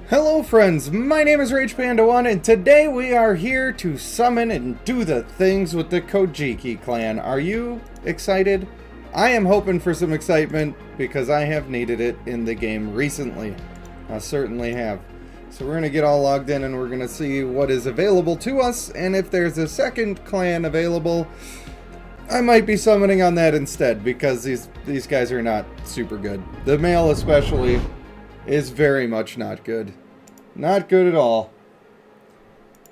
Hello friends, my name is RagePanda1 and today we are here to summon and do the things with the Kojiki clan. Are you excited? I am hoping for some excitement because I have needed it in the game recently. I certainly have. So we're going to get all logged in and we're going to see what is available to us, and if there's a second clan available, I might be summoning on that instead because these guys are not super good. The male especially is very much not good. Not good at all.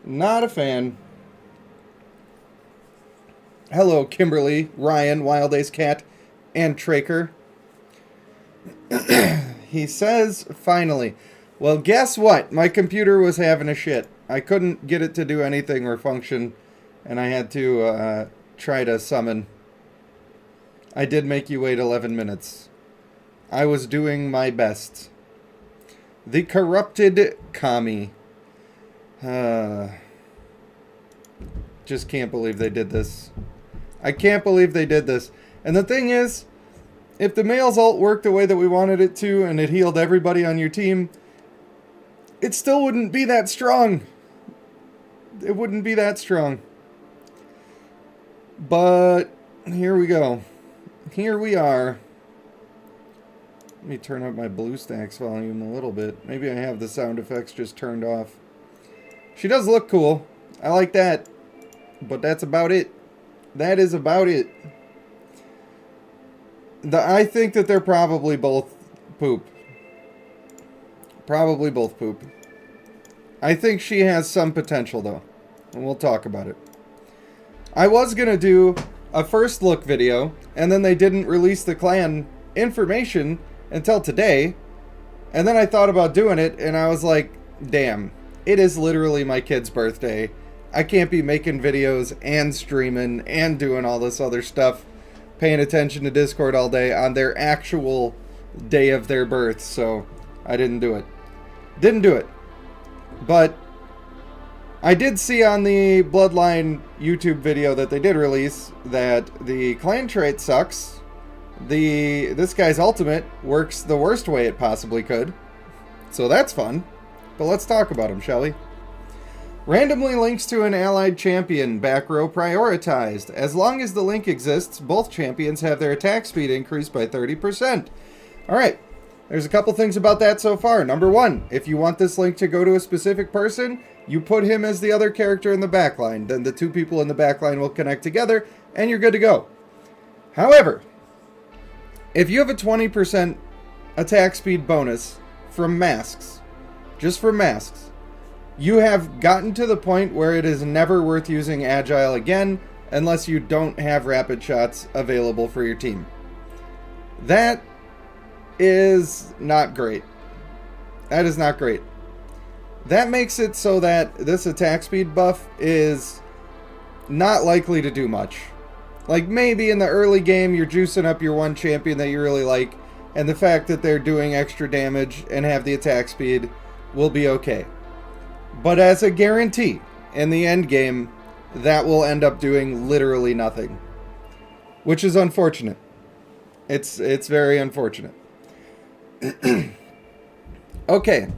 Not a fan. Hello, Kimberly, Ryan, Wild Ace Cat, and Traker. He says, finally. Well, guess what? My computer was having a shit. I couldn't get it to do anything or function, and I had to try to summon. I did make you wait 11 minutes. I was doing my best. The corrupted Kami. Just can't believe they did this. I can't believe they did this. And the thing is, if the male's ult worked the way that we wanted it to and it healed everybody on your team, it still wouldn't be that strong. It wouldn't be that strong. But here we go. Here we are. Let me turn up my BlueStacks volume a little bit. Maybe I have the sound effects just turned off. She does look cool. I like that. But that's about it. That is about it. I think that they're probably both poop. Probably both poop. I think she has some potential though. And we'll talk about it. I was going to do a first look video, and then they didn't release the clan information until today, and then I thought about doing it, and I was like, damn, it is literally my kid's birthday. I can't be making videos and streaming and doing all this other stuff, paying attention to Discord all day on their actual day of their birth, so I didn't do it. Didn't do it. But I did see on the Bloodline YouTube video that they did release that the clan trait sucks. This guy's ultimate works the worst way it possibly could. So that's fun. But let's talk about him, shall we? Randomly links to an allied champion, back row prioritized. As long as the link exists, both champions have their attack speed increased by 30%. Alright, there's a couple things about that so far. Number one, if you want this link to go to a specific person, you put him as the other character in the backline. Then the two people in the backline will connect together, and you're good to go. However, if you have a 20% attack speed bonus from masks, just from masks, you have gotten to the point where it is never worth using Agile again unless you don't have rapid shots available for your team. That is not great. That is not great. That makes it so that this attack speed buff is not likely to do much. Like, maybe in the early game, you're juicing up your one champion that you really like, and the fact that they're doing extra damage and have the attack speed will be okay. But as a guarantee, in the end game, that will end up doing literally nothing. Which is unfortunate. It's very unfortunate. Okay.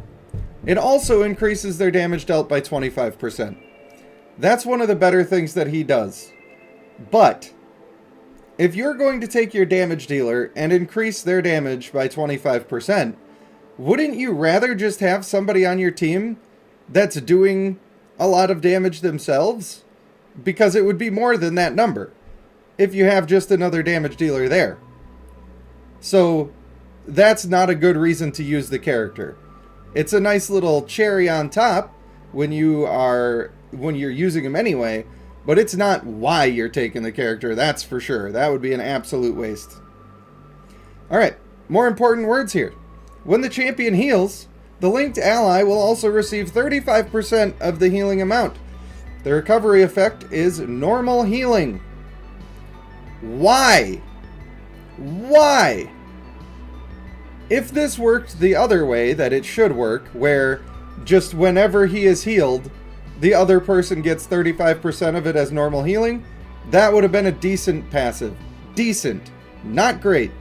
It also increases their damage dealt by 25%. That's one of the better things that he does. But if you're going to take your damage dealer and increase their damage by 25%, wouldn't you rather just have somebody on your team that's doing a lot of damage themselves? Because it would be more than that number if you have just another damage dealer there. So that's not a good reason to use the character. It's a nice little cherry on top when you're using him anyway. But it's not why you're taking the character, that's for sure. That would be an absolute waste. Alright, more important words here. When the champion heals, the linked ally will also receive 35% of the healing amount. The recovery effect is normal healing. Why? Why? If this worked the other way that it should work, where just whenever he is healed, the other person gets 35% of it as normal healing, that would have been a decent passive. Decent. Not great.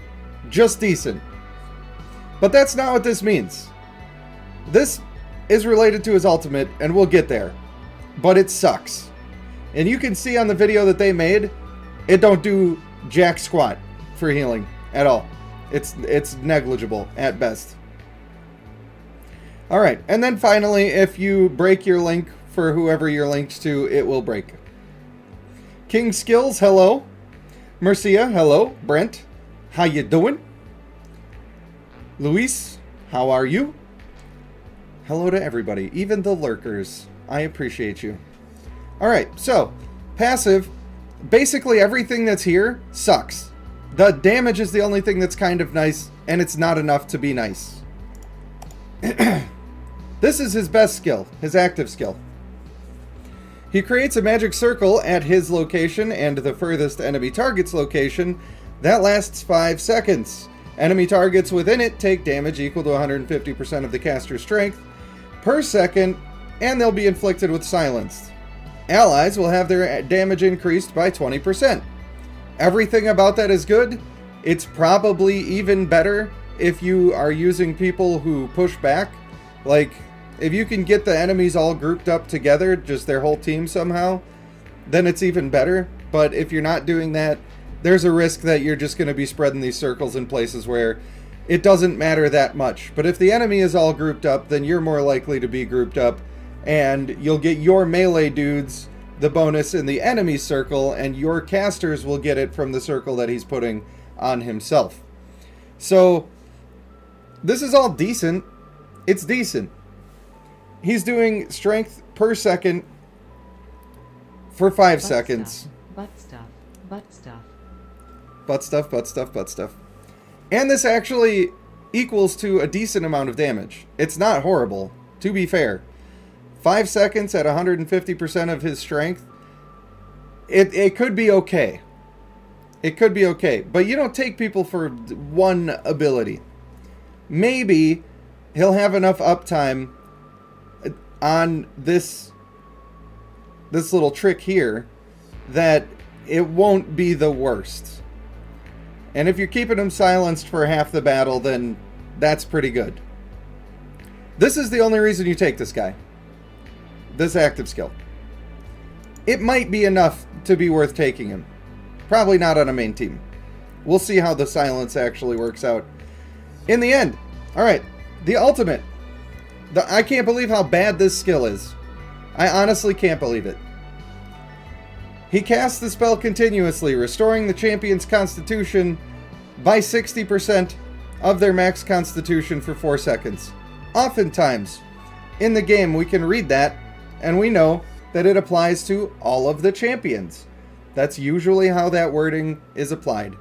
Just decent. But that's not what this means. This is related to his ultimate, and we'll get there. But it sucks. And you can see on the video that they made, it don't do jack squat for healing at all. It's negligible at best. Alright, and then finally, if you break your link for whoever you're linked to, it will break. King Skills, hello. Mercia, hello. Brent, how you doing? Luis, how are you? Hello to everybody, even the lurkers. I appreciate you. Alright, so, passive, basically everything that's here sucks. The damage is the only thing that's kind of nice, and it's not enough to be nice. This is his best skill, his active skill. He creates a magic circle at his location and the furthest enemy target's location that lasts 5 seconds. Enemy targets within it take damage equal to 150% of the caster's strength per second, and they'll be inflicted with silence. Allies will have their damage increased by 20%. Everything about that is good. It's probably even better if you are using people who push back. Like, if you can get the enemies all grouped up together, just their whole team somehow, then it's even better. But if you're not doing that, there's a risk that you're just going to be spreading these circles in places where it doesn't matter that much. But if the enemy is all grouped up, then you're more likely to be grouped up, and you'll get your melee dudes the bonus in the enemy circle, and your casters will get it from the circle that he's putting on himself. So, this is all decent. It's decent. He's doing strength per second for 5 seconds. Butt stuff. Butt stuff. Butt stuff, butt stuff, butt stuff. And this actually equals to a decent amount of damage. It's not horrible, to be fair. 5 seconds at 150% of his strength, it could be okay. It could be okay. But you don't take people for one ability. Maybe he'll have enough uptime on this little trick here that it won't be the worst. And if you're keeping him silenced for half the battle, then that's pretty good. This is the only reason you take this guy. This active skill. It might be enough to be worth taking him. Probably not on a main team. We'll see how the silence actually works out in the end. Alright, the ultimate. I can't believe how bad this skill is. I honestly can't believe it. He casts the spell continuously, restoring the champion's constitution by 60% of their max constitution for 4 seconds. Oftentimes, in the game we can read that, and we know that it applies to all of the champions. That's usually how that wording is applied.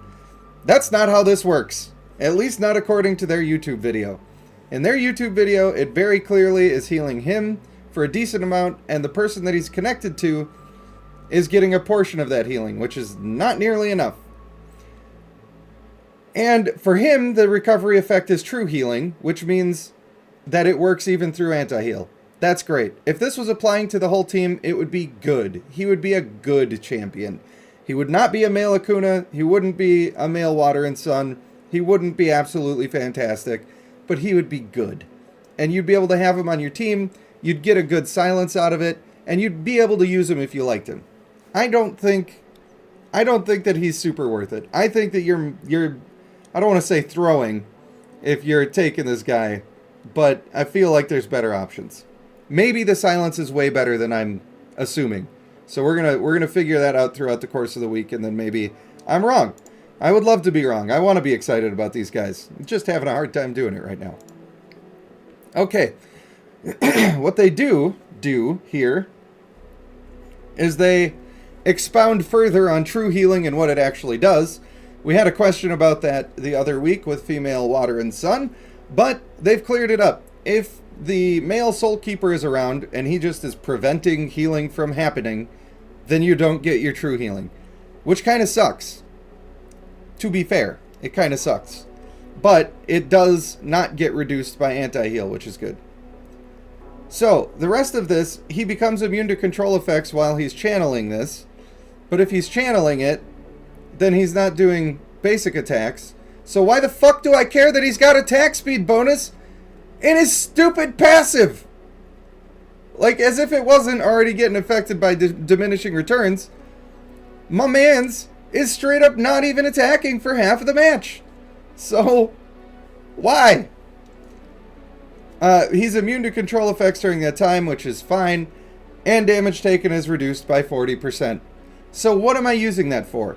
That's not how this works. At least not according to their YouTube video. In their YouTube video, it very clearly is healing him for a decent amount, and the person that he's connected to is getting a portion of that healing, which is not nearly enough. And for him, the recovery effect is true healing, which means that it works even through anti-heal. That's great. If this was applying to the whole team, it would be good. He would be a good champion. He would not be a male Akuna. He wouldn't be a male Water and Sun. He wouldn't be absolutely fantastic, but he would be good. And you'd be able to have him on your team. You'd get a good silence out of it, and you'd be able to use him if you liked him. I don't think that he's super worth it. I think that you're I don't want to say throwing if you're taking this guy, but I feel like there's better options. Maybe the silence is way better than I'm assuming. So we're gonna figure that out throughout the course of the week, and then maybe I'm wrong. I would love to be wrong. I want to be excited about these guys. I'm just having a hard time doing it right now. Okay. What they do here is they expound further on true healing and what it actually does. We had a question about that the other week with female Water and Sun, but they've cleared it up. If the male Soul Keeper is around and he just is preventing healing from happening, then you don't get your true healing, which kind of sucks. To be fair, it kind of sucks. But it does not get reduced by anti-heal, which is good. So, the rest of this, he becomes immune to control effects while he's channeling this. But if he's channeling it, then he's not doing basic attacks. So why the fuck do I care that he's got attack speed bonus in his stupid passive? Like, as if it wasn't already getting affected by diminishing returns. My man's is straight up not even attacking for half of the match. So, why? He's immune to control effects during that time, which is fine. And damage taken is reduced by 40%. So what am I using that for?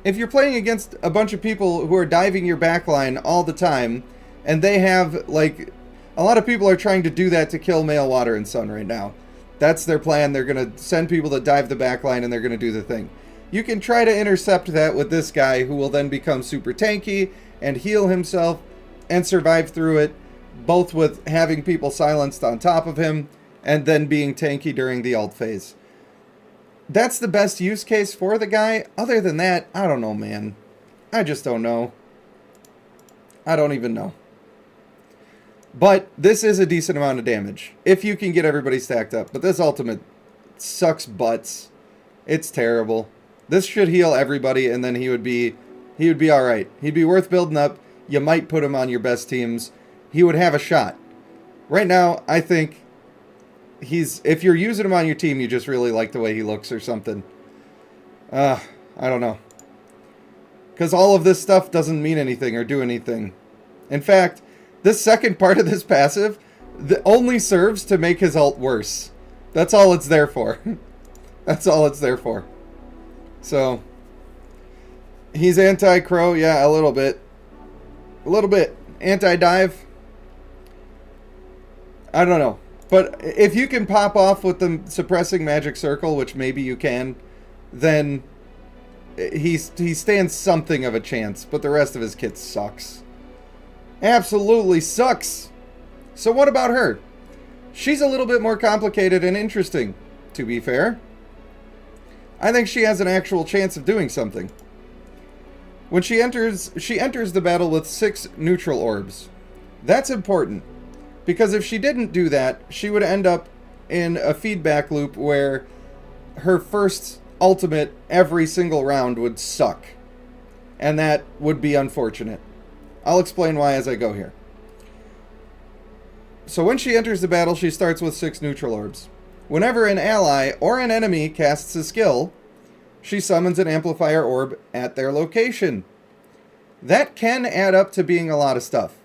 If you're playing against a bunch of people who are diving your backline all the time, and they have, like, a lot of people are trying to do that to kill Male Water and Sun right now. That's their plan. They're going to send people to dive the backline, and they're going to do the thing. You can try to intercept that with this guy, who will then become super tanky and heal himself and survive through it, both with having people silenced on top of him and then being tanky during the ult phase. That's the best use case for the guy. Other than that, I don't know, man. I just don't know. I don't even know. But this is a decent amount of damage, if you can get everybody stacked up. But this ultimate sucks butts. It's terrible. This should heal everybody, and then he would be alright. He'd be worth building up. You might put him on your best teams. He would have a shot. Right now, I think if you're using him on your team, you just really like the way he looks or something. I don't know. Because all of this stuff doesn't mean anything or do anything. In fact, this second part of this passive only serves to make his ult worse. That's all it's there for. That's all it's there for. So, he's anti-crow, yeah, a little bit. A little bit. Anti-dive. I don't know. But if you can pop off with the suppressing magic circle, which maybe you can, then he stands something of a chance. But the rest of his kit sucks. Absolutely sucks. So what about her? She's a little bit more complicated and interesting, to be fair. I think she has an actual chance of doing something. When she enters the battle with 6 neutral orbs. That's important. Because if she didn't do that, she would end up in a feedback loop where her first ultimate every single round would suck. And that would be unfortunate. I'll explain why as I go here. So when she enters the battle, she starts with 6 neutral orbs. Whenever an ally or an enemy casts a skill, she summons an amplifier orb at their location. That can add up to being a lot of stuff.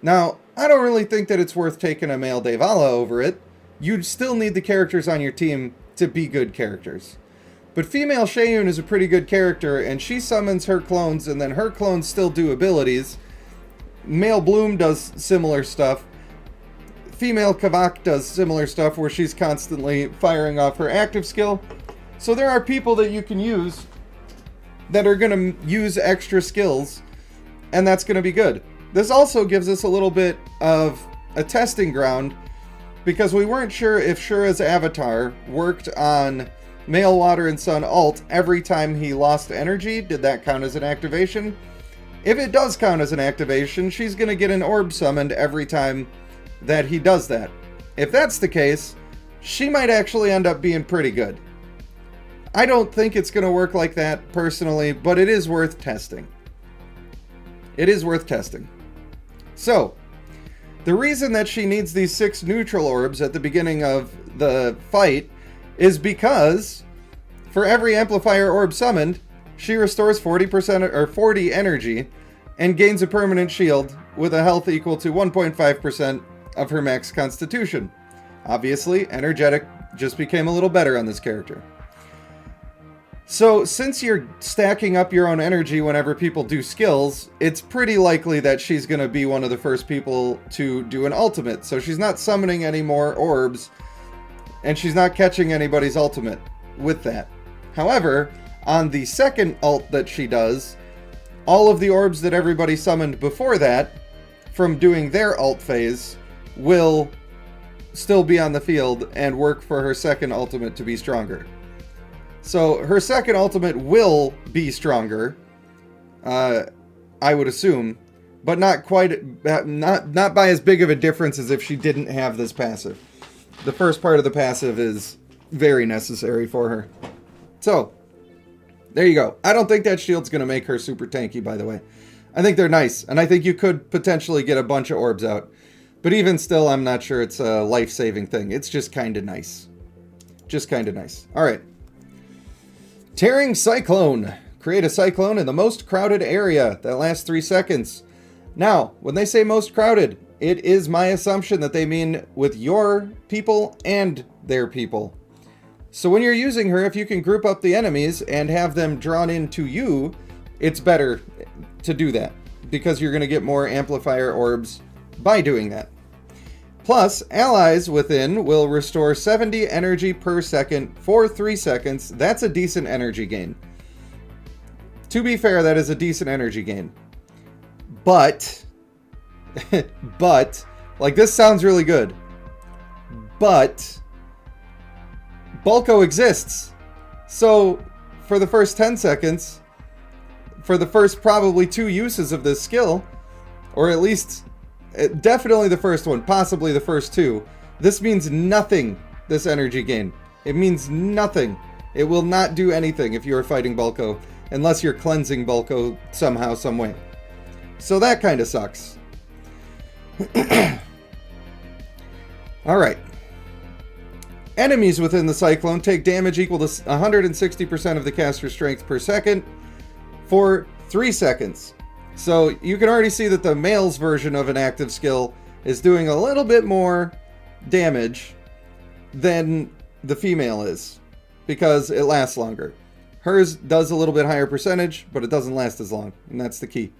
Now, I don't really think that it's worth taking a male Devala over it. You'd still need the characters on your team to be good characters. But female Shayun is a pretty good character, and she summons her clones, and then her clones still do abilities. Male Bloom does similar stuff. Female Kavak does similar stuff where she's constantly firing off her active skill. So there are people that you can use that are going to use extra skills, and that's going to be good. This also gives us a little bit of a testing ground, because we weren't sure if Shura's avatar worked on Male Water and Sun ult every time he lost energy. Did that count as an activation? If it does count as an activation, she's going to get an orb summoned every time that he does that. If that's the case, she might actually end up being pretty good. I don't think it's going to work like that personally, but it is worth testing. It is worth testing. So, the reason that she needs these 6 neutral orbs at the beginning of the fight is because for every amplifier orb summoned, she restores 40% or 40 energy and gains a permanent shield with a health equal to 1.5% of her max constitution. Obviously, energetic just became a little better on this character. So, since you're stacking up your own energy whenever people do skills, it's pretty likely that she's going to be one of the first people to do an ultimate. So she's not summoning any more orbs, and she's not catching anybody's ultimate with that. However, on the second ult that she does, all of the orbs that everybody summoned before that, from doing their ult phase, will still be on the field and work for her second ultimate to be stronger. So her second ultimate will be stronger, I would assume, but not quite, not by as big of a difference as if she didn't have this passive. The first part of the passive is very necessary for her. So, there you go. I don't think that shield's going to make her super tanky, by the way. I think they're nice, and I think you could potentially get a bunch of orbs out. But even still, I'm not sure it's a life-saving thing. It's just kind of nice. Just kind of nice. Alright. Tearing Cyclone. Create a cyclone in the most crowded area that lasts 3 seconds. Now, when they say most crowded, it is my assumption that they mean with your people and their people. So when you're using her, if you can group up the enemies and have them drawn into you, it's better to do that, because you're going to get more amplifier orbs by doing that. Plus, allies within will restore 70 energy per second for 3 seconds. That's a decent energy gain. To be fair, that is a decent energy gain. But, like, this sounds really good. But Bulko exists. So, for the first 10 seconds, for the first probably 2 uses of this skill, or at least definitely the first one, possibly the first 2, this means nothing, this energy gain. It means nothing. It will not do anything if you are fighting Bulko, unless you're cleansing Bulko somehow, some way. So that kind of sucks. Alright. Enemies within the Cyclone take damage equal to 160% of the caster's strength per second for 3 seconds. So you can already see that the male's version of an active skill is doing a little bit more damage than the female is, because it lasts longer. Hers does a little bit higher percentage, but it doesn't last as long, and that's the key.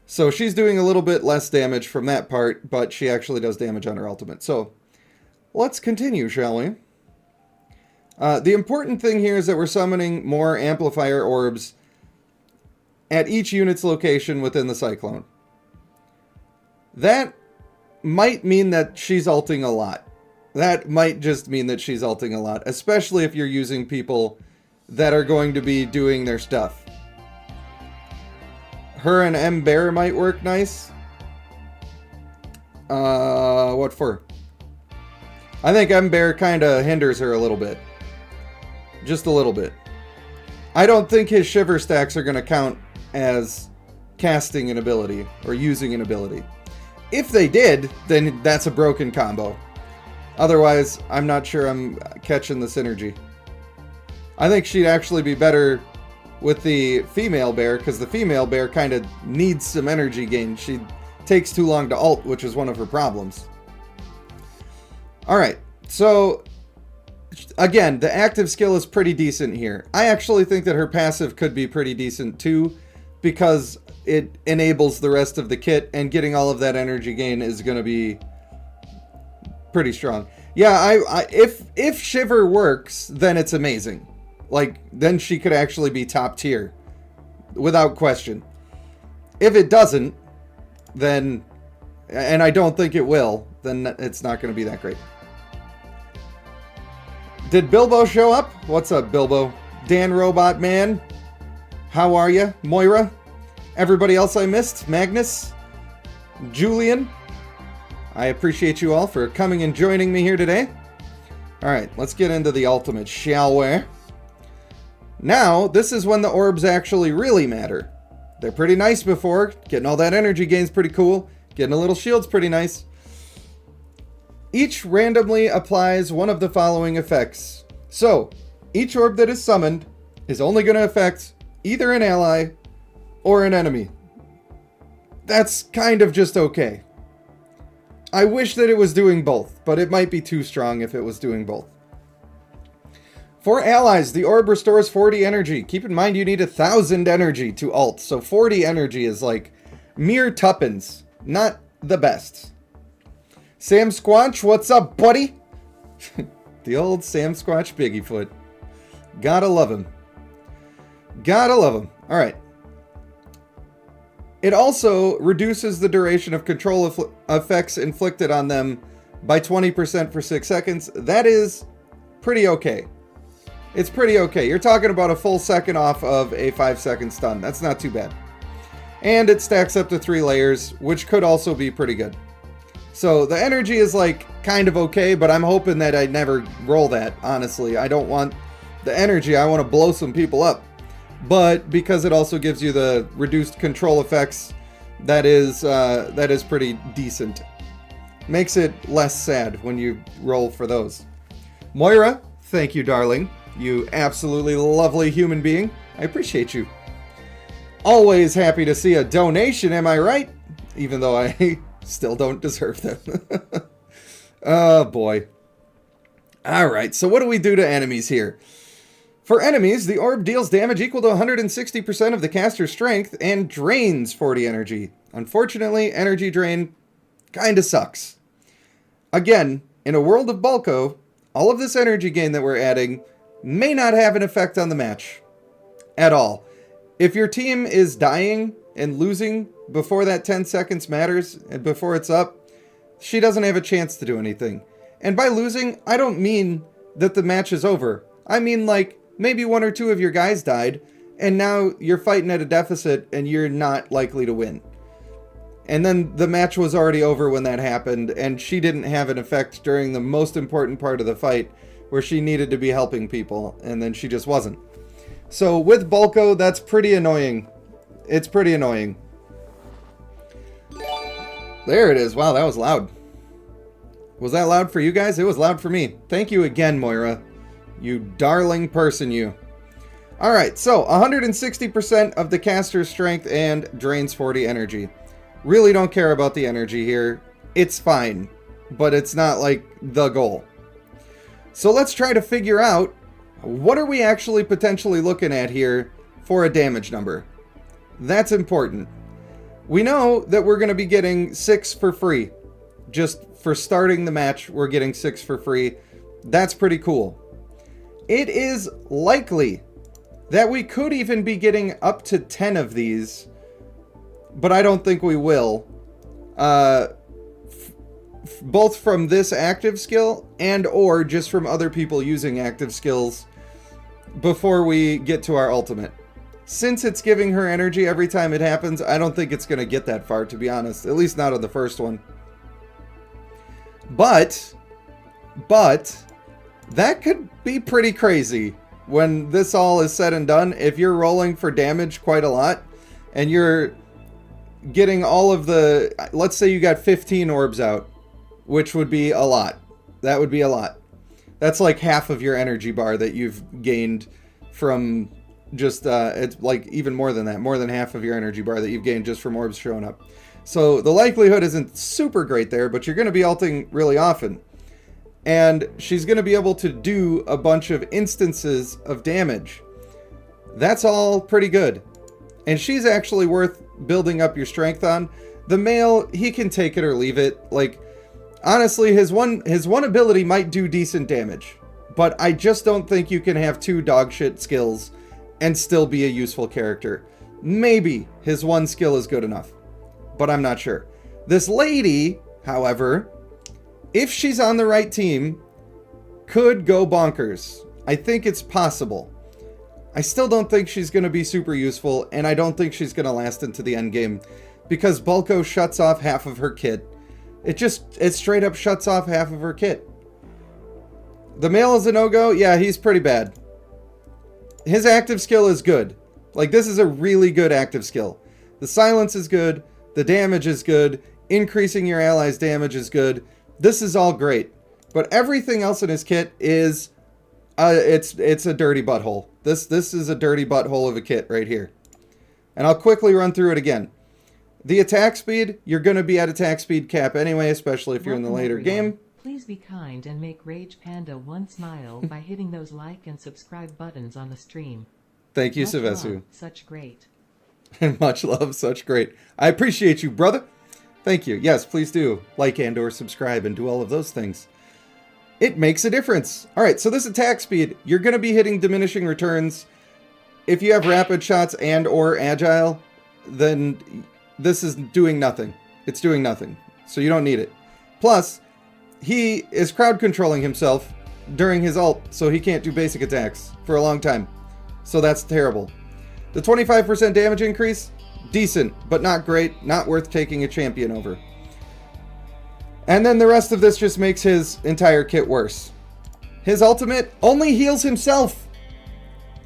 So she's doing a little bit less damage from that part, but she actually does damage on her ultimate. So let's continue, shall we? The important thing here is that we're summoning more amplifier orbs at each unit's location within the Cyclone. That might mean that she's ulting a lot. That might just mean that she's ulting a lot, especially if you're using people that are going to be doing their stuff. Her and M. Bear might work nice. What for? I think M. Bear kind of hinders her a little bit. Just a little bit. I don't think his shiver stacks are going to count as casting an ability or using an ability. If they did, then that's a broken combo. Otherwise, I'm not sure I'm catching the synergy. I think she'd actually be better with the female bear, because the female bear kind of needs some energy gain. She takes too long to ult, which is one of her problems. Alright, so again, the active skill is pretty decent here. I actually think that her passive could be pretty decent too, because it enables the rest of the kit, and getting all of that energy gain is going to be pretty strong. Yeah, if Shiver works, then it's amazing. Like, then she could actually be top tier, without question. If it doesn't, then, and I don't think it will, then it's not going to be that great. Did Bilbo show up? What's up, Bilbo? Dan Robot Man? How are you? Moira? Everybody else I missed? Magnus? Julian? I appreciate you all for coming and joining me here today. Alright, let's get into the ultimate, shall we? Now, this is when the orbs actually really matter. They're pretty nice before. Getting all that energy gain's pretty cool. Getting a little shield's pretty nice. Each randomly applies one of the following effects. So, each orb that is summoned is only going to affect either an ally or an enemy. That's kind of just okay. I wish that it was doing both, but it might be too strong if it was doing both. For allies, the orb restores 40 energy. Keep in mind you need 1,000 energy to ult, so 40 energy is like mere tuppence. Not the best. Sam Squanch, what's up, buddy? The old Sam Squanch Biggiefoot. Gotta love him. Gotta love him. Alright. It also reduces the duration of control effects inflicted on them by 20% for 6 seconds. That is pretty okay. It's pretty okay. You're talking about a full second off of a 5-second stun. That's not too bad. And it stacks up to 3 layers, which could also be pretty good. So the energy is like kind of okay, but I'm hoping that I never roll that, honestly. I don't want the energy. I want to blow some people up. But because it also gives you the reduced control effects, that is pretty decent. Makes it less sad when you roll for those. Moira, thank you, darling. You absolutely lovely human being. I appreciate you. Always happy to see a donation, am I right? Even though I still don't deserve them. Oh, boy. Alright, so what do we do to enemies here? For enemies, the orb deals damage equal to 160% of the caster's strength and drains 40 energy. Unfortunately, energy drain kinda sucks. Again, in a world of Bulko, all of this energy gain that we're adding may not have an effect on the match. At all. If your team is dying and losing before that 10 seconds matters, and before it's up, she doesn't have a chance to do anything. And by losing, I don't mean that the match is over. I mean, like, maybe one or two of your guys died, and now you're fighting at a deficit and you're not likely to win. And then the match was already over when that happened, and she didn't have an effect during the most important part of the fight, where she needed to be helping people, and then she just wasn't. So with Bulko, that's pretty annoying. It's pretty annoying. There it is. Wow, that was loud. Was that loud for you guys? It was loud for me. Thank you again, Moira. You darling person, you. Alright, so 160% of the caster's strength and drains 40 energy. Really don't care about the energy here. It's fine, but it's not like the goal. So let's try to figure out what are we actually potentially looking at here for a damage number. That's important. We know that we're going to be getting 6 for free. Just for starting the match, we're getting 6 for free. That's pretty cool. It is likely that we could even be getting up to 10 of these, but I don't think we will. Both from this active skill and or just from other people using active skills before we get to our ultimate. Since it's giving her energy every time it happens, I don't think it's going to get that far, to be honest. At least not on the first one. But, that could be pretty crazy when this all is said and done. If you're rolling for damage quite a lot, and you're getting all of the... Let's say you got 15 orbs out, which would be a lot. That would be a lot. That's like half of your energy bar that you've gained from... Just, it's like even more than that. More than half of your energy bar that you've gained just from orbs showing up. So the likelihood isn't super great there, but you're going to be ulting really often. And she's going to be able to do a bunch of instances of damage. That's all pretty good. And she's actually worth building up your strength on. The male, he can take it or leave it. Like, honestly, his one ability might do decent damage. But I just don't think you can have 2 dog shit skills and still be a useful character. Maybe his one skill is good enough, but I'm not sure. This lady, however, if she's on the right team, could go bonkers. I think it's possible. I still don't think she's going to be super useful, and I don't think she's going to last into the end game, because Bulko shuts off half of her kit. It straight up shuts off half of her kit. The male is a no-go? Yeah, he's pretty bad. His active skill is good. Like, this is a really good active skill. The silence is good. The damage is good. Increasing your allies' damage is good. This is all great. But everything else in his kit is... it's a dirty butthole. This is a dirty butthole of a kit right here. And I'll quickly run through it again. The attack speed, you're going to be at attack speed cap anyway, especially if you're in the later game. Please be kind and make Rage Panda 1 smile by hitting those like and subscribe buttons on the stream. Thank you, Much Savesu. love, such great. Much love, such great. I appreciate you, brother. Thank you. Yes, please do like and or subscribe and do all of those things. It makes a difference. All right, so this attack speed, you're going to be hitting diminishing returns. If you have rapid shots and or agile, then this is doing nothing. It's doing nothing. So you don't need it. Plus, he is crowd controlling himself during his ult, so he can't do basic attacks for a long time. So that's terrible. The 25% damage increase, decent, but not great, not worth taking a champion over. And then the rest of this just makes his entire kit worse. His ultimate only heals himself.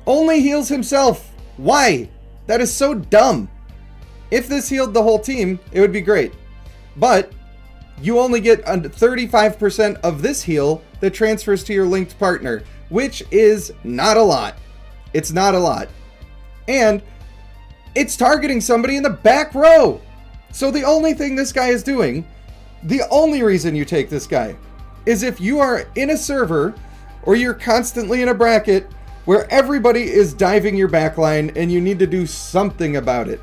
Only heals himself. Why? That is so dumb. If this healed the whole team, it would be great. But you only get 35% of this heal that transfers to your linked partner, which is not a lot. It's not a lot. And it's targeting somebody in the back row. So the only thing this guy is doing, the only reason you take this guy, is if you are in a server or you're constantly in a bracket where everybody is diving your backline and you need to do something about it.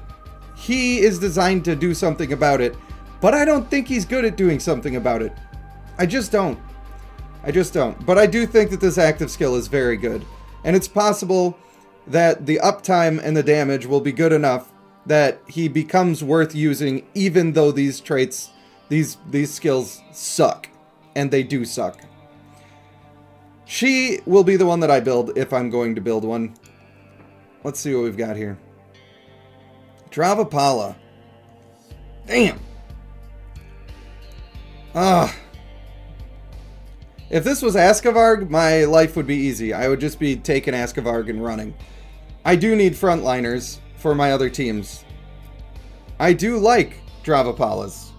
He is designed to do something about it, but I don't think he's good at doing something about it. I just don't. But I do think that this active skill is very good. And it's possible that the uptime and the damage will be good enough that he becomes worth using, even though these traits, these skills suck. And they do suck. She will be the one that I build if I'm going to build one. Let's see what we've got here. Dravapala. Damn. If this was Askavarg, my life would be easy. I would just be taking Askavarg and running. I do need frontliners for my other teams. I do like Dravapalas.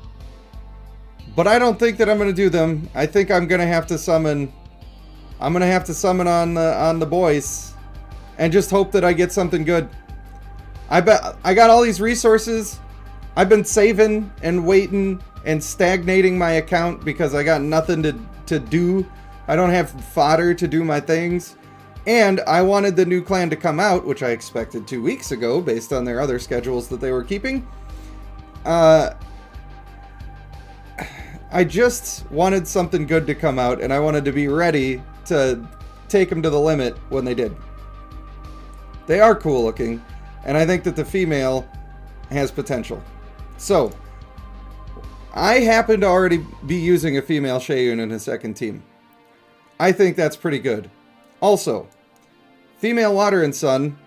But I don't think that I'm going to do them. I think I'm going to have to summon... I'm going to have to summon on the boys. And just hope that I get something good. I got all these resources. I've been saving and waiting and stagnating my account because I got nothing to do. I don't have fodder to do my things. And I wanted the new clan to come out, which I expected 2 weeks ago based on their other schedules that they were keeping. I just wanted something good to come out, and I wanted to be ready to take them to the limit when they did. They are cool looking, and I think that the female has potential. So, I happen to already be using a female Shayun in his second team. I think that's pretty good. Also, female Water and Sun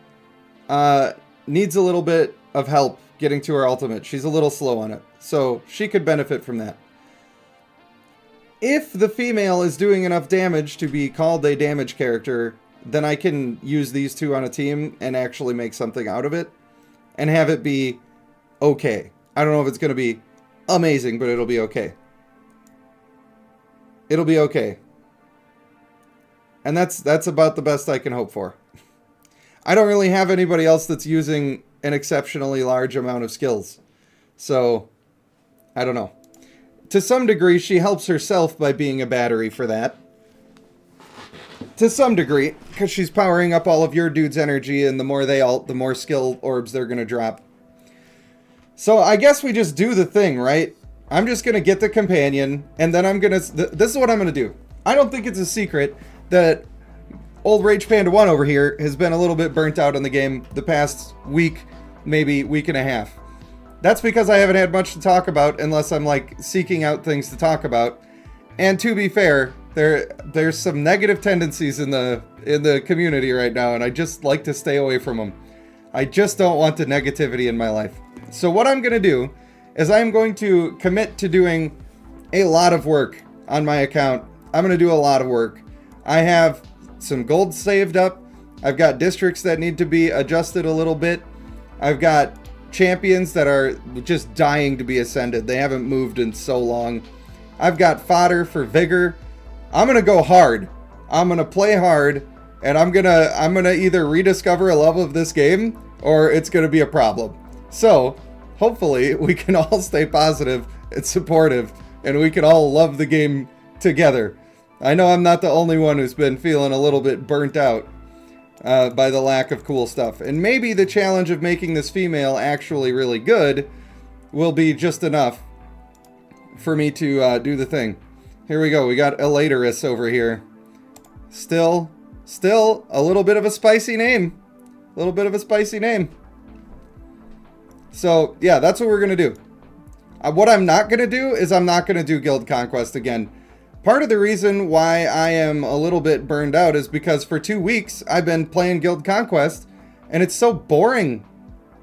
needs a little bit of help getting to her ultimate. She's a little slow on it, so she could benefit from that. If the female is doing enough damage to be called a damage character, then I can use these two on a team and actually make something out of it and have it be okay. I don't know if it's going to be amazing, but it'll be okay. It'll be okay. And that's about the best I can hope for. I don't really have anybody else that's using an exceptionally large amount of skills. So, I don't know. To some degree, she helps herself by being a battery for that. To some degree, because she's powering up all of your dude's energy, and the more they ult, the more skill orbs they're going to drop. So I guess we just do the thing, right? I'm just going to get the companion, and then I'm going to... This is what I'm going to do. I don't think it's a secret that old Rage Panda 1 over here has been a little bit burnt out in the game the past week, maybe week and a half. That's because I haven't had much to talk about unless I'm like seeking out things to talk about. And to be fair, there's some negative tendencies in the community right now, and I just like to stay away from them. I just don't want the negativity in my life. So what I'm going to do is I'm going to commit to doing a lot of work on my account. I'm going to do a lot of work. I have some gold saved up. I've got districts that need to be adjusted a little bit. I've got champions that are just dying to be ascended. They haven't moved in so long. I've got fodder for vigor. I'm going to go hard. I'm going to play hard, and I'm going to either rediscover a love of this game or it's going to be a problem. So, hopefully we can all stay positive and supportive, and we can all love the game together. I know I'm not the only one who's been feeling a little bit burnt out by the lack of cool stuff. And maybe the challenge of making this female actually really good will be just enough for me to do the thing. Here we go. We got Elaterus over here. Still a little bit of a spicy name. A little bit of a spicy name. So, yeah, that's what we're going to do. What I'm not going to do is I'm not going to do Guild Conquest again. Part of the reason why I am a little bit burned out is because for 2 weeks I've been playing Guild Conquest and it's so boring.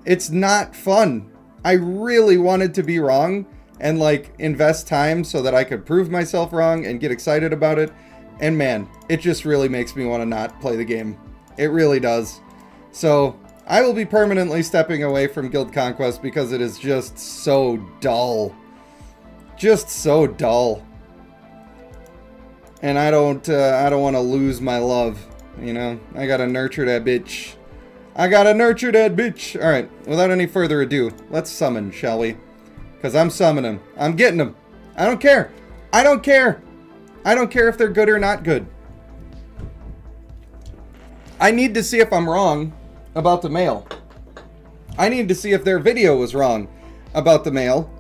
It's not fun. I really wanted to be wrong and like invest time so that I could prove myself wrong and get excited about it. And man, it just really makes me want to not play the game. It really does. So I will be permanently stepping away from Guild Conquest because it is just so dull. Just so dull. And I don't want to lose my love, you know? I gotta nurture that bitch. I gotta nurture that bitch. Alright, without any further ado, let's summon, shall we? Because I'm summoning. I'm getting them. I don't care. I don't care. I don't care if they're good or not good. I need to see if I'm wrong about the male. I need to see if their video was wrong about the male.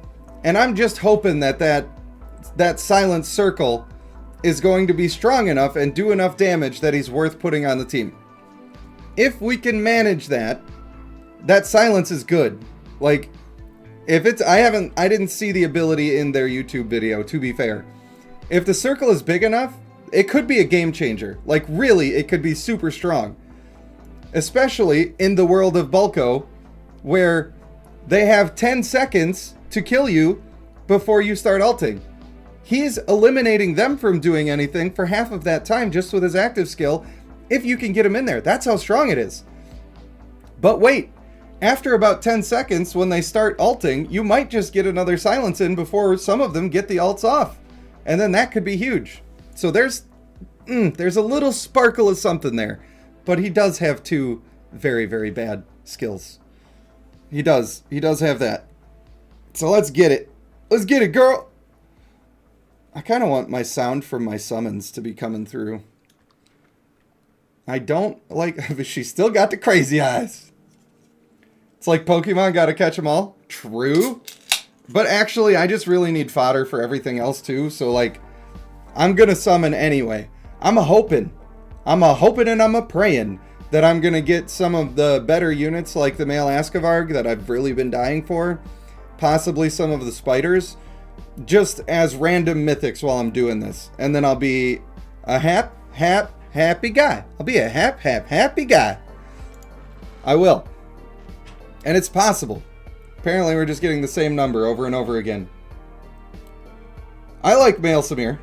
And I'm just hoping that that silent circle is going to be strong enough and do enough damage that he's worth putting on the team. If we can manage that, that silence is good. Like, if it's, I didn't see the ability in their YouTube video, to be fair. If the circle is big enough, it could be a game changer. Like, really, it could be super strong. Especially in the world of Bulko, where they have 10 seconds to kill you before you start ulting. He's eliminating them from doing anything for half of that time just with his active skill, if you can get him in there. That's how strong it is. But wait, after about 10 seconds, when they start ulting, you might just get another silence in before some of them get the ults off. And then that could be huge. So there's a little sparkle of something there. But he does have two very, very bad skills. He does. He does have that. So let's get it. Let's get it, girl. I kind of want my sound from my summons to be coming through. I don't like... She's still got the crazy eyes. It's like Pokemon, gotta catch them all. True. But actually, I just really need fodder for everything else too. So like, I'm gonna summon anyway. I'm a-hoping and I'm a-praying that I'm gonna get some of the better units like the male Askavarg that I've really been dying for. Possibly some of the spiders. Just as random mythics while I'm doing this. And then I'll be a happy guy. I'll be a happy guy. I will. And it's possible. Apparently we're just getting the same number over and over again. I like male Samir.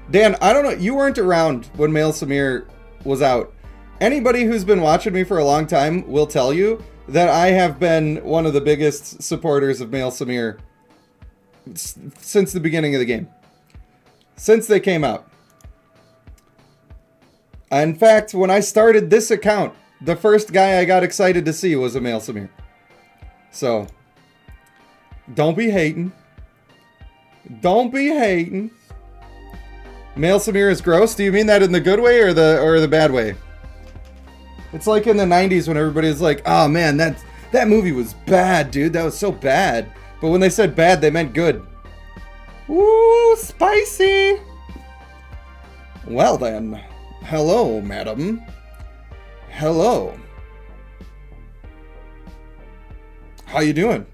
Dan, I don't know. You weren't around when male Samir was out. Anybody who's been watching me for a long time will tell you that I have been one of the biggest supporters of male Samir since the beginning of the game. Since they came out. In fact, when I started this account, the first guy I got excited to see was a male Samir. So, don't be hating. Don't be hating. Male Samir is gross? Do you mean that in the good way or the bad way? It's like in the 90s when everybody's like, oh man, that movie was bad, dude. That was so bad. But when they said bad, they meant good. Ooh, spicy. Well then. Hello, madam. Hello. How you doing?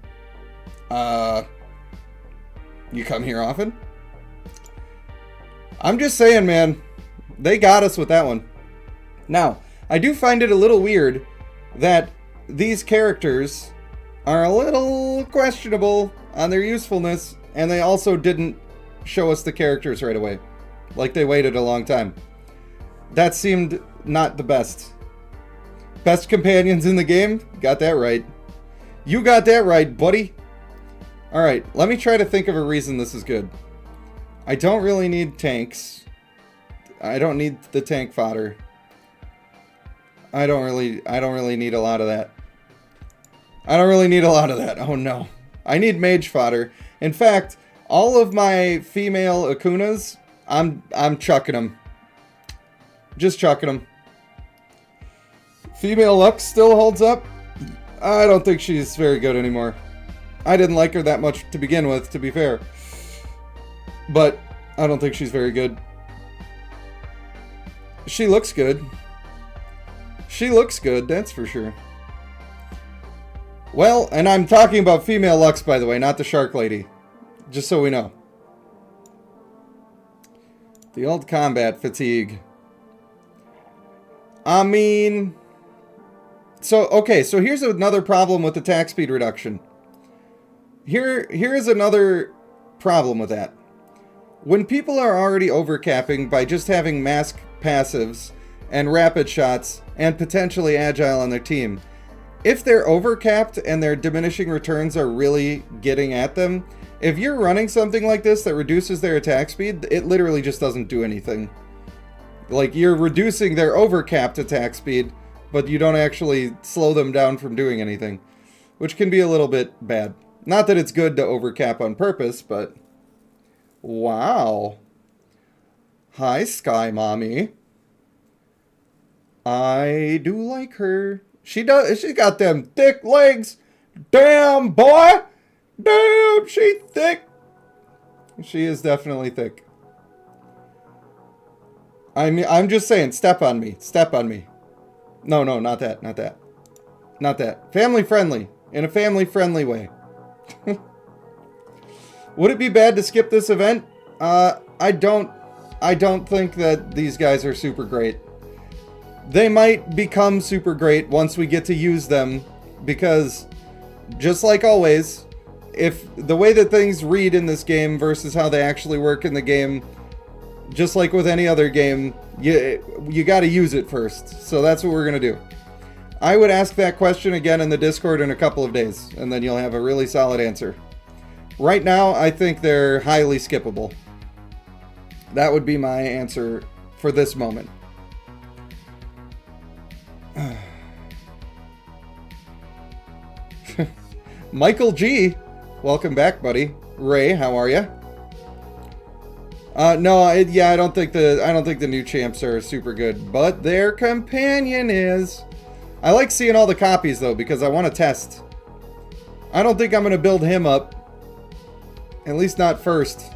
You come here often? I'm just saying, man. They got us with that one. Now, I do find it a little weird that these characters are a little questionable on their usefulness, and they also didn't show us the characters right away. Like they waited a long time. That seemed not the best. Best companions in the game? Got that right. You got that right, buddy. Alright, let me try to think of a reason this is good. I don't really need tanks. I don't need the tank fodder. I don't really need a lot of that. I don't really need a lot of that. Oh no. I need mage fodder. In fact, all of my female Akunas, I'm chucking them. Just chucking them. Female Lux still holds up. I don't think she's very good anymore. I didn't like her that much to begin with, to be fair. But I don't think she's very good. She looks good. She looks good, that's for sure. Well, and I'm talking about female Lux, by the way, not the shark lady. Just so we know. The old combat fatigue. I mean... So, okay, so here's another problem with the attack speed reduction. Here's another problem with that. When people are already overcapping by just having mask passives and rapid shots and potentially agile on their team, if they're overcapped and their diminishing returns are really getting at them, If you're running something like this that reduces their attack speed, it literally just doesn't do anything. Like, you're reducing their overcapped attack speed, but you don't actually slow them down from doing anything, which can be a little bit bad. Not that it's good to overcap on purpose, but... Wow. Hi, Sky Mommy. I do like her. She got them thick legs. Damn, boy. Damn, she thick. She is definitely thick. I'm just saying, step on me. Step on me. No, not that. Not that. Not that. Family friendly. In a family friendly way. Would it be bad to skip this event? I don't think that these guys are super great. They might become super great once we get to use them, because just like always, if the way that things read in this game versus how they actually work in the game, just like with any other game, you got to use it first. So that's what we're going to do. I would ask that question again in the Discord in a couple of days, and then you'll have a really solid answer. Right now, I think they're highly skippable. That would be my answer for this moment. Michael G, welcome back, buddy. Ray, how are you? No, I don't think the new champs are super good, but their companion is. I like seeing all the copies though, because I want to test. I don't think I'm gonna build him up, at least not first.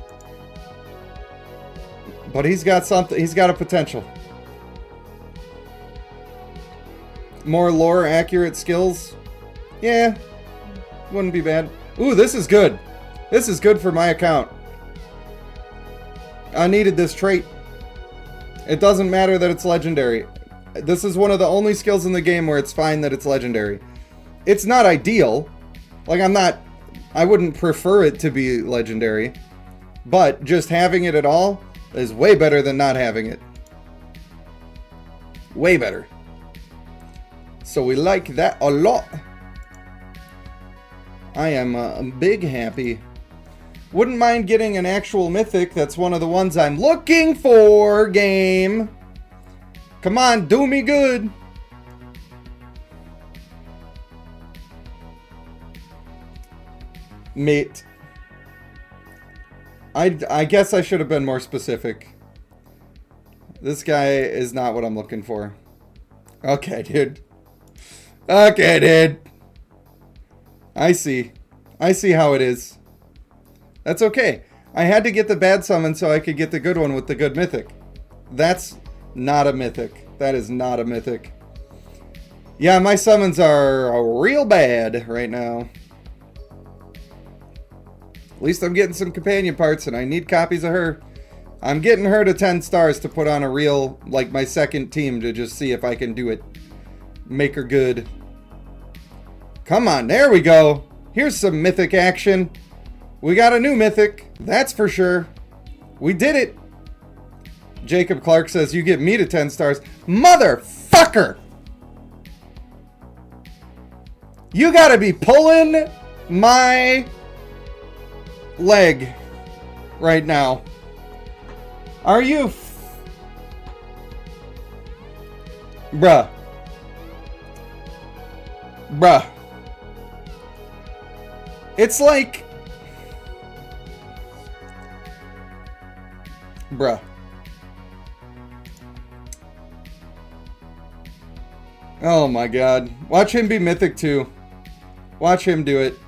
But he's got something. He's got a potential. More lore accurate skills. Yeah, wouldn't be bad. Ooh, this is good. This is good for my account. I needed this trait. It doesn't matter that it's legendary. This is one of the only skills in the game where it's fine that it's legendary. It's not ideal. Like, I wouldn't prefer it to be legendary. But just having it at all is way better than not having it. Way better. So we like that a lot. I am big happy. Wouldn't mind getting an actual mythic. That's one of the ones I'm looking for, game. Come on, do me good. Mate. I guess I should have been more specific. This guy is not what I'm looking for. Okay, dude. Okay, dude. I see. I see how it is. That's okay. I had to get the bad summon so I could get the good one with the good mythic. That's not a mythic. That is not a mythic. Yeah, my summons are real bad right now. At least I'm getting some companion parts and I need copies of her. I'm getting her to 10 stars to put on a real, like my second team to just see if I can do it. Make her good. Come on, there we go. Here's some mythic action. We got a new mythic, that's for sure. We did it. Jacob Clark says, you get me to 10 stars. Motherfucker! You gotta be pulling my leg right now. Are you? Bruh. Bruh. It's like... Bruh. Oh my god. Watch him be mythic too. Watch him do it.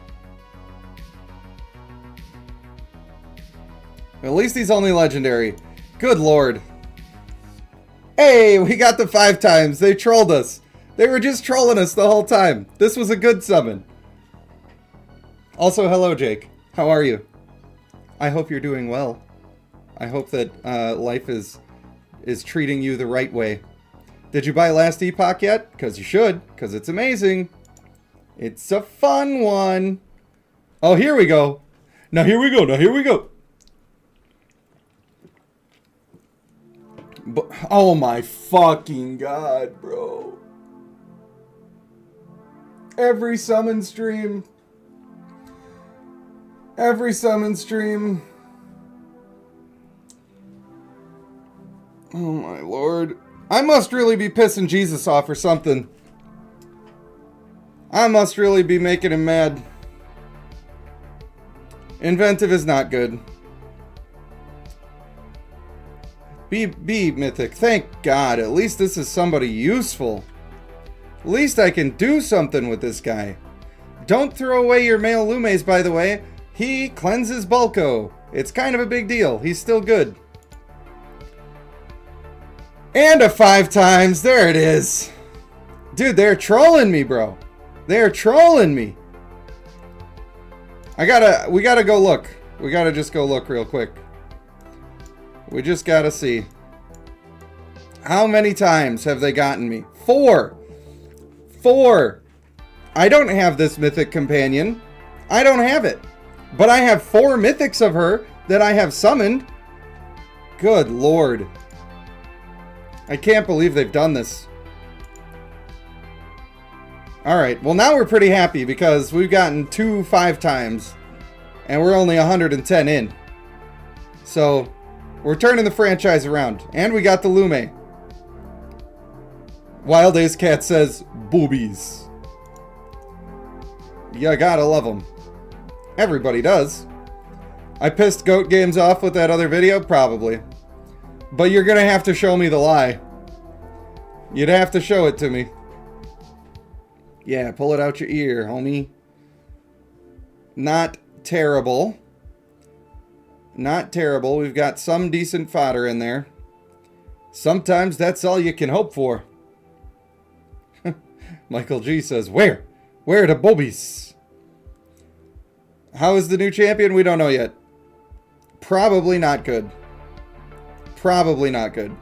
At least he's only legendary. Good lord. Hey, we got the 5 times. They trolled us. They were just trolling us the whole time. This was a good summon. Also, hello, Jake. How are you? I hope you're doing well. I hope that life is treating you the right way. Did you buy Last Epoch yet? Because you should, because it's amazing. It's a fun one. Oh, here we go. Now here we go. Now here we go. But, oh my fucking god, bro. Every summon stream. Every summon stream. Oh my lord. I must really be pissing Jesus off or something. I must really be making him mad. Inventive is not good. Be mythic. Thank God. At least this is somebody useful. At least I can do something with this guy. Don't throw away your male Lumes, by the way. He cleanses Bulko. It's kind of a big deal. He's still good. And a 5 times. There it is. Dude, they're trolling me, bro. They're trolling me. We gotta go look. We gotta just go look real quick. We just gotta see. How many times have they gotten me? 4. 4. I don't have this mythic companion. I don't have it. But I have 4 mythics of her that I have summoned. Good lord. I can't believe they've done this. Alright, well now we're pretty happy because we've gotten 2 5 times. And we're only 110 in. So, we're turning the franchise around. And we got the Lume. Wild Ace Cat says, boobies. You gotta love them. Everybody does. I pissed Goat Games off with that other video? Probably. But you're gonna have to show me the lie. You'd have to show it to me. Yeah, pull it out your ear, homie. Not terrible. Not terrible. We've got some decent fodder in there. Sometimes that's all you can hope for. Michael G says, where? Where are the boobies? How is the new champion? We don't know yet. Probably not good. Probably not good.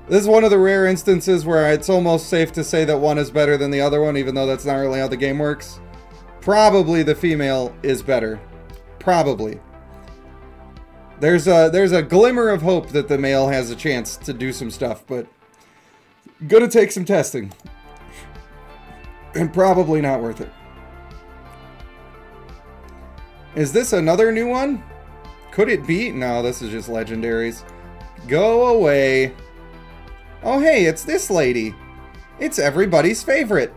This is one of the rare instances where it's almost safe to say that one is better than the other one, even though that's not really how the game works. Probably the female is better. Probably. There's a glimmer of hope that the male has a chance to do some stuff, but gonna take some testing. And probably not worth it. Is this another new one? Could it be? No, this is just legendaries. Go away. Oh, hey, it's this lady. It's everybody's favorite.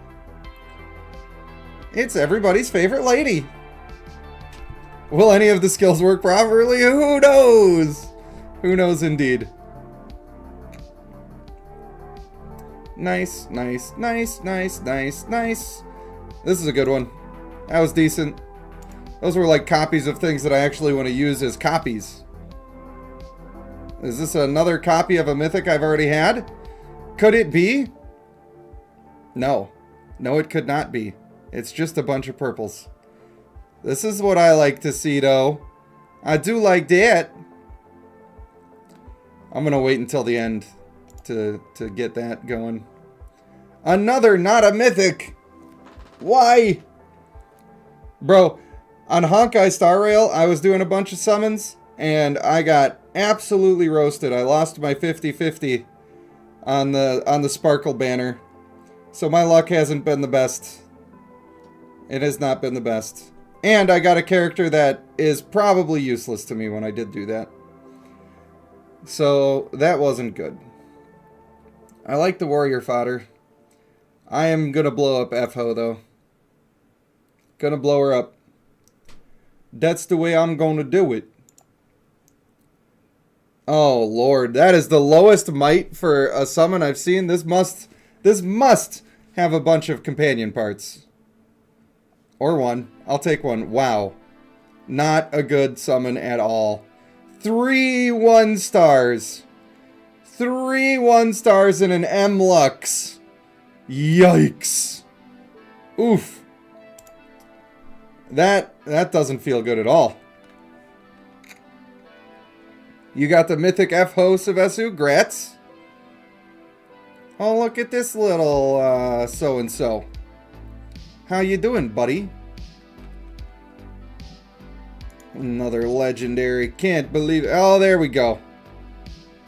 It's everybody's favorite lady. Will any of the skills work properly? Who knows? Who knows indeed. Nice, nice, nice, nice, nice, nice. This is a good one. That was decent. Those were like copies of things that I actually want to use as copies. Is this another copy of a mythic I've already had? Could it be? No. No, it could not be. It's just a bunch of purples. This is what I like to see, though. I do like that. I'm going to wait until the end to get that going. Another not a mythic. Why? Bro, on Honkai Star Rail, I was doing a bunch of summons, and I got absolutely roasted. I lost my 50-50 on the Sparkle banner. So my luck hasn't been the best. It has not been the best. And I got a character that is probably useless to me when I did do that. So that wasn't good. I like the warrior fodder. I am gonna blow up F-Ho though. Gonna blow her up. That's the way I'm gonna do it. Oh lord, that is the lowest might for a summon I've seen. This must have a bunch of companion parts. Or one. I'll take one. Wow. Not a good summon at all. 3 1-stars. 3 1-stars in an M-Lux. Yikes. Oof. That doesn't feel good at all. You got the mythic F-Ho Savesu. Grats. Oh, look at this little so-and-so. How you doing, buddy? Another legendary. Can't believe it. Oh, there we go.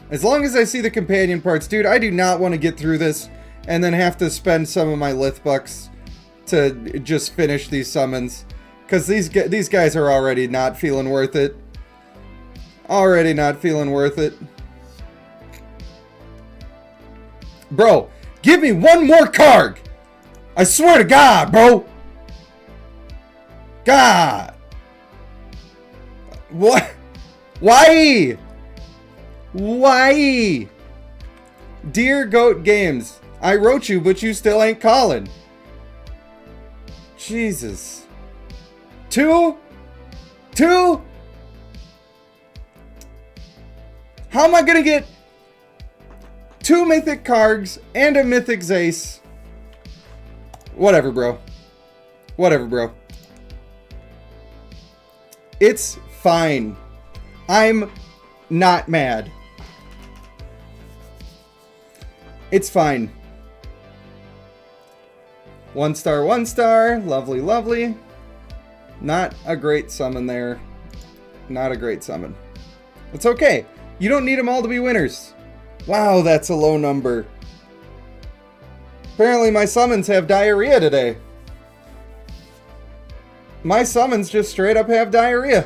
As long as I see the companion parts. Dude, I do not want to get through this and then have to spend some of my Lith bucks to just finish these summons. Because these guys are already not feeling worth it. Already not feeling worth it. Bro, give me one more card! I swear to God, bro! God! What? Why? Why? Dear Goat Games, I wrote you, but you still ain't calling. Jesus. Two? How am I gonna get 2 mythic cards and a mythic Zace? Whatever, bro. Whatever, bro. It's fine. I'm not mad. It's fine. 1 star, 1 star. Lovely, lovely. Not a great summon there. Not a great summon. It's okay. You don't need them all to be winners. Wow, that's a low number. Apparently my summons have diarrhea today. My summons just straight up have diarrhea.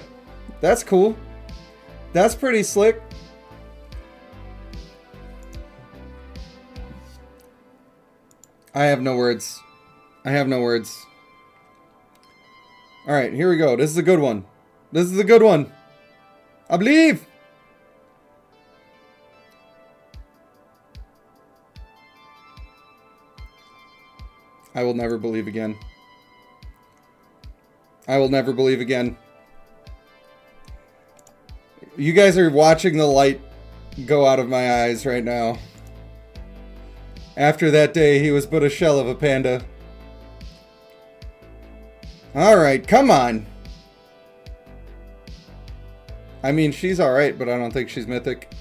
That's cool. That's pretty slick. I have no words. I have no words. Alright, here we go. This is a good one. This is a good one. I believe. I will never believe again. I will never believe again. You guys are watching the light go out of my eyes right now. After that day, he was but a shell of a panda. Alright, come on. I mean, she's alright, but I don't think she's mythic.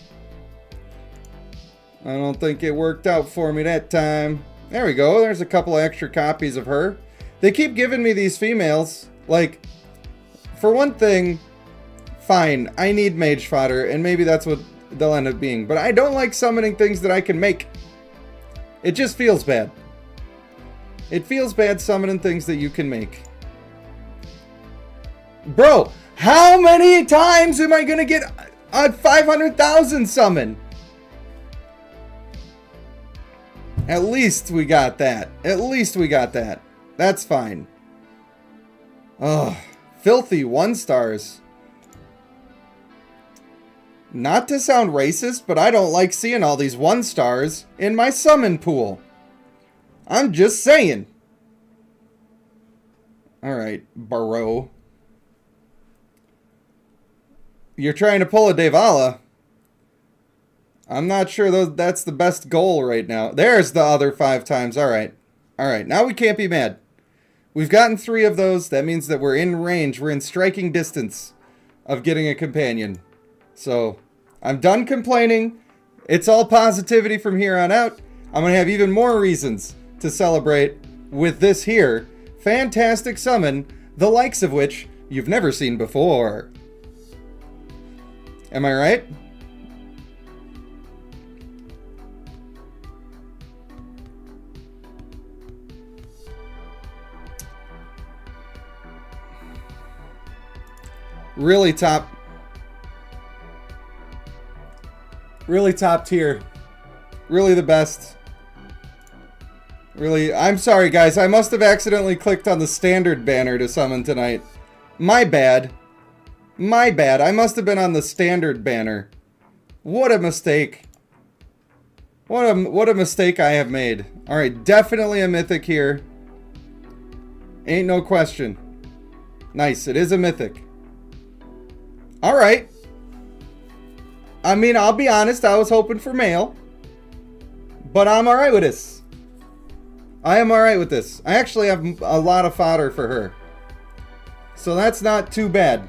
I don't think it worked out for me that time. There we go. There's a couple extra copies of her. They keep giving me these females. Like, for one thing, fine, I need mage fodder, and maybe that's what they'll end up being. But I don't like summoning things that I can make. It just feels bad. It feels bad summoning things that you can make. Bro, how many times am I going to get a 500,000 summon? At least we got that. At least we got that. That's fine. Ugh. Filthy 1 stars. Not to sound racist, but I don't like seeing all these 1 stars in my summon pool. I'm just saying. Alright, bro. You're trying to pull a Devala. I'm not sure that's the best goal right now. There's the other 5 times. Alright. Alright, now we can't be mad. We've gotten 3 of those. That means that we're in range. We're in striking distance of getting a companion. So, I'm done complaining. It's all positivity from here on out. I'm going to have even more reasons to celebrate with this here fantastic summon, the likes of which you've never seen before. Am I right? Really top tier. Really the best. Really, I'm sorry guys, I must have accidentally clicked on the standard banner to summon tonight. My bad. My bad, I must have been on the standard banner. What a mistake. What a mistake I have made. Alright, definitely a mythic here. Ain't no question. Nice, it is a mythic. Alright. I mean, I'll be honest, I was hoping for male. But I'm alright with this. I am alright with this. I actually have a lot of fodder for her. So that's not too bad.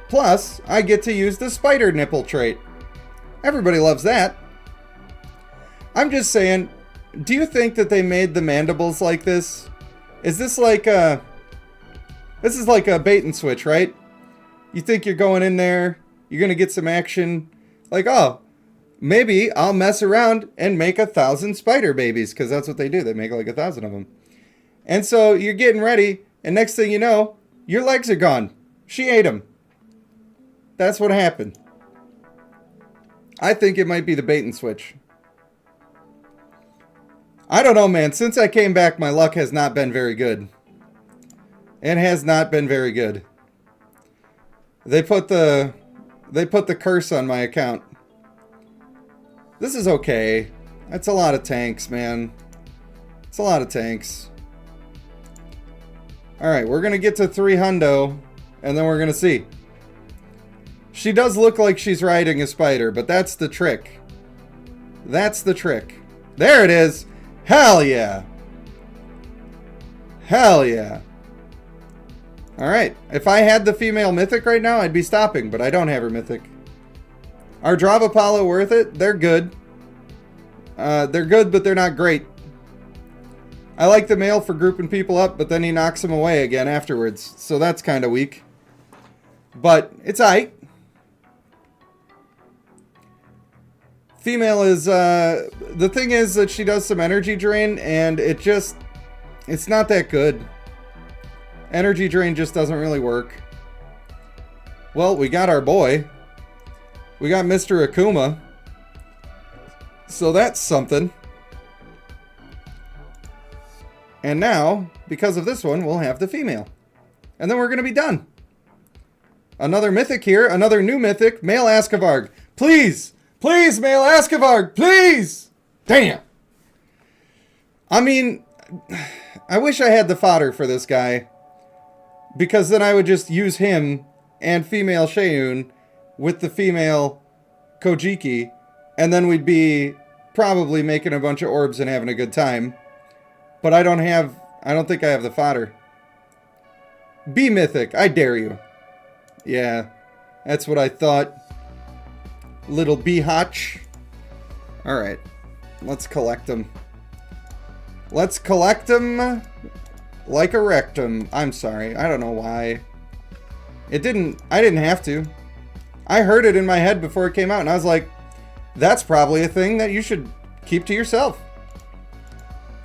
Plus, I get to use the spider nipple trait. Everybody loves that. I'm just saying, do you think that they made the mandibles like this? Is this like a... This is like a bait and switch, right? You think you're going in there, you're going to get some action. Like, oh, maybe I'll mess around and make 1,000 spider babies. Because that's what they do. They make like 1,000 of them. And so you're getting ready. And next thing you know, Your legs are gone. She ate them. That's what happened. I think it might be the bait and switch. I don't know, man. Since I came back, my luck has not been very good. It has not been very good. They put the curse on my account. This is okay. That's a lot of tanks, man. It's a lot of tanks. Alright, we're gonna get to 3 hundo, and then we're gonna see. She does look like she's riding a spider, but that's the trick. That's the trick. There it is! Hell yeah! Hell yeah! Alright, if I had the female mythic right now, I'd be stopping, but I don't have her mythic. Are Dravapala worth it? They're good. They're good, but they're not great. I like the male for grouping people up, but then he knocks them away again afterwards, so that's kind of weak. But it's aight. Female is, the thing is that she does some energy drain, and it's not that good. Energy drain just doesn't really work. Well, we got our boy. We got Mr. Akuma. So that's something. And now, because of this one, we'll have the female. And then we're going to be done. Another mythic here. Another new mythic. Male Askavarg. Please! Please, male Askavarg! Please! Damn! I mean, I wish I had the fodder for this guy. Because then I would just use him and female Sheun with the female Kojiki. And then we'd be probably making a bunch of orbs and having a good time. But I don't think I have the fodder. Be mythic, I dare you. Yeah, that's what I thought. Little bee-hotch. Alright, let's collect them. Let's collect them like a rectum. I'm sorry, I don't know why. I didn't have to. I heard it in my head before it came out, and I was like, that's probably a thing that you should keep to yourself.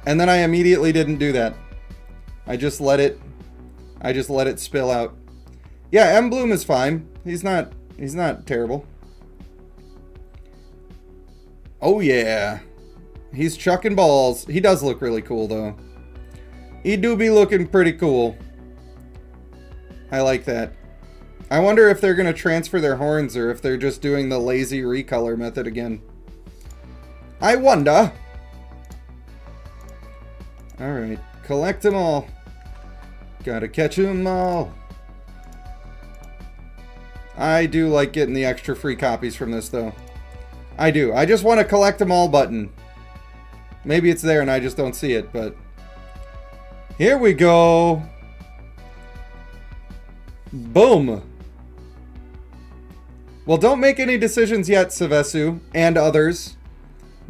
And then I immediately didn't do that. I just let it spill out. Yeah, M Bloom is fine. He's not terrible. Oh yeah. He's chucking balls. He does look really cool though. He do be looking pretty cool. I like that. I wonder if they're going to transfer their horns or if they're just doing the lazy recolor method again. I wonder. Alright, collect them all. Gotta catch them all. I do like getting the extra free copies from this though. I do. I just want to collect them all button. Maybe it's there and I just don't see it, but... Here we go. Boom. Well, don't make any decisions yet, Savesu, and others.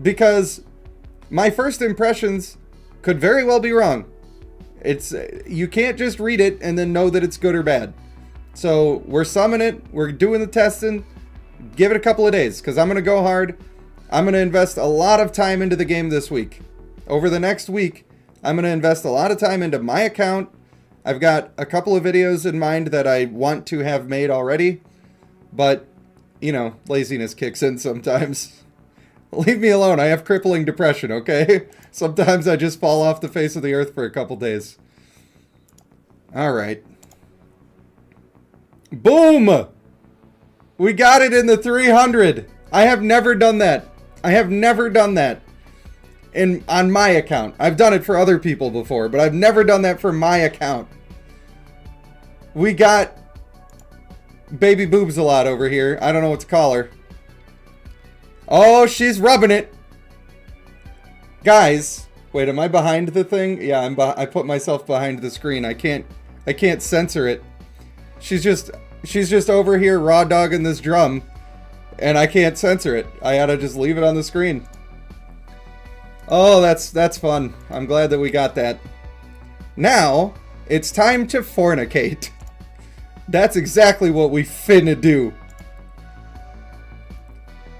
Because my first impressions could very well be wrong. You can't just read it and then know that it's good or bad. So we're summoning it. We're doing the testing. Give it a couple of days because I'm going to go hard. I'm going to invest a lot of time into the game this week. Over the next week, I'm going to invest a lot of time into my account. I've got a couple of videos in mind that I want to have made already. But, you know, laziness kicks in sometimes. Leave me alone. I have crippling depression, okay? Sometimes I just fall off the face of the earth for a couple days. Alright. Boom! We got it in the 300. I have never done that. I have never done that on my account. I've done it for other people before, but I've never done that for my account. We got baby boobs a lot over here. I don't know what to call her. Oh, she's rubbing it. Guys, wait, am I behind the thing? Yeah, I put myself behind the screen. I can't censor it. She's just over here raw dogging this drum, and I can't censor it. I gotta just leave it on the screen. Oh, that's fun. I'm glad that we got that. Now, it's time to fornicate. That's exactly what we finna do.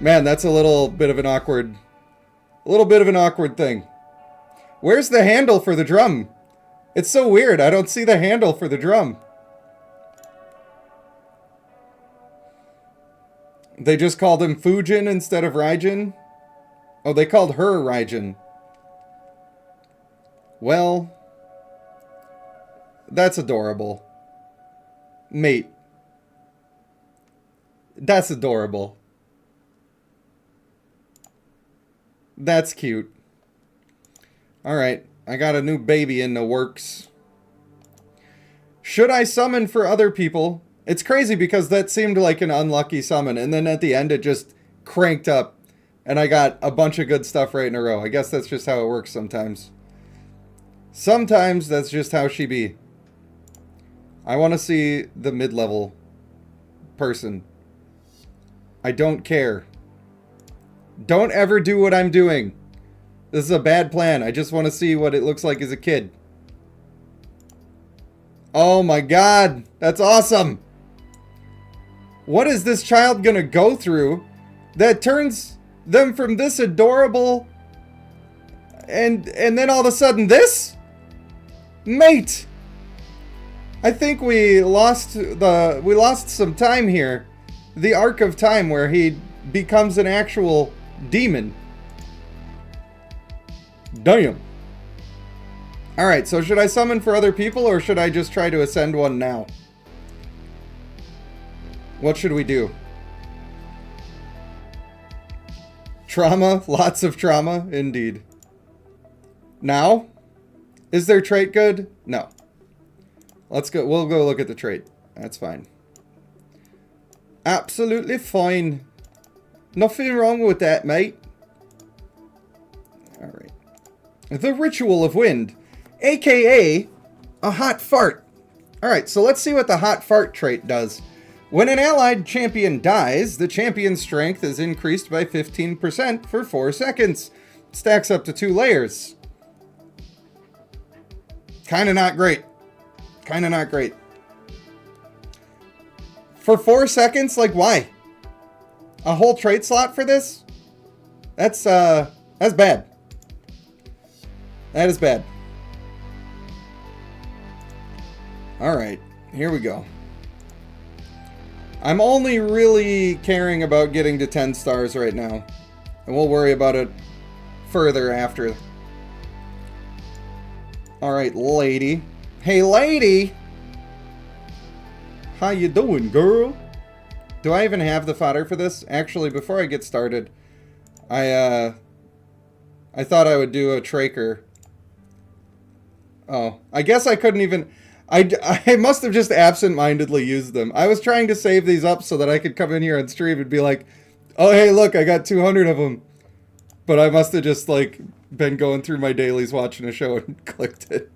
Man, that's a little bit of an awkward thing. Where's the handle for the drum? It's so weird. I don't see the handle for the drum. They just called him Fujin instead of Raijin? Oh, they called her Raijin. Well, that's adorable. Mate. That's adorable. That's cute. Alright, I got a new baby in the works. Should I summon for other people? It's crazy because that seemed like an unlucky summon, and then at the end it just cranked up, and I got a bunch of good stuff right in a row. I guess that's just how it works sometimes. Sometimes that's just how she be. I want to see the mid-level person. I don't care. Don't ever do what I'm doing. This is a bad plan. I just want to see what it looks like as a kid. Oh my god. That's awesome. What is this child gonna go through that turns them from this adorable and then all of a sudden this? Mate! I think we lost some time here. The arc of time where he becomes an actual demon. Damn. Alright, so should I summon for other people or should I just try to ascend one now? What should we do? Trauma? Lots of trauma? Indeed. Now? Is their trait good? No. Let's go. We'll go look at the trait. That's fine. Absolutely fine. Nothing wrong with that, mate. Alright. The Ritual of Wind. AKA a hot fart. Alright, so let's see what the hot fart trait does. When an allied champion dies, the champion's strength is increased by 15% for 4 seconds. Stacks up to 2 layers. Kinda not great. Kinda not great. For 4 seconds? Like, why? A whole trait slot for this? That's bad. That is bad. Alright, here we go. I'm only really caring about getting to 10 stars right now. And we'll worry about it further after. Alright, lady. Hey, lady! How you doing, girl? Do I even have the fodder for this? Actually, before I get started, I thought I would do a traker. Oh, I guess I couldn't even... I must have just absent-mindedly used them. I was trying to save these up so that I could come in here and stream and be like, oh, hey, look, I got 200 of them. But I must have just, like, been going through my dailies watching a show and clicked it.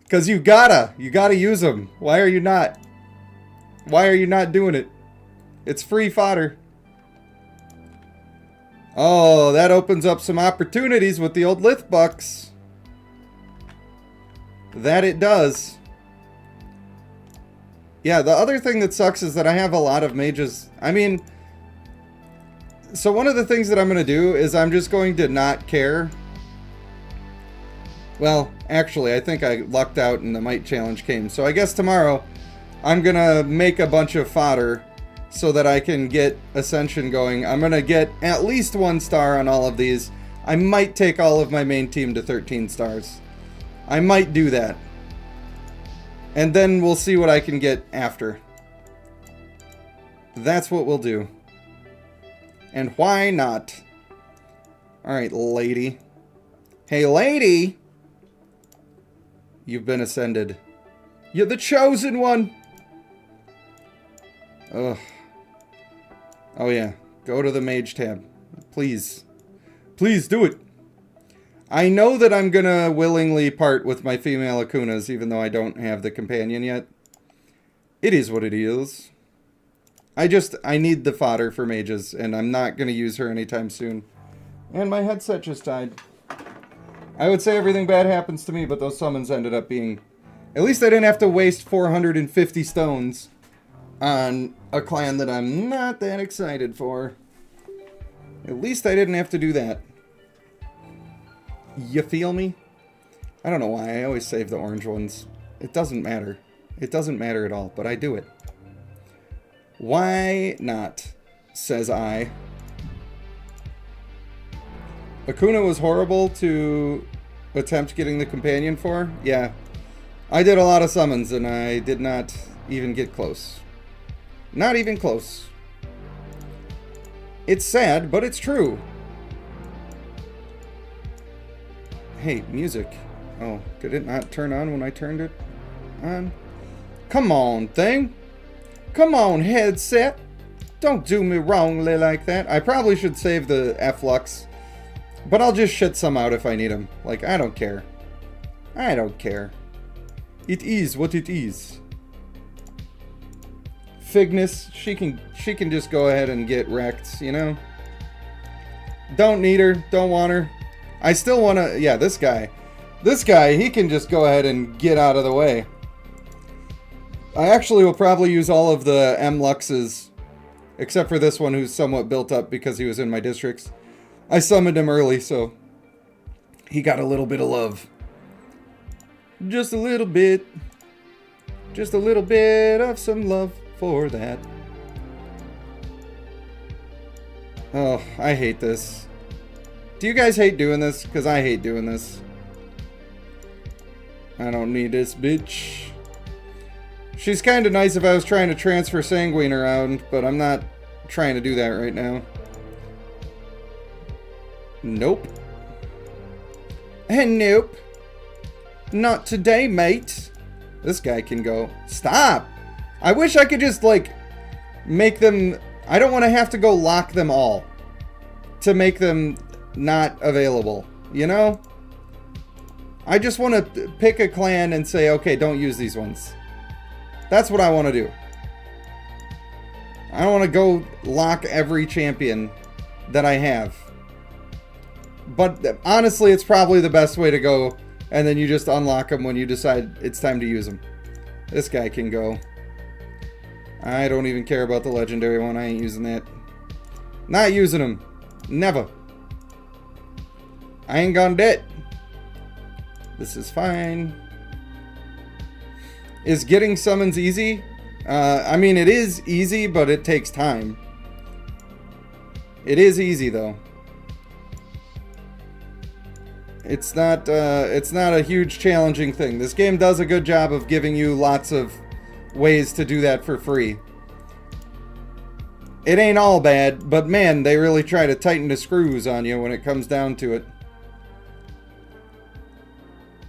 Because you gotta use them. Why are you not? Why are you not doing it? It's free fodder. Oh, that opens up some opportunities with the old Lith bucks. That it does. Yeah, the other thing that sucks is that I have a lot of mages. I mean, so one of the things that I'm going to do is I'm just going to not care. Well, actually, I think I lucked out and the Might Challenge came. So I guess tomorrow I'm going to make a bunch of fodder so that I can get Ascension going. I'm going to get at least 1 star on all of these. I might take all of my main team to 13 stars. I might do that. And then we'll see what I can get after. That's what we'll do. And why not? Alright, lady. Hey, lady! You've been ascended. You're the chosen one! Ugh. Oh yeah, go to the mage tab. Please. Please do it! I know that I'm gonna willingly part with my female Akunas, even though I don't have the companion yet. It is what it is. I need the fodder for mages, and I'm not gonna use her anytime soon. And my headset just died. I would say everything bad happens to me, but those summons ended up being... At least I didn't have to waste 450 stones on a clan that I'm not that excited for. At least I didn't have to do that. You feel me? I don't know why. I always save the orange ones. It doesn't matter. It doesn't matter at all, but I do it. Why not? says I. Akuna was horrible to attempt getting the companion for. Yeah. I did a lot of summons and I did not even get close. Not even close. It's sad, but it's true. Hey, music. Oh, did it not turn on when I turned it on? Come on, thing. Come on, headset. Don't do me wrongly like that. I probably should save the F-Lux, but I'll just shit some out if I need them. Like, I don't care. I don't care. It is what it is. Figness, she can just go ahead and get wrecked, you know? Don't need her, don't want her. I still want to, yeah, this guy, he can just go ahead and get out of the way. I actually will probably use all of the M-Luxes, except for this one who's somewhat built up because he was in my districts. I summoned him early, so he got a little bit of love. Just a little bit. Just a little bit of some love for that. Oh, I hate this. Do you guys hate doing this? Because I hate doing this. I don't need this bitch. She's kind of nice if I was trying to transfer Sanguine around, but I'm not trying to do that right now. Nope. And nope. Not today, mate. This guy can go. Stop! I wish I could just, like, make them... I don't want to have to go lock them all to make them not available, you know? I just want to pick a clan and say, okay, don't use these ones. That's what I want to do. I don't want to go lock every champion that I have. But honestly, it's probably the best way to go, and then you just unlock them when you decide it's time to use them. This guy can go. I don't even care about the legendary one. I ain't using that. Not using them. Never. I ain't gonna do it. This is fine. Is getting summons easy? I mean, it is easy, but it takes time. It is easy, though. It's not a huge challenging thing. This game does a good job of giving you lots of ways to do that for free. It ain't all bad, but man, they really try to tighten the screws on you when it comes down to it.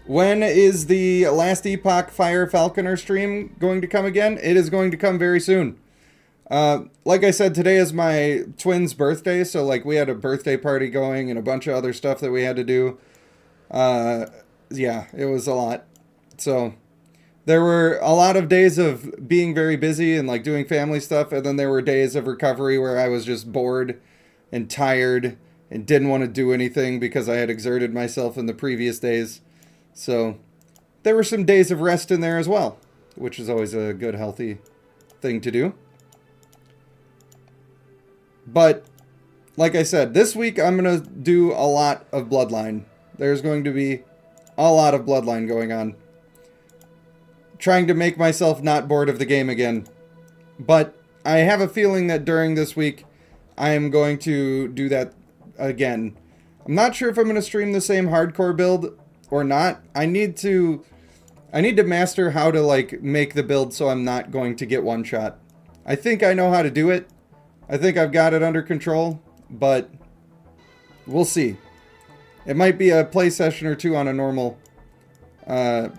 When is the Last Epoch Fire Falconer stream going to come again? It is going to come very soon. Like I said, today is my twin's birthday, so like we had a birthday party going and a bunch of other stuff that we had to do. Yeah, it was a lot. So there were a lot of days of being very busy and like doing family stuff, and then there were days of recovery where I was just bored and tired and didn't want to do anything because I had exerted myself in the previous days. So there were some days of rest in there as well, which is always a good, healthy thing to do. But like I said, this week I'm going to do a lot of Bloodline. There's going to be a lot of Bloodline going on. Trying to make myself not bored of the game again. But I have a feeling that during this week, I am going to do that again. I'm not sure if I'm going to stream the same hardcore build or not. I need to master how to like make the build so I'm not going to get one shot. I think I know how to do it. I think I've got it under control, but we'll see. It might be a play session or two on a normal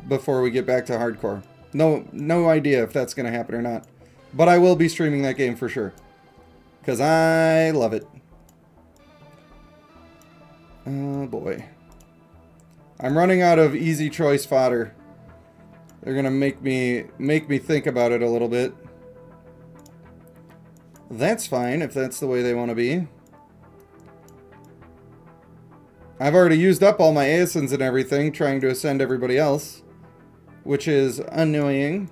before we get back to hardcore. No idea if that's going to happen or not. But I will be streaming that game for sure. Because I love it. Oh boy. I'm running out of easy choice fodder. They're going to make me think about it a little bit. That's fine if that's the way they want to be. I've already used up all my Ascens and everything, trying to ascend everybody else, which is annoying.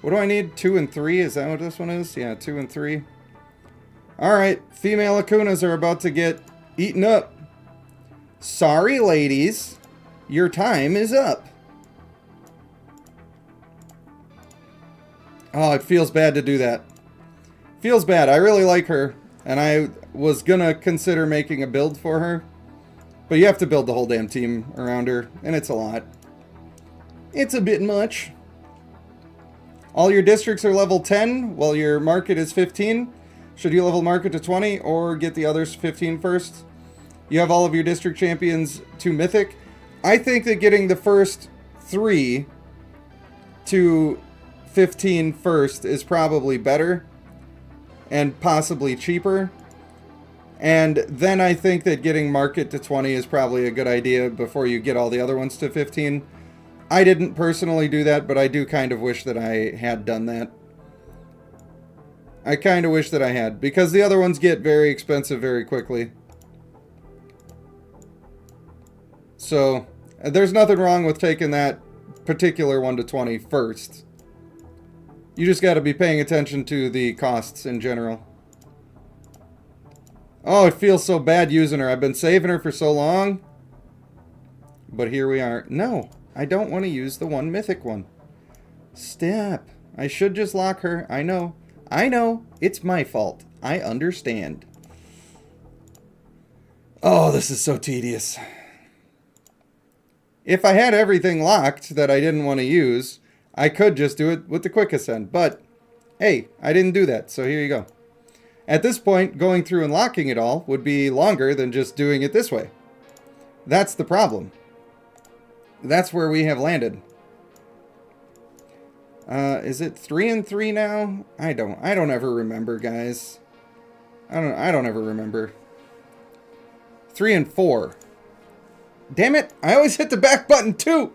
What do I need? 2 and 3? Is that what this one is? Yeah, 2 and 3. Alright, female Akunas are about to get eaten up. Sorry, ladies. Your time is up. Oh, it feels bad to do that. Feels bad. I really like her, and I was gonna consider making a build for her. But you have to build the whole damn team around her, and it's a lot. It's a bit much. All your districts are level 10, while your market is 15. Should you level market to 20, or get the others 15 first? You have all of your district champions to mythic. I think that getting the first 3 to 15 first is probably better, and possibly cheaper. And then I think that getting market to 20 is probably a good idea before you get all the other ones to 15. I didn't personally do that, but I do kind of wish that I had done that. I kind of wish that I had, because the other ones get very expensive very quickly. So, there's nothing wrong with taking that particular 1 to 20 first. You just got to be paying attention to the costs in general. Oh, it feels so bad using her. I've been saving her for so long. But here we are. No, I don't want to use the one mythic one. Stop. I should just lock her. I know. I know. It's my fault. I understand. Oh, this is so tedious. If I had everything locked that I didn't want to use, I could just do it with the quick ascend. But, hey, I didn't do that, so here you go. At this point, going through and locking it all would be longer than just doing it this way. That's the problem. That's where we have landed. Is it 3 and 3 now? I don't ever remember, guys. I don't ever remember. 3 and 4. Damn it! I always hit the back button too.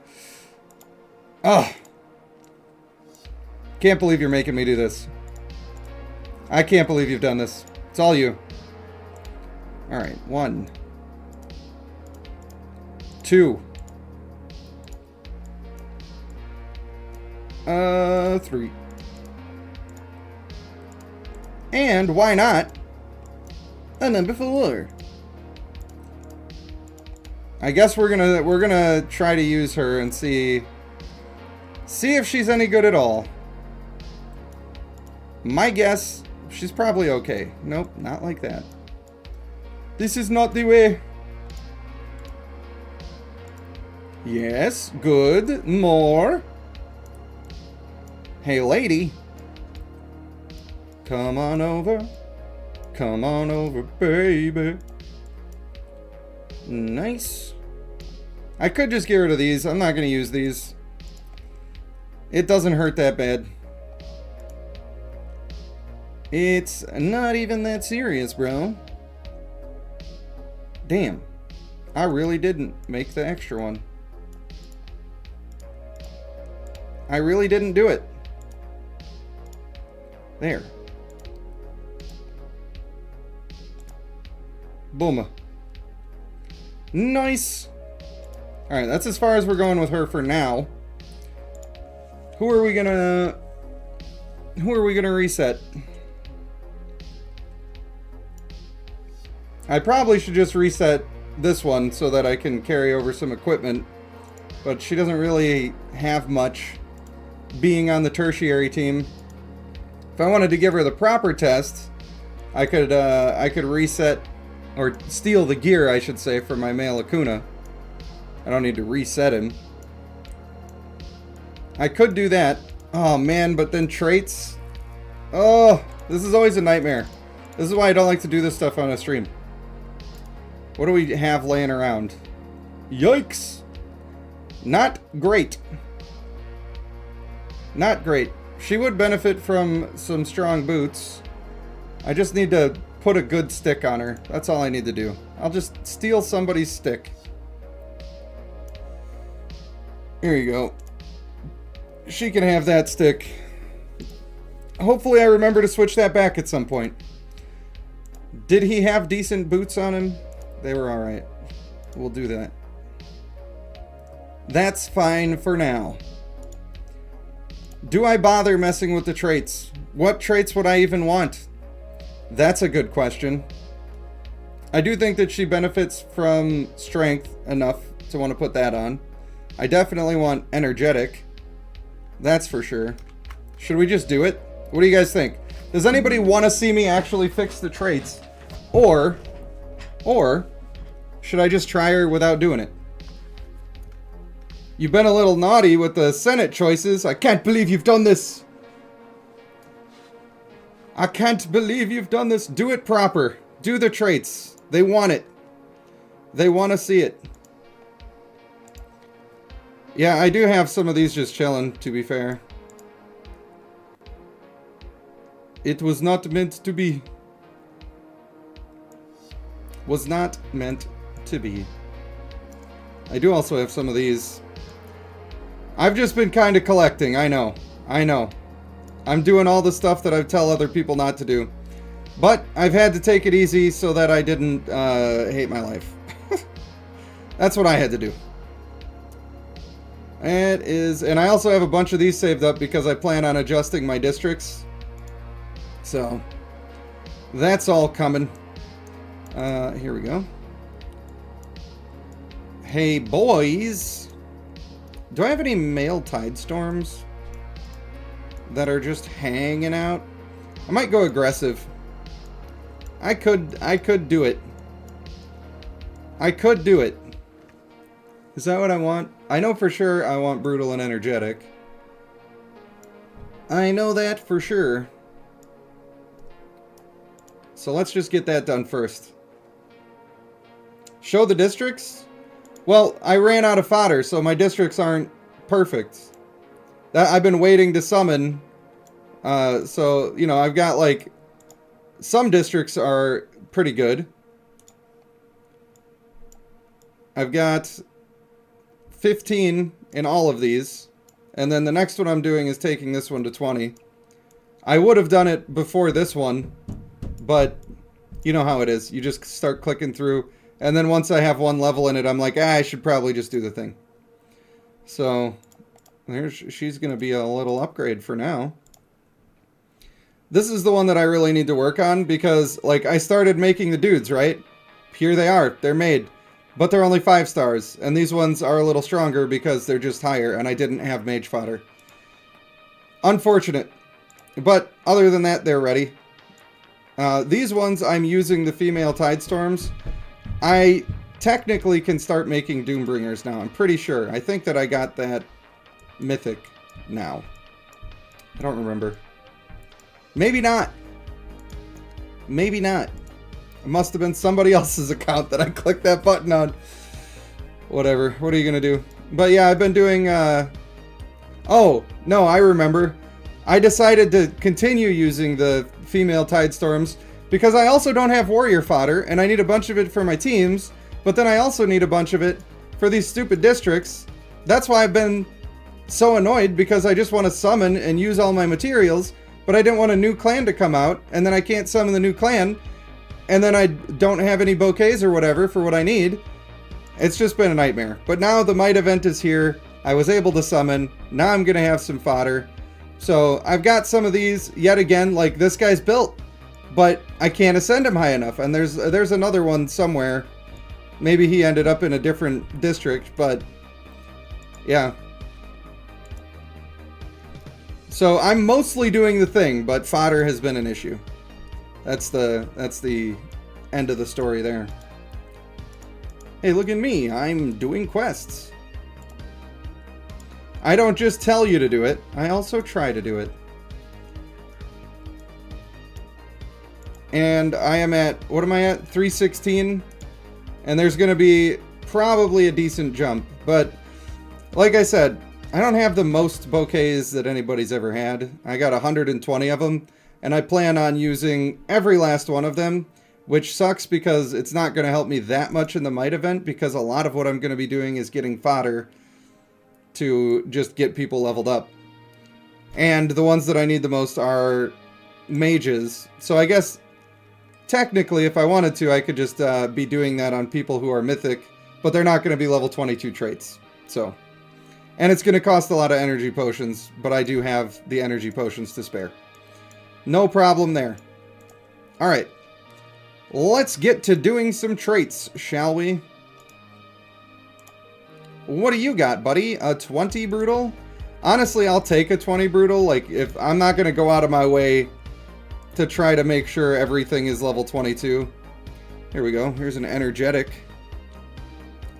Oh. Can't believe you're making me do this. I can't believe you've done this. It's all you. Alright, 1. 2. 3. And why not a number 4? I guess we're gonna try to use her and see if she's any good at all. My guess, she's probably okay. Nope, not like that. This is not the way. Yes, good. More. Hey, lady. Come on over. Come on over, baby. Nice. I could just get rid of these. I'm not going to use these. It doesn't hurt that bad. It's not even that serious, bro. Damn. I really didn't make the extra one. I really didn't do it. There. Boom. Nice. Alright, that's as far as we're going with her for now. Who are we gonna reset? I probably should just reset this one so that I can carry over some equipment. But she doesn't really have much being on the tertiary team. If I wanted to give her the proper test, I could reset, or steal the gear, I should say, from my male Akuna. I don't need to reset him. I could do that. Oh man, but then traits. Oh, this is always a nightmare. This is why I don't like to do this stuff on a stream. What do we have laying around? Yikes! Not great. Not great. She would benefit from some strong boots. I just need to put a good stick on her. That's all I need to do. I'll just steal somebody's stick. Here you go. She can have that stick. Hopefully I remember to switch that back at some point. Did he have decent boots on him? They were alright. We'll do that. That's fine for now. Do I bother messing with the traits? What traits would I even want? That's a good question. I do think that she benefits from strength enough to want to put that on. I definitely want energetic. That's for sure. Should we just do it? What do you guys think? Does anybody want to see me actually fix the traits? Or should I just try her without doing it? You've been a little naughty with the Senate choices. I can't believe you've done this. I can't believe you've done this. Do it proper. Do the traits. They want it. They want to see it. Yeah, I do have some of these just chilling, to be fair. It was not meant to be. Was not meant to be. I do also have some of these. I've just been kind of collecting, I know. I know. I'm doing all the stuff that I tell other people not to do. But I've had to take it easy so that I didn't hate my life. That's what I had to do. And I also have a bunch of these saved up because I plan on adjusting my districts. So, that's all coming. Here we go. Hey, boys. Do I have any male tide storms that are just hanging out? I might go aggressive. I could do it. I could do it. Is that what I want? I know for sure I want brutal and energetic. I know that for sure. So let's just get that done first. Show the districts? Well, I ran out of fodder, so my districts aren't perfect. I've been waiting to summon. So, you know, I've got like... Some districts are pretty good. I've got 15 in all of these. And then the next one I'm doing is taking this one to 20. I would have done it before this one. But you know how it is. You just start clicking through. And then once I have one level in it, I'm like, I should probably just do the thing. So, she's going to be a little upgrade for now. This is the one that I really need to work on because, like, I started making the dudes, right? Here they are. They're made. But they're only 5 stars. And these ones are a little stronger because they're just higher. And I didn't have mage fodder. Unfortunate. But other than that, they're ready. These ones, I'm using the female Tidestorms. I technically can start making Doombringers now. I'm pretty sure. I think that I got that mythic now. I don't remember. Maybe not. Maybe not. It must have been somebody else's account that I clicked that button on. Whatever. What are you going to do? But yeah, I've been doing... Oh, no, I remember. I decided to continue using the female Tidestorms because I also don't have warrior fodder and I need a bunch of it for my teams, but then I also need a bunch of it for these stupid districts. That's why I've been so annoyed because I just want to summon and use all my materials, but I didn't want a new clan to come out and then I can't summon the new clan and then I don't have any bouquets or whatever for what I need. It's just been a nightmare. But now the Might event is here. I was able to summon. Now I'm going to have some fodder. So I've got some of these yet again, like this guy's built, but I can't ascend him high enough. And there's another one somewhere. Maybe he ended up in a different district, but yeah. So I'm mostly doing the thing, but fodder has been an issue. That's the end of the story there. Hey, look at me. I'm doing quests. I don't just tell you to do it, I also try to do it. And I am at, what am I at? 316? And there's going to be probably a decent jump. But, like I said, I don't have the most bouquets that anybody's ever had. I got 120 of them. And I plan on using every last one of them. Which sucks because it's not going to help me that much in the Might event. Because a lot of what I'm going to be doing is getting fodder to just get people leveled up. And the ones that I need the most are mages. So I guess, technically, if I wanted to, I could just be doing that on people who are mythic. But they're not going to be level 22 traits. So, and it's going to cost a lot of energy potions. But I do have the energy potions to spare. No problem there. Alright. Let's get to doing some traits, shall we? What do you got, buddy? A 20 brutal? Honestly, I'll take a 20 brutal. Like, if I'm not going to go out of my way to try to make sure everything is level 22. Here we go. Here's an energetic.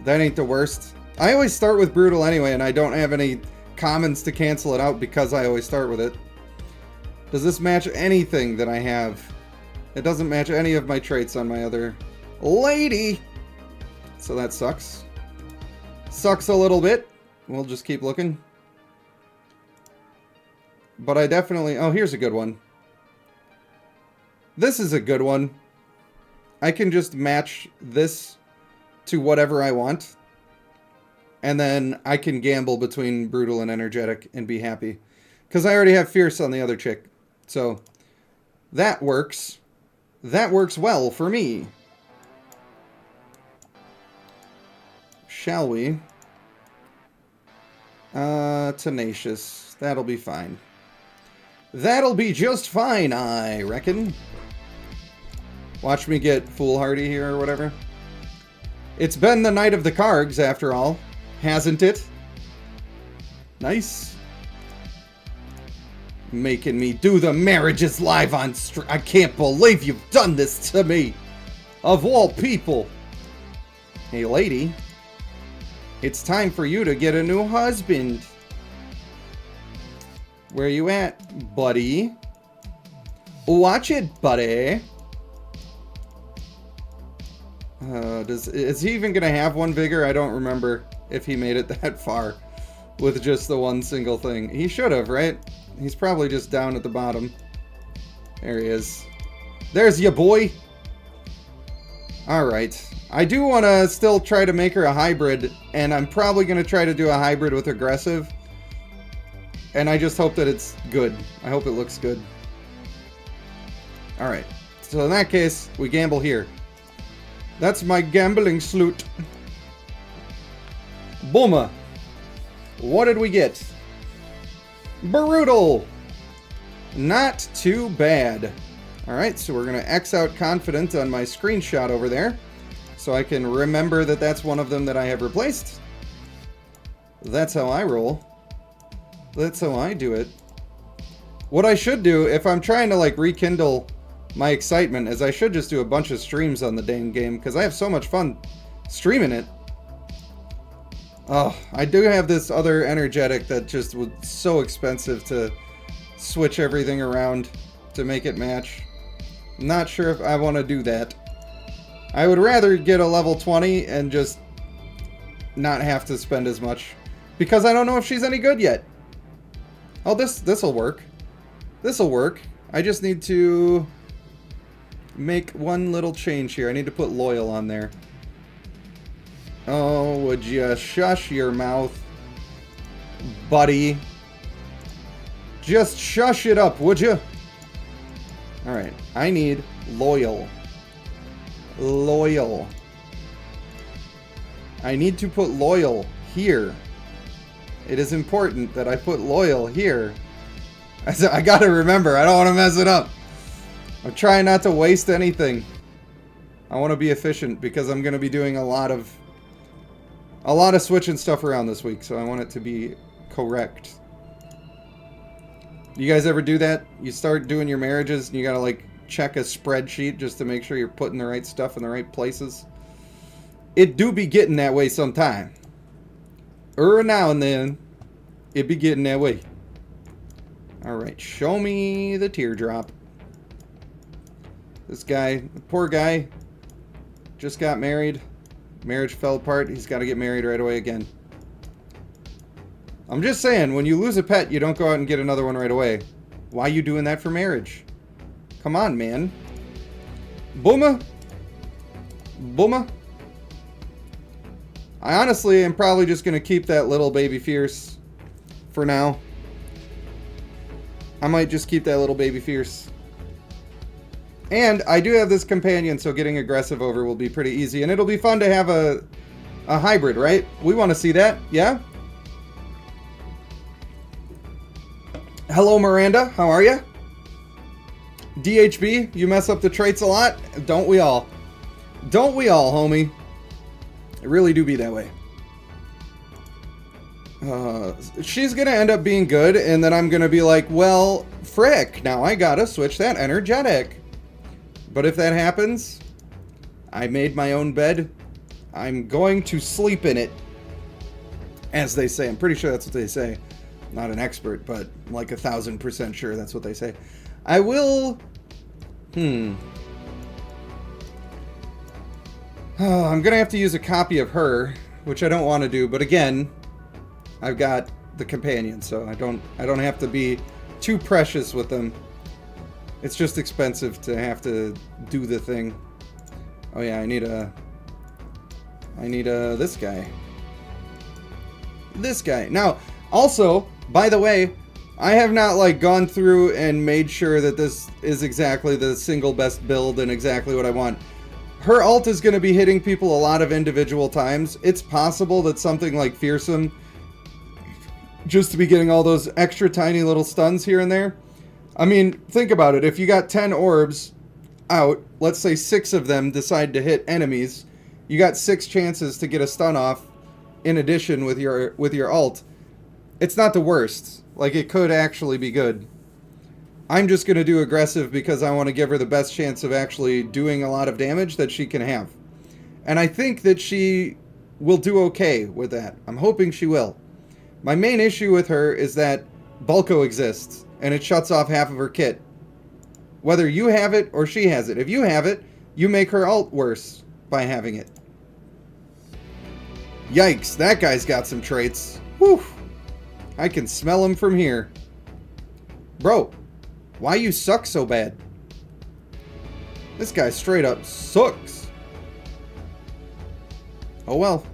That ain't the worst. I always start with brutal anyway, and I don't have any commons to cancel it out because I always start with it. Does this match anything that I have? It doesn't match any of my traits on my other lady. So that sucks. Sucks a little bit. We'll just keep looking. But I definitely... Oh, here's a good one. This is a good one. I can just match this to whatever I want. And then I can gamble between brutal and energetic and be happy. Because I already have fierce on the other chick. So that works. That works well for me. Shall we? Tenacious. That'll be fine. That'll be just fine, I reckon. Watch me get foolhardy here or whatever. It's been the night of the Kargs, after all. Hasn't it? Nice. Making me do the marriages live on stream. I can't believe you've done this to me. Of all people. Hey, lady. It's time for you to get a new husband. Where you at, buddy? Watch it, buddy. Is he even gonna have one vigor? I don't remember if he made it that far with just the one single thing. He should have, right? He's probably just down at the bottom. There he is. There's ya boy. Alright. I do want to still try to make her a hybrid, and I'm probably going to try to do a hybrid with aggressive. And I just hope that it's good. I hope it looks good. Alright. So in that case, we gamble here. That's my gambling sloot. Booma. What did we get? Brutal. Not too bad. Alright, so we're going to X out confident on my screenshot over there. So I can remember that that's one of them that I have replaced. That's how I roll. That's how I do it. What I should do, if I'm trying to like rekindle my excitement, is I should just do a bunch of streams on the dang game, because I have so much fun streaming it. Oh, I do have this other energetic that just was so expensive to switch everything around to make it match. Not sure if I want to do that. I would rather get a level 20 and just not have to spend as much. Because I don't know if she's any good yet. Oh, this'll work. This'll work. I just need to make one little change here. I need to put loyal on there. Oh, would you shush your mouth, buddy? Just shush it up, would you? Alright, I need loyal. Loyal. I need to put loyal here. It is important that I put loyal here. I gotta remember, I don't want to mess it up. I'm trying not to waste anything. I want to be efficient because I'm going to be doing a lot of switching stuff around this week, so I want it to be correct. You guys ever do that? You start doing your marriages and you gotta like check a spreadsheet just to make sure you're putting the right stuff in the right places. It do be getting that way sometime. Now and then, it be getting that way. Alright, show me the teardrop. This guy, the poor guy, just got married. Marriage fell apart. He's got to get married right away again. I'm just saying, when you lose a pet, you don't go out and get another one right away. Why are you doing that for marriage? Come on, man. Booma. Booma. I honestly am probably just going to keep that little baby fierce for now. I might just keep that little baby fierce. And I do have this companion, so getting aggressive over will be pretty easy. And it'll be fun to have a hybrid, right? We want to see that, yeah? Hello, Miranda. How are you? DHB, you mess up the traits a lot? Don't we all? Don't we all, homie? It really do be that way. She's gonna end up being good, and then I'm gonna be like, well, frick, now I gotta switch that energetic. But if that happens, I made my own bed. I'm going to sleep in it. As they say. I'm pretty sure that's what they say. Not an expert, but like 1000% sure that's what they say. I will... I'm gonna have to use a copy of her, which I don't want to do, but again, I've got the companion, so I don't have to be too precious with them. It's just expensive to have to do the thing. Oh yeah, I need this guy. This guy. Now, also, by the way, I have not like gone through and made sure that this is exactly the single best build and exactly what I want. Her ult is going to be hitting people a lot of individual times. It's possible that something like Fearsome, just to be getting all those extra tiny little stuns here and there. I mean, think about it. If you got 10 orbs out, let's say 6 of them decide to hit enemies, you got 6 chances to get a stun off in addition with your ult. It's not the worst. Like, it could actually be good. I'm just going to do aggressive because I want to give her the best chance of actually doing a lot of damage that she can have. And I think that she will do okay with that. I'm hoping she will. My main issue with her is that Bulko exists, and it shuts off half of her kit. Whether you have it or she has it. If you have it, you make her ult worse by having it. Yikes, that guy's got some traits. Whew. I can smell him from here. Bro, why you suck so bad? This guy straight up sucks. Oh well.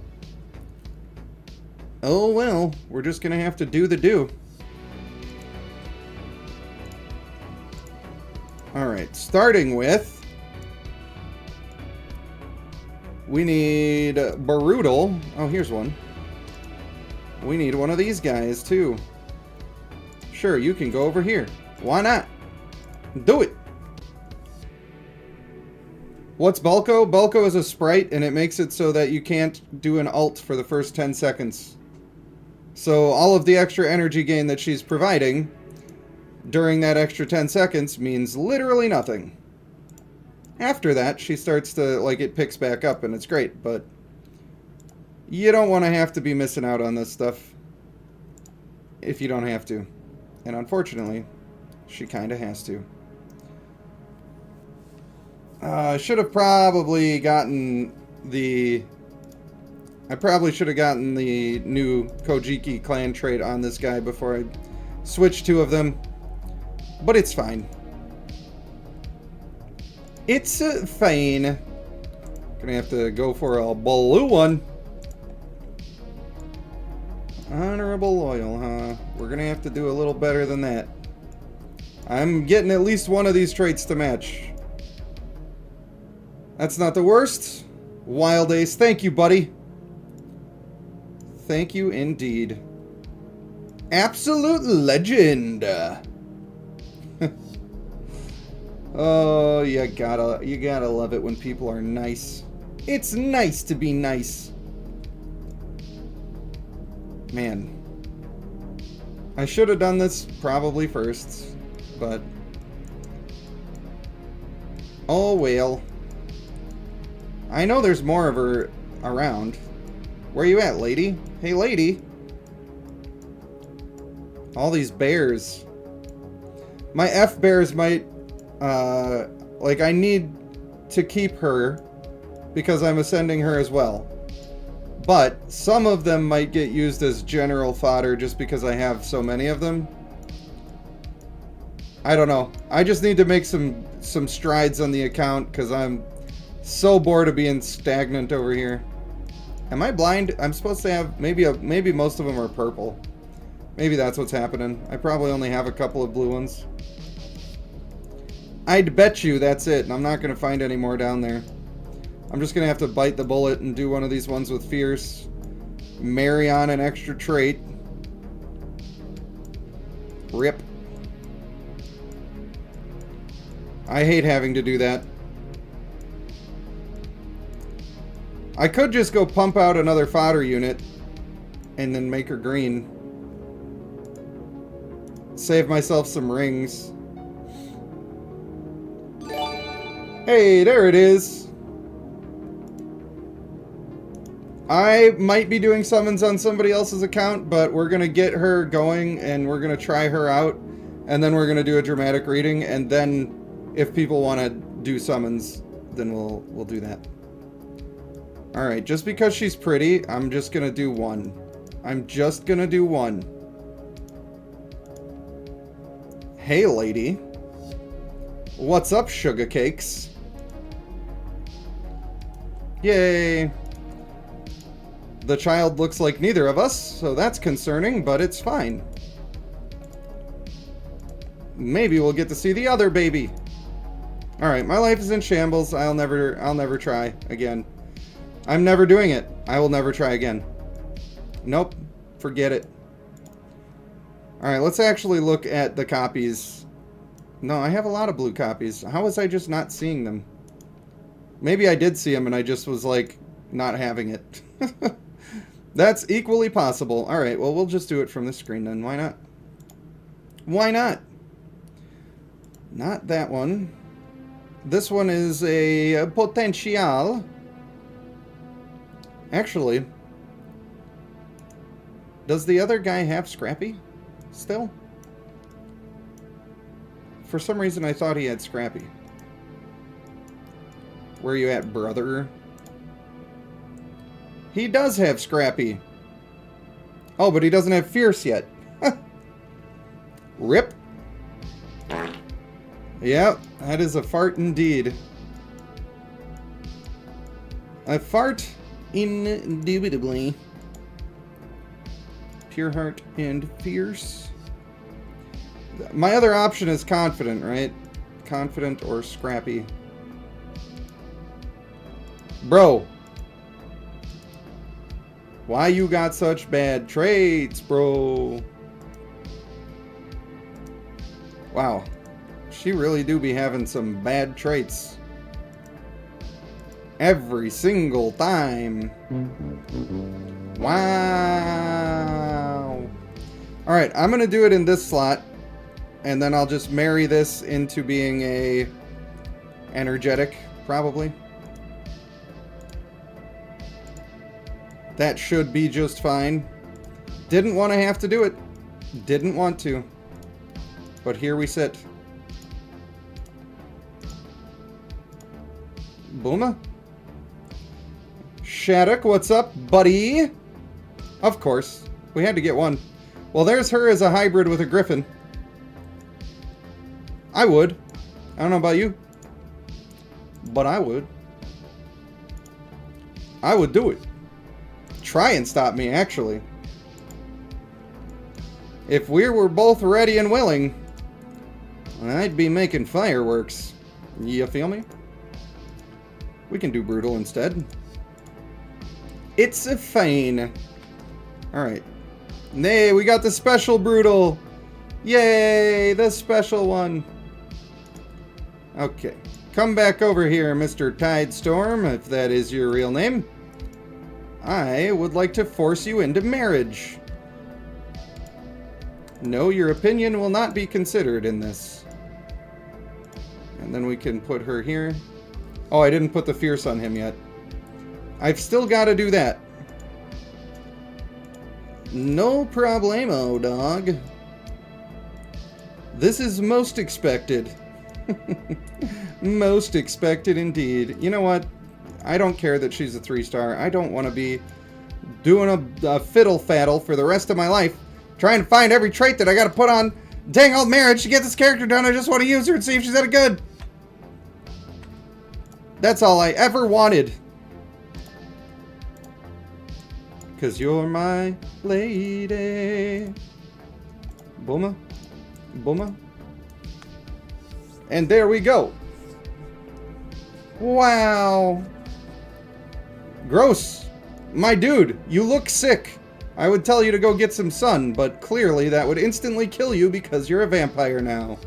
Oh well, we're just gonna have to do the do. Alright, starting with... we need Brutal. Oh, here's one. We need one of these guys, too. Sure, you can go over here. Why not? Do it! What's Bulko? Bulko is a sprite, and it makes it so that you can't do an ult for the first 10 seconds. So all of the extra energy gain that she's providing during that extra 10 seconds means literally nothing. After that, she starts to, like, it picks back up, and it's great, but you don't want to have to be missing out on this stuff if you don't have to. And unfortunately, she kind of has to. I should have probably gotten the... I probably should have gotten the new Kojiki clan trait on this guy before I switched 2 of them. But it's fine. It's fine. Gonna have to go for a blue one. Honorable Loyal, huh? We're gonna have to do a little better than that. I'm getting at least one of these traits to match. That's not the worst. Wild Ace, thank you, buddy. Thank you indeed. Absolute legend. Oh, you gotta love it when people are nice. It's nice to be nice. Man. I should have done this probably first, but... oh well. I know there's more of her around. Where you at, lady? Hey, lady. All these bears. My F bears might... like, I need to keep her because I'm ascending her as well. But some of them might get used as general fodder just because I have so many of them. I don't know. I just need to make some strides on the account because I'm so bored of being stagnant over here. Am I blind? I'm supposed to have... maybe most of them are purple. Maybe that's what's happening. I probably only have a couple of blue ones. I'd bet you that's it, and I'm not going to find any more down there. I'm just going to have to bite the bullet and do one of these ones with Fierce. Marry on an extra trait. Rip. I hate having to do that. I could just go pump out another fodder unit and then make her green. Save myself some rings. Hey, there it is. I might be doing summons on somebody else's account, but we're going to get her going and we're going to try her out. And then we're going to do a dramatic reading. And then if people want to do summons, then we'll do that. Alright, just because she's pretty, I'm just going to do one. I'm just going to do one. Hey, lady. What's up, sugar cakes? Yay. The child looks like neither of us, so that's concerning, but it's fine. Maybe we'll get to see the other baby. Alright, my life is in shambles. I'll never try again. I'm never doing it. I will never try again. Nope. Forget it. Alright, let's actually look at the copies. No, I have a lot of blue copies. How was I just not seeing them? Maybe I did see them and I just was like, not having it. That's equally possible. Alright, well, we'll just do it from the screen then. Why not? Why not? Not that one. This one is a potential. Actually, does the other guy have Scrappy still? For some reason, I thought he had Scrappy. Where you at, brother? He does have Scrappy. Oh, but he doesn't have Fierce yet. Rip. Yep, that is a fart indeed. A fart, indubitably. Pure Heart and Fierce. My other option is Confident, right? Confident or Scrappy. Bro. Why you got such bad traits, bro? Wow. She really do be having some bad traits. Every single time. Wow. Alright, I'm going to do it in this slot. And then I'll just marry this into being a energetic, probably. That should be just fine. Didn't want to have to do it. Didn't want to. But here we sit. Booma. Shattuck, what's up, buddy? Of course. We had to get one. Well, there's her as a hybrid with a griffin. I would. I don't know about you. But I would. I would do it. Try and stop me, actually. If we were both ready and willing, I'd be making fireworks. You feel me? We can do brutal instead. It's a fine. Alright. Nay, we got the special brutal. Yay, the special one. Okay. Come back over here, Mr. Tidestorm, if that is your real name. I would like to force you into marriage. No, your opinion will not be considered in this. And then we can put her here. Oh, I didn't put the Fierce on him yet. I've still got to do that. No problemo, dog. This is most expected. Most expected indeed. You know what? I don't care that she's a 3-star. I don't want to be doing a fiddle-faddle for the rest of my life, trying to find every trait that I got to put on dang old marriage to get this character done. I just want to use her and see if she's any good. That's all I ever wanted. Cause you're my lady. Booma. Booma. And there we go. Wow. Gross. My dude, you look sick. I would tell you to go get some sun, but clearly that would instantly kill you because you're a vampire now.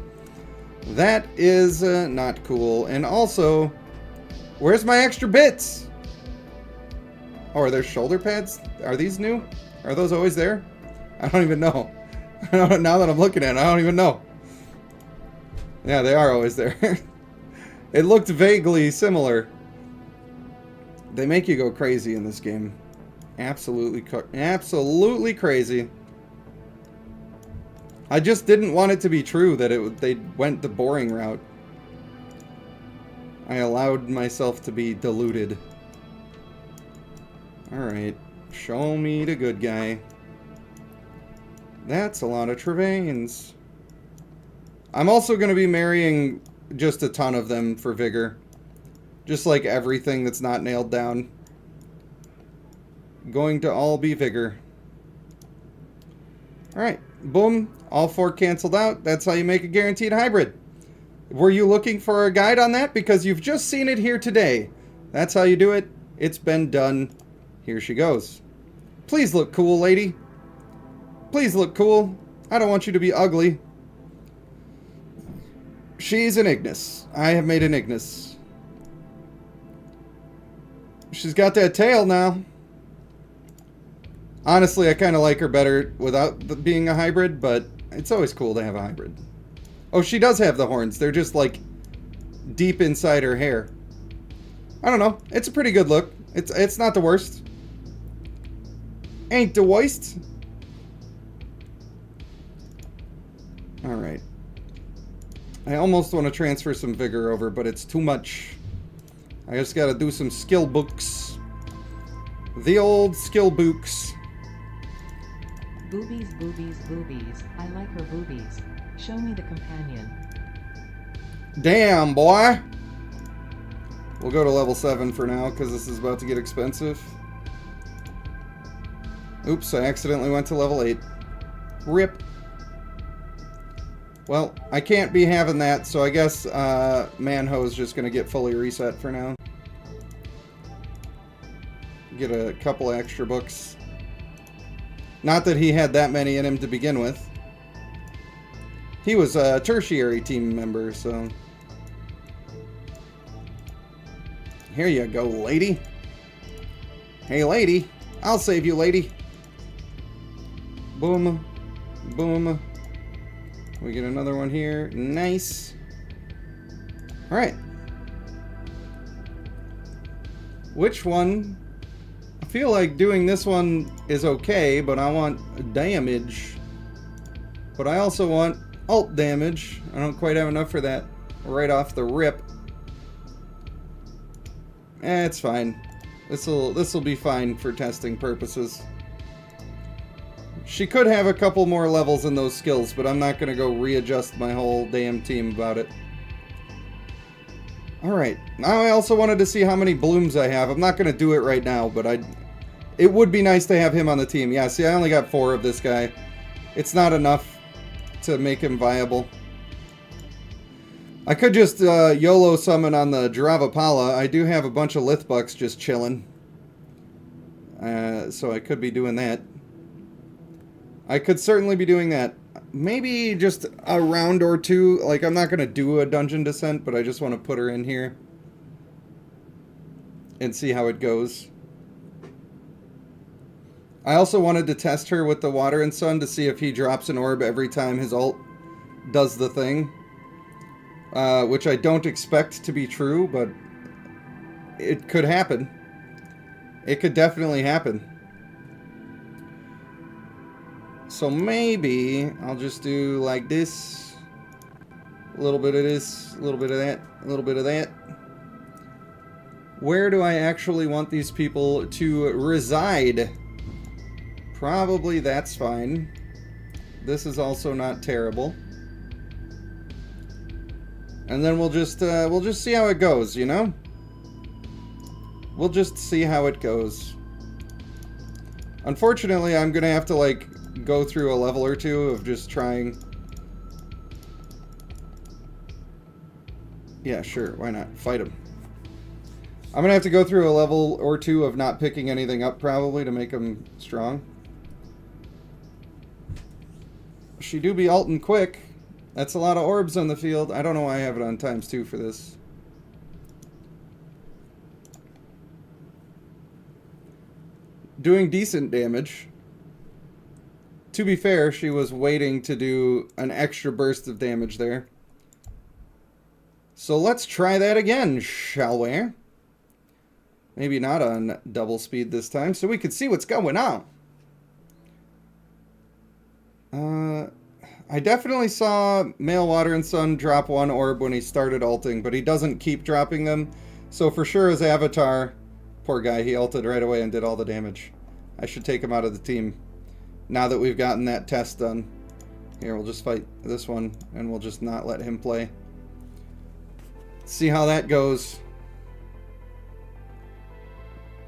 That is not cool. And also, where's my extra bits? Oh, are there shoulder pads? Are these new? Are those always there? I don't even know. Now that I'm looking at it, I don't even know. Yeah, they are always there. It looked vaguely similar. They make you go crazy in this game. Absolutely crazy. I just didn't want it to be true that they went the boring route. I allowed myself to be deluded. Alright. Show me the good guy. That's a lot of Travains. I'm also going to be marrying just a ton of them for vigor. Just like everything that's not nailed down. Going to all be vigor. Alright. Boom. All 4 canceled out. That's how you make a guaranteed hybrid. Were you looking for a guide on that? Because you've just seen it here today. That's how you do it. It's been done. Here she goes. Please look cool, lady. Please look cool. I don't want you to be ugly. She's an Ignis. I have made an Ignis. She's got that tail now. Honestly, I kind of like her better without being a hybrid, but it's always cool to have a hybrid. Oh, she does have the horns. They're just, like, deep inside her hair. I don't know. It's a pretty good look. It's not the worst. Ain't the worst. Alright. I almost want to transfer some vigor over, but it's too much. I just gotta do some skill books. The old skill books. Boobies, boobies, boobies. I like her boobies. Show me the companion. Damn, boy! We'll go to level 7 for now, because this is about to get expensive. Oops, I accidentally went to level 8. RIP. Well, I can't be having that, so I guess Manho's just going to get fully reset for now. Get a couple extra books. Not that he had that many in him to begin with. He was a tertiary team member, so... Here you go, lady. Hey, lady. I'll save you, lady. Boom. Boom. We get another one here. Nice. Alright. Which one? I feel like doing this one is okay, but I want damage. But I also want alt damage. I don't quite have enough for that right off the rip. It's fine. This'll be fine for testing purposes. She could have a couple more levels in those skills, but I'm not going to go readjust my whole damn team about it. Alright, now I also wanted to see how many blooms I have. I'm not going to do it right now, but it would be nice to have him on the team. Yeah, see, I only got 4 of this guy. It's not enough to make him viable. I could just YOLO summon on the Dravapala. I do have a bunch of Lithbucks just chilling. So I could be doing that. I could certainly be doing that. Maybe just a round or two. Like, I'm not going to do a dungeon descent, but I just want to put her in here. And see how it goes. I also wanted to test her with the Water and Sun to see if he drops an orb every time his ult does the thing. Which I don't expect to be true, but it could happen. It could definitely happen. So maybe I'll just do like this. A little bit of this, a little bit of that, a little bit of that. Where do I actually want these people to reside? Probably that's fine. This is also not terrible. And then we'll just see how it goes, you know? We'll just see how it goes. Unfortunately, I'm gonna have to, like, go through a level or two of just trying. Yeah, sure, why not? Fight him. I'm gonna have to go through a level or two of not picking anything up, probably, to make him strong. She do be ulting quick. That's a lot of orbs on the field. I don't know why I have it on ×2 for this. Doing decent damage. to be fair, she was waiting to do an extra burst of damage there. So let's try that again, shall we? Maybe not on double speed this time, so we can see what's going on. I definitely saw Male Water and Sun drop one orb when he started ulting, but he doesn't keep dropping them. So for sure his avatar, poor guy, he ulted right away and did all the damage. I should take him out of the team now that we've gotten that test done. Here, we'll just fight this one and we'll just not let him play. See how that goes.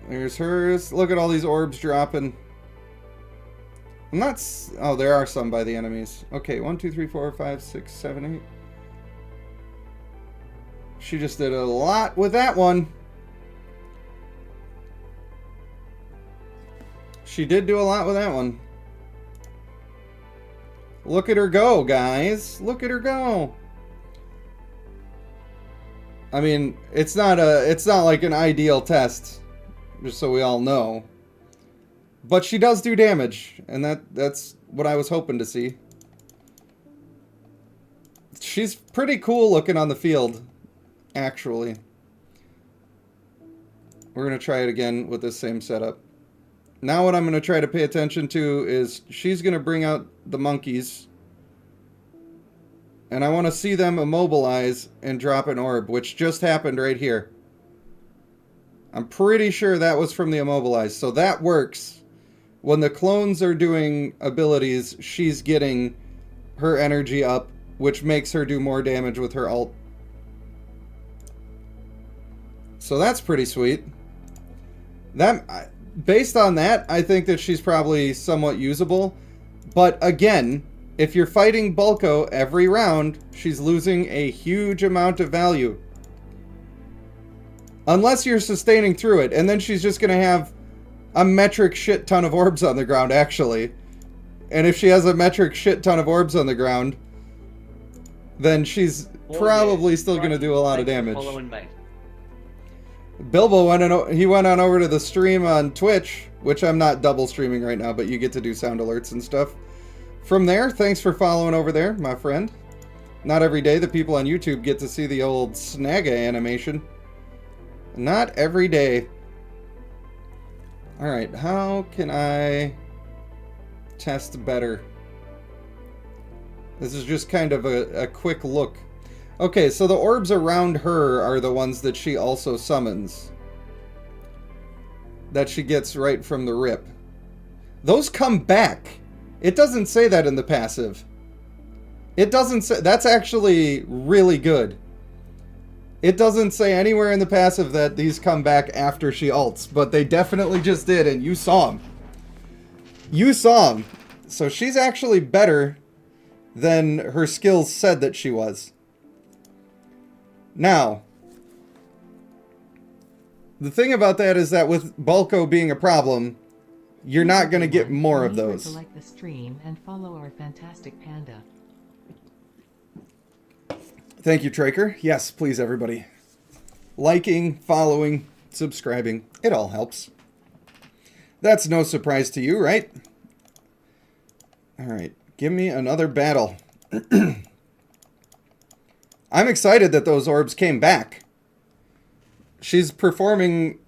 There's hers. Look at all these orbs dropping. I'm not... Oh, there are some by the enemies. Okay, 1, 2, 3, 4, 5, 6, 7, 8. She just did a lot with that one. She did do a lot with that one. Look at her go, guys. Look at her go. I mean, it's not like an ideal test, just so we all know. But she does do damage, and that's what I was hoping to see. She's pretty cool looking on the field, actually. We're going to try it again with this same setup. Now what I'm going to try to pay attention to is she's going to bring out the monkeys. And I want to see them immobilize and drop an orb, which just happened right here. I'm pretty sure that was from the immobilize, so that works. When the clones are doing abilities, she's getting her energy up, which makes her do more damage with her ult. So that's pretty sweet. That, based on that, I think that she's probably somewhat usable. But again, if you're fighting Bulko every round, she's losing a huge amount of value. Unless you're sustaining through it, and then she's just going to have a metric shit ton of orbs on the ground, actually. And if she has a metric shit ton of orbs on the ground, then she's probably still going to do a lot of damage. Bilbo went on over to the stream on Twitch, which I'm not double streaming right now, but you get to do sound alerts and stuff. From there, thanks for following over there, my friend. Not every day the people on YouTube get to see the old Snagga animation. Not every day. Alright, how can I test better? This is just kind of a quick look. Okay, so the orbs around her are the ones that she also summons. That she gets right from the rip. Those come back. It doesn't say that in the passive. It doesn't say... That's actually really good. It doesn't say anywhere in the passive that these come back after she ults, but they definitely just did, and you saw them. You saw them. So she's actually better than her skills said that she was. Now, the thing about that is that with Bulko being a problem, you're not going to get more of those. Remember to like the stream and follow our fantastic panda. Thank you, Traker. Yes, please, everybody. Liking, following, subscribing. It all helps. That's no surprise to you, right? Alright, give me another battle. I'm excited that those orbs came back. She's performing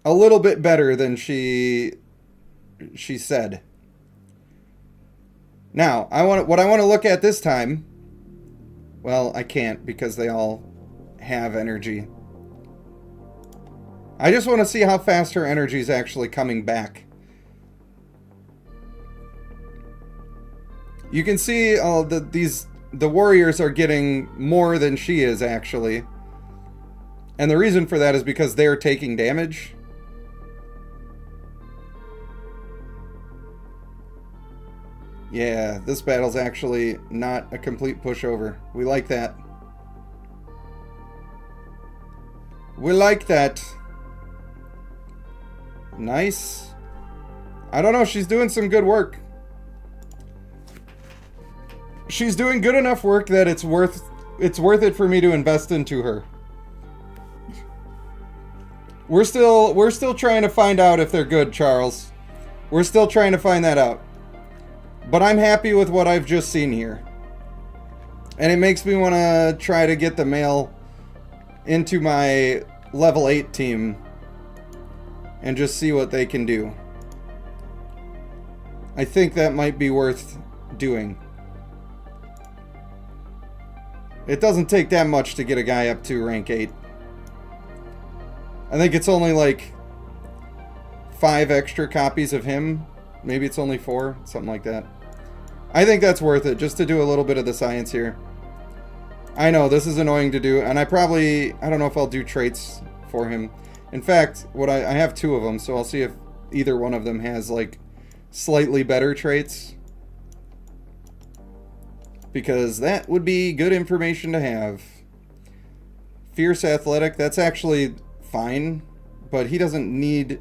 a little bit better than she said. Now, what I want to look at this time... Well, I can't because they all have energy. I just want to see how fast her energy is actually coming back. You can see the warriors are getting more than she is, actually. And the reason for that is because they're taking damage. Yeah, this battle's actually not a complete pushover. We like that. We like that. Nice. I don't know, she's doing some good work. She's doing good enough work that it's worth it for me to invest into her. We're still trying to find out if they're good, Charles. We're still trying to find that out. But I'm happy with what I've just seen here. And it makes me want to try to get the male into my level 8 team and just see what they can do. I think that might be worth doing. It doesn't take that much to get a guy up to rank 8. I think it's only like 5 extra copies of him. Maybe it's only 4, something like that. I think that's worth it, just to do a little bit of the science here. I know, this is annoying to do, and I don't know if I'll do traits for him. In fact, I have 2 of them, so I'll see if either one of them has, like, slightly better traits. Because that would be good information to have. Fierce Athletic, that's actually fine, but he doesn't need...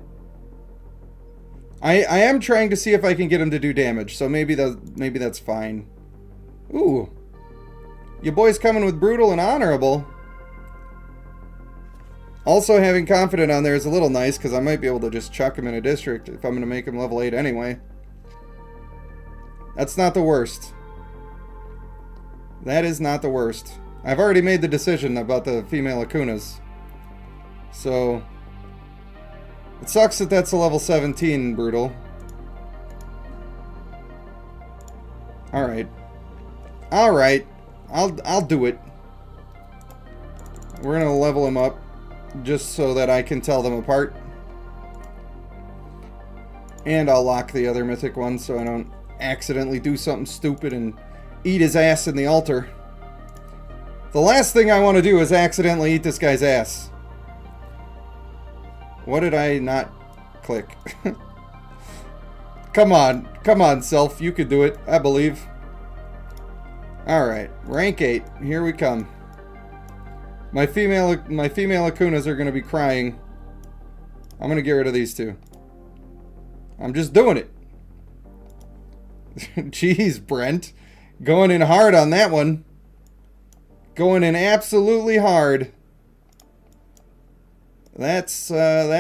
I am trying to see if I can get him to do damage, so maybe that's fine. Ooh. Your boy's coming with Brutal and Honorable. Also, having Confident on there is a little nice, because I might be able to just chuck him in a district if I'm going to make him level 8 anyway. That's not the worst. That is not the worst. I've already made the decision about the female Akunas. So... it sucks that that's a level 17 Brutal. Alright. Alright. I'll do it. We're gonna level him up just so that I can tell them apart. And I'll lock the other mythic one so I don't accidentally do something stupid and eat his ass in the altar. The last thing I want to do is accidentally eat this guy's ass. What did I not click? Come on, self, you could do it, I believe. Alright, rank 8, here we come. My female Akunas are going to be crying. I'm going to get rid of these 2. I'm just doing it. Jeez, Brent. Going in hard on that one. Going in absolutely hard. That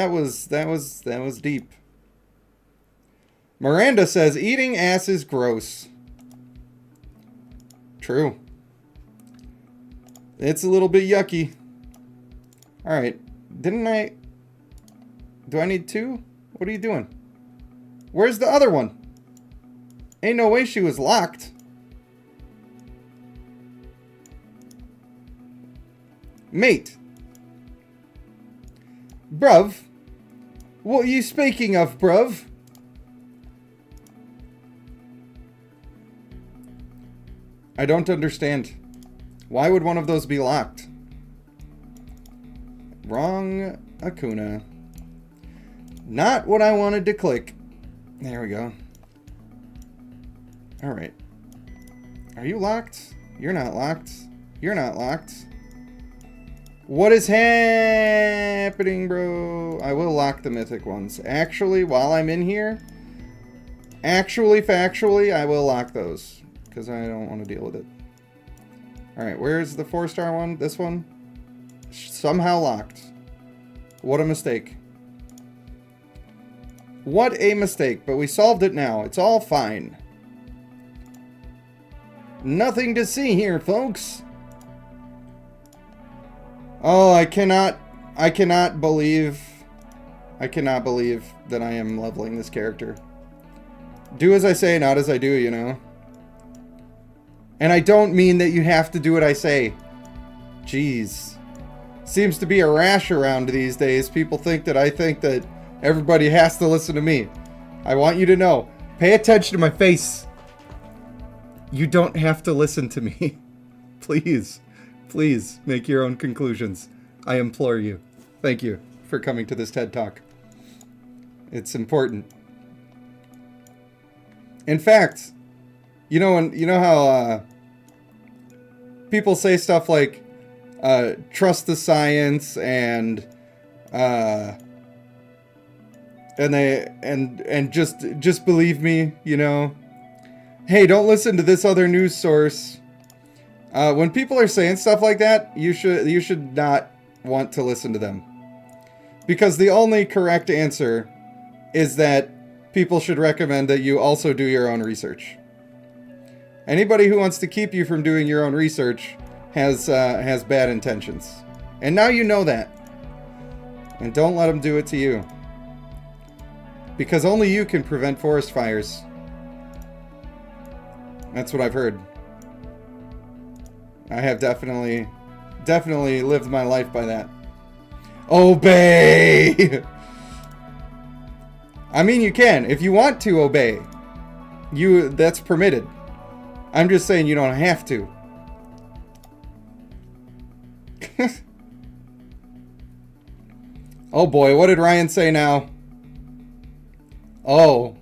was deep. Miranda says eating ass is gross. True. It's a little bit yucky. Alright. Do I need 2? What are you doing? Where's the other one? Ain't no way she was locked. Mate. Bruv. What are you speaking of, bruv? I don't understand. Why would one of those be locked? Wrong Akuna. Not what I wanted to click. There we go. Alright. Are you locked? You're not locked. You're not locked. What is happening, bro? I will lock the mythic ones. Actually, while I'm in here, factually, I will lock those. Because I don't want to deal with it. Alright, where's the 4-star one? This one? Somehow locked. What a mistake. What a mistake, but we solved it now. It's all fine. Nothing to see here, folks. Oh, I cannot believe that I am leveling this character. Do as I say, not as I do, you know. And I don't mean that you have to do what I say. Jeez. Seems to be a rash around these days. People think that I think that everybody has to listen to me. I want you to know. Pay attention to my face. You don't have to listen to me. Please. Please make your own conclusions. I implore you. Thank you for coming to this TED Talk. It's important. In fact, you know how people say stuff like trust the science and just believe me, you know. Hey, don't listen to this other news source. When people are saying stuff like that, you should not want to listen to them. Because the only correct answer is that people should recommend that you also do your own research. Anybody who wants to keep you from doing your own research has bad intentions. And now you know that. And don't let them do it to you. Because only you can prevent forest fires. That's what I've heard. I have definitely lived my life by that. Obey! I mean, you can. If you want to obey, that's permitted. I'm just saying you don't have to. Oh boy, what did Ryan say now? Oh.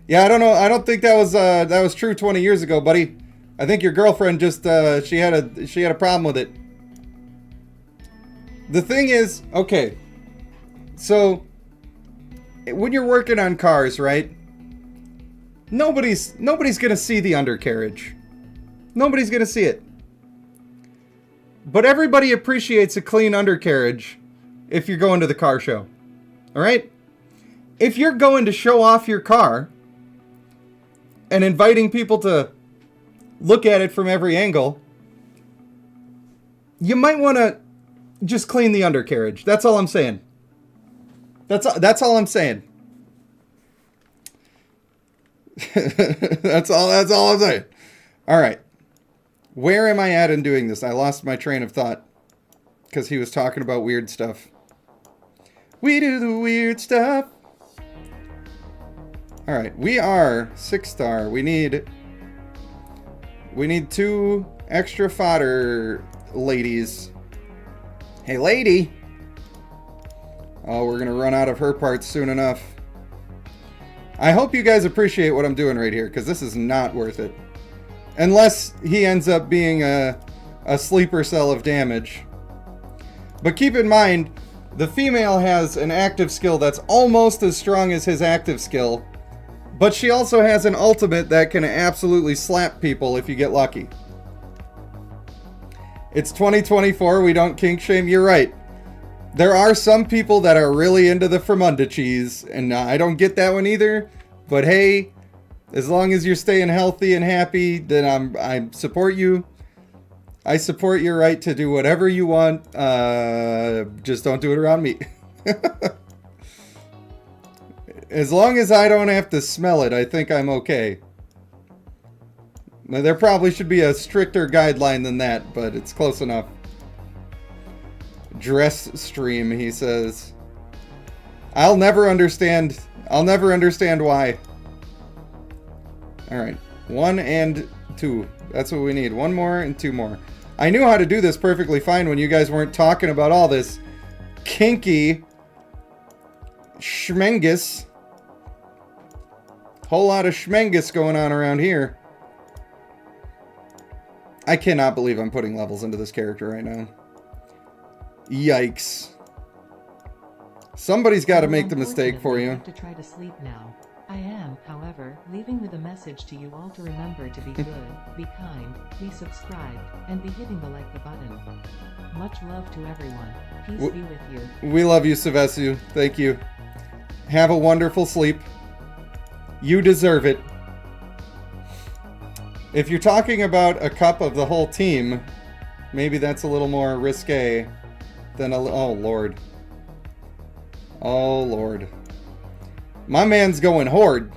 Yeah, I don't know. I don't think that was true 20 years ago, buddy. I think your girlfriend just she had a problem with it. The thing is, okay. So when you're working on cars, right? Nobody's going to see the undercarriage. Nobody's going to see it. But everybody appreciates a clean undercarriage if you're going to the car show. All right? If you're going to show off your car and inviting people to look at it from every angle, you might want to just clean the undercarriage. That's all I'm saying. That's all I'm saying. That's all I'm saying. All right. Where am I at in doing this? I lost my train of thought because he was talking about weird stuff. We do the weird stuff. All right, we are 6-star. We need 2 extra fodder ladies. Hey, lady. Oh, we're gonna run out of her parts soon enough. I hope you guys appreciate what I'm doing right here, because this is not worth it. Unless he ends up being a sleeper cell of damage. But keep in mind, the female has an active skill that's almost as strong as his active skill. But she also has an ultimate that can absolutely slap people if you get lucky. It's 2024, we don't kink shame, you're right. There are some people that are really into the Fremunda cheese, and I don't get that one either. But hey, as long as you're staying healthy and happy, then I support you. I support your right to do whatever you want. Just don't do it around me. As long as I don't have to smell it, I think I'm okay. There probably should be a stricter guideline than that, but it's close enough. Dress stream, he says. I'll never understand why. Alright, 1 and 2. That's what we need. 1 more and 2 more. I knew how to do this perfectly fine when you guys weren't talking about all this kinky schmengus. Whole lot of schmengus going on around here. I cannot believe I'm putting levels into this character right now. Yikes. Somebody's got to make the mistake for you. I have to try to sleep now. I am, however, leaving with a message to you all to remember to be good, be kind, be subscribed, and be hitting the like button. Much love to everyone. Peace be with you. We love you, Savesu. Thank you. Have a wonderful sleep. You deserve it. If you're talking about a cup of the whole team, maybe that's a little more risque than oh, Lord. Oh, Lord. My man's going horde.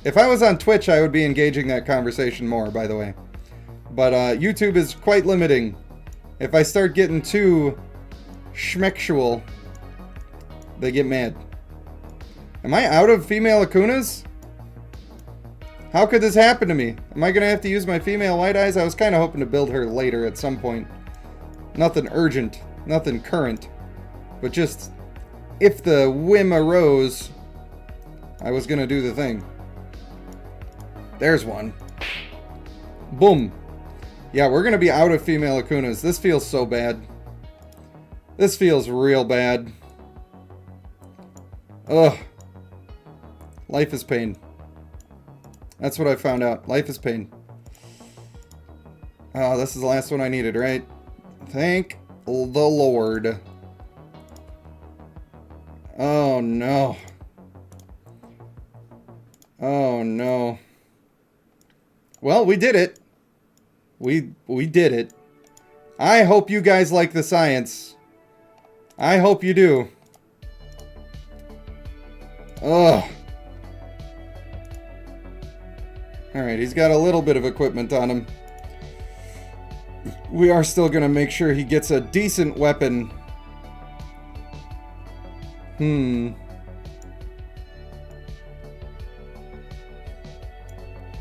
If I was on Twitch, I would be engaging that conversation more, by the way. But YouTube is quite limiting. If I start getting too schmexual, they get mad. Am I out of female Akunas? How could this happen to me? Am I going to have to use my female white eyes? I was kind of hoping to build her later at some point. Nothing urgent. Nothing current. But just, if the whim arose, I was going to do the thing. There's one. Boom. Yeah, we're going to be out of female Akunas. This feels so bad. This feels real bad. Ugh. Life is pain. That's what I found out. Life is pain. Oh, this is the last one I needed, right? Thank the Lord. Oh, no. Oh, no. Well, we did it. We did it. I hope you guys like the science. I hope you do. Ugh. Alright, he's got a little bit of equipment on him. We are still gonna make sure he gets a decent weapon.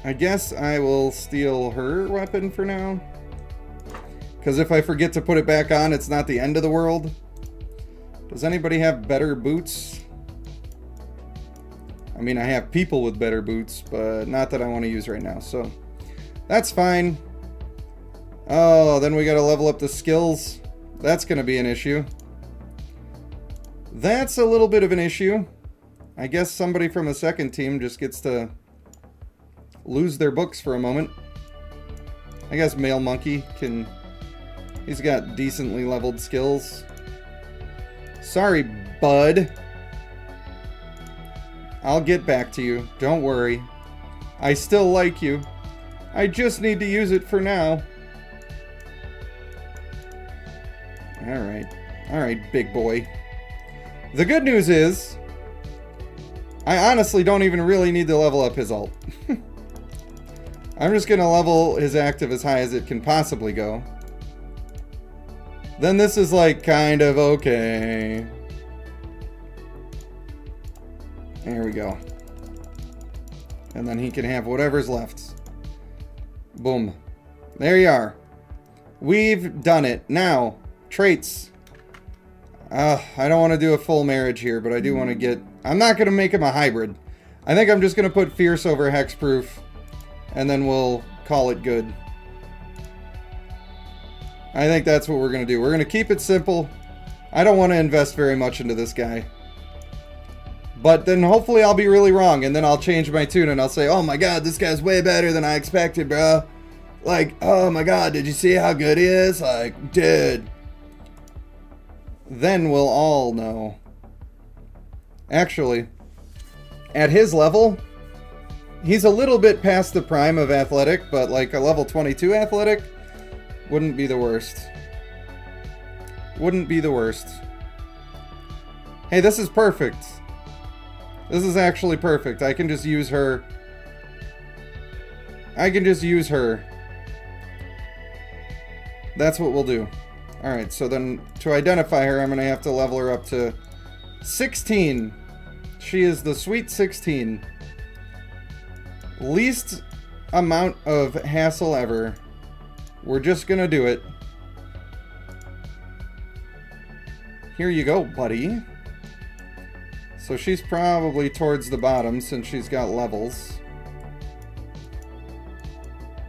I guess I will steal her weapon for now. Because if I forget to put it back on, it's not the end of the world. Does anybody have better boots? I mean, I have people with better boots, but not that I want to use right now. So, that's fine. Oh, then we gotta level up the skills. That's gonna be an issue. That's a little bit of an issue. I guess somebody from a second team just gets to lose their books for a moment. I guess Male Monkey can... He's got decently leveled skills. Sorry, bud. I'll get back to you. Don't worry. I still like you. I just need to use it for now. Alright. Alright, big boy. The good news is, I honestly don't even really need to level up his ult. I'm just gonna level his active as high as it can possibly go. Then this is like kind of okay. There we go. And then he can have whatever's left. Boom. There you are. We've done it. Now, traits. I don't want to do a full marriage here, but I do want to get... I'm not going to make him a hybrid. I think I'm just going to put Fierce over Hexproof, and then we'll call it good. I think that's what we're going to do. We're going to keep it simple. I don't want to invest very much into this guy. But then hopefully I'll be really wrong, and then I'll change my tune, and I'll say, oh my god, this guy's way better than I expected, bro. Like, oh my god, did you see how good he is? Like, dude. Then we'll all know. Actually, at his level, he's a little bit past the prime of athletic, but like a level 22 athletic wouldn't be the worst. Wouldn't be the worst. Hey, this is perfect. This is actually perfect. I can just use her. I can just use her. That's what we'll do. Alright, so then to identify her, I'm going to have to level her up to 16. She is the sweet 16. Least amount of hassle ever. We're just going to do it. Here you go, buddy. So she's probably towards the bottom since she's got levels.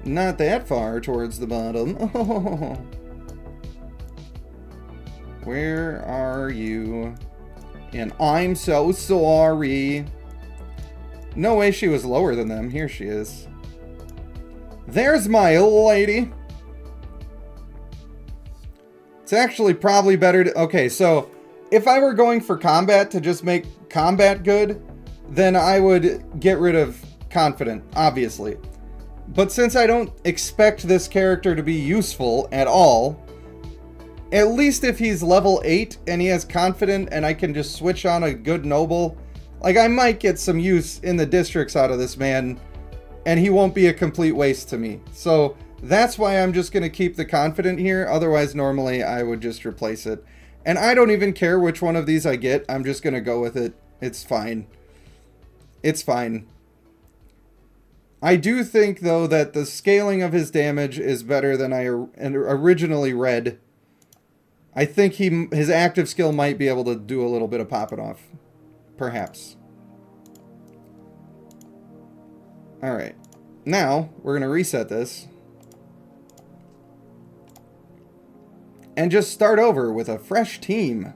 Not that far towards the bottom. Oh. Where are you? And I'm so sorry. No way she was lower than them. Here she is. There's my lady. It's actually probably better to... Okay, so if I were going for combat to just make combat good, then I would get rid of confident, obviously. But since I don't expect this character to be useful at all, at least if he's level 8 and he has confident and I can just switch on a good noble, like I might get some use in the districts out of this man and he won't be a complete waste to me. So that's why I'm just going to keep the confident here. Otherwise, normally I would just replace it. And I don't even care which one of these I get. I'm just going to go with it. It's fine. It's fine. I do think, though, that the scaling of his damage is better than I originally read. I think his active skill might be able to do a little bit of popping off. Perhaps. Alright. Now, we're going to reset this. And just start over with a fresh team.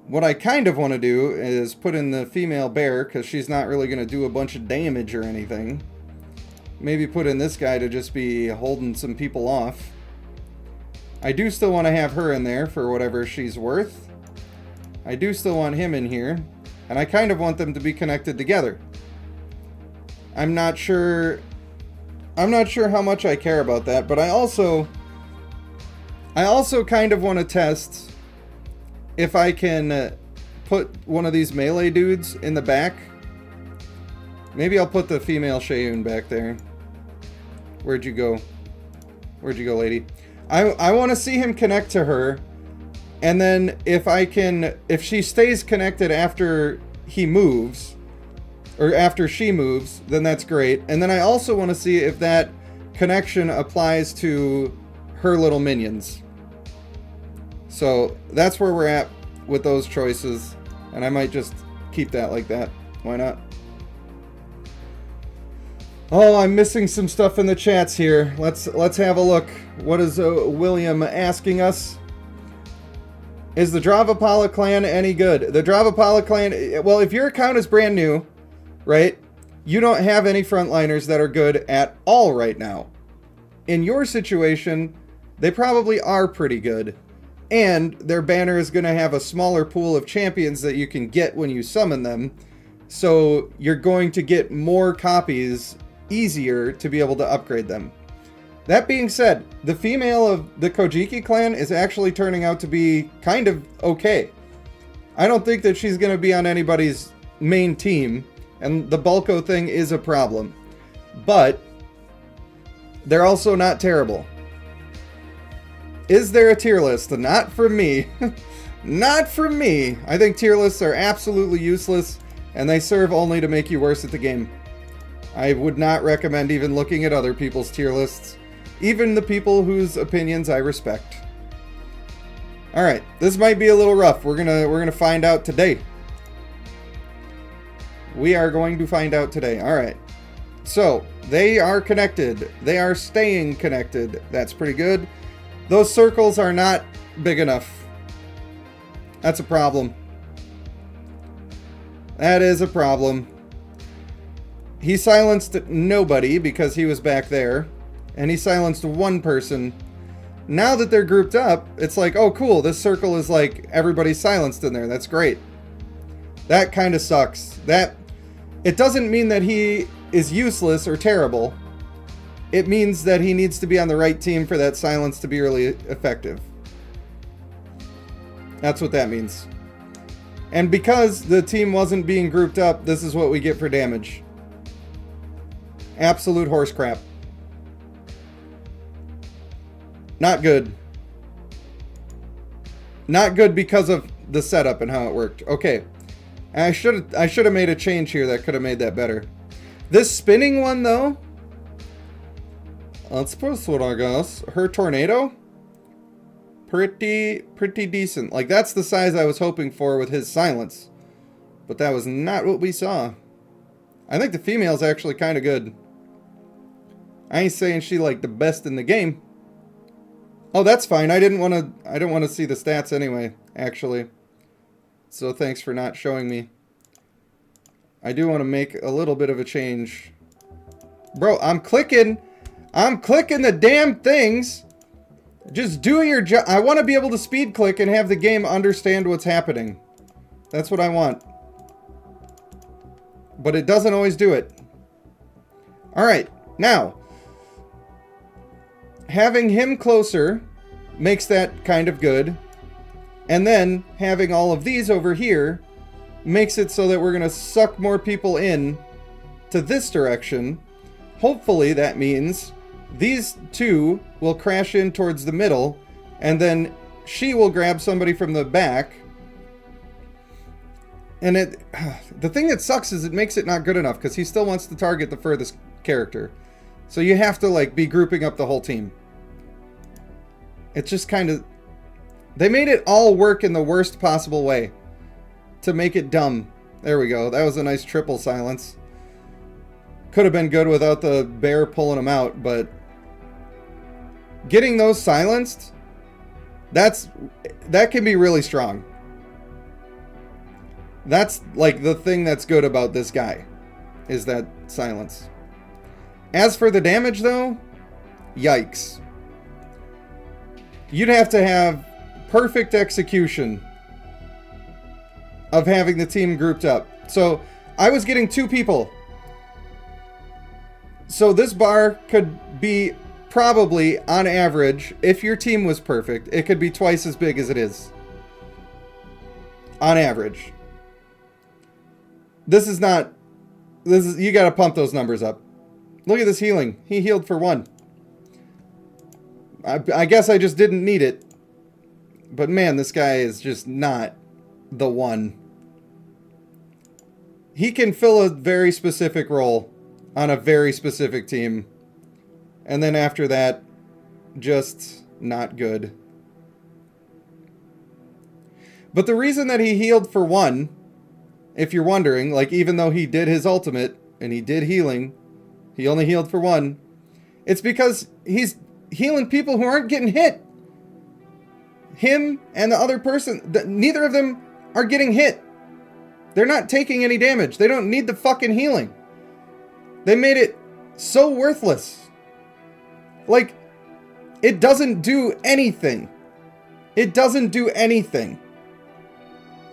What I kind of want to do is put in the female bear, because she's not really going to do a bunch of damage or anything. Maybe put in this guy to just be holding some people off. I do still want to have her in there for whatever she's worth. I do still want him in here. And I kind of want them to be connected together. I'm not sure how much I care about that, but I also kind of want to test if I can put one of these melee dudes in the back. Maybe I'll put the female Shayun back there. Where'd you go? Where'd you go, lady? I want to see him connect to her, and then if she stays connected after he moves, or after she moves, then that's great. And then I also want to see if that connection applies to her little minions. So that's where we're at with those choices, and I might just keep that like that. Why not? Oh, I'm missing some stuff in the chats here. Let's have a look. What is William asking us? Is the Dravapala clan any good? The Dravapala clan, well, if your account is brand new, right, you don't have any frontliners that are good at all right now. In your situation, they probably are pretty good. And their banner is going to have a smaller pool of champions that you can get when you summon them. So you're going to get more copies easier to be able to upgrade them. That being said, the female of the Kojiki clan is actually turning out to be kind of okay. I don't think that she's going to be on anybody's main team, and the Bulko thing is a problem. But they're also not terrible. Is there a tier list? Not from me. Not from me. I think tier lists are absolutely useless, and they serve only to make you worse at the game. I would not recommend even looking at other people's tier lists, even the people whose opinions I respect. All right, this might be a little rough. We're gonna find out today. We are going to find out today. All right. So they are connected. They are staying connected. That's pretty good. Those circles are not big enough. That's a problem. That is a problem. He silenced nobody because he was back there, and he silenced one person. Now that they're grouped up, it's like, oh cool, this circle is like everybody's silenced in there. That's great. That kind of sucks. It doesn't mean that he is useless or terrible. It means that he needs to be on the right team for that silence to be really effective. That's what that means. And because the team wasn't being grouped up, this is what we get for damage. Absolute horse crap. Not good. Not good because of the setup and how it worked. Okay. I should have made a change here that could have made that better. This spinning one though, let's put what I guess. Her tornado? Pretty decent. Like that's the size I was hoping for with his silence. But that was not what we saw. I think the female's actually kind of good. I ain't saying she like the best in the game. Oh, that's fine. I didn't want to see the stats anyway, actually. So thanks for not showing me. I do want to make a little bit of a change. Bro, I'm clicking the damn things. Just do your job. I want to be able to speed click and have the game understand what's happening. That's what I want. But it doesn't always do it. Alright, now. Having him closer makes that kind of good. And then having all of these over here makes it so that we're going to suck more people in to this direction. Hopefully that means these two will crash in towards the middle, and then she will grab somebody from the back. And the thing that sucks is it makes it not good enough, because he still wants to target the furthest character. So you have to like be grouping up the whole team. It's just kind of... They made it all work in the worst possible way to make it dumb. There we go. That was a nice triple silence. Could have been good without the bear pulling them out, but getting those silenced, that can be really strong. That's like the thing that's good about this guy, is that silence. As for the damage though, yikes. You'd have to have perfect execution of having the team grouped up. So I was getting two people. So this bar could be probably, on average, if your team was perfect, it could be twice as big as it is. On average. This is, you gotta pump those numbers up. Look at this healing. He healed for 1. I guess I just didn't need it. But man, this guy is just not the one. He can fill a very specific role on a very specific team. And then after that, just not good. But the reason that he healed for 1, if you're wondering, like even though he did his ultimate and he did healing, he only healed for 1. It's because he's healing people who aren't getting hit. Him and the other person, neither of them are getting hit. They're not taking any damage. They don't need the fucking healing. They made it so worthless. Like, it doesn't do anything. It doesn't do anything.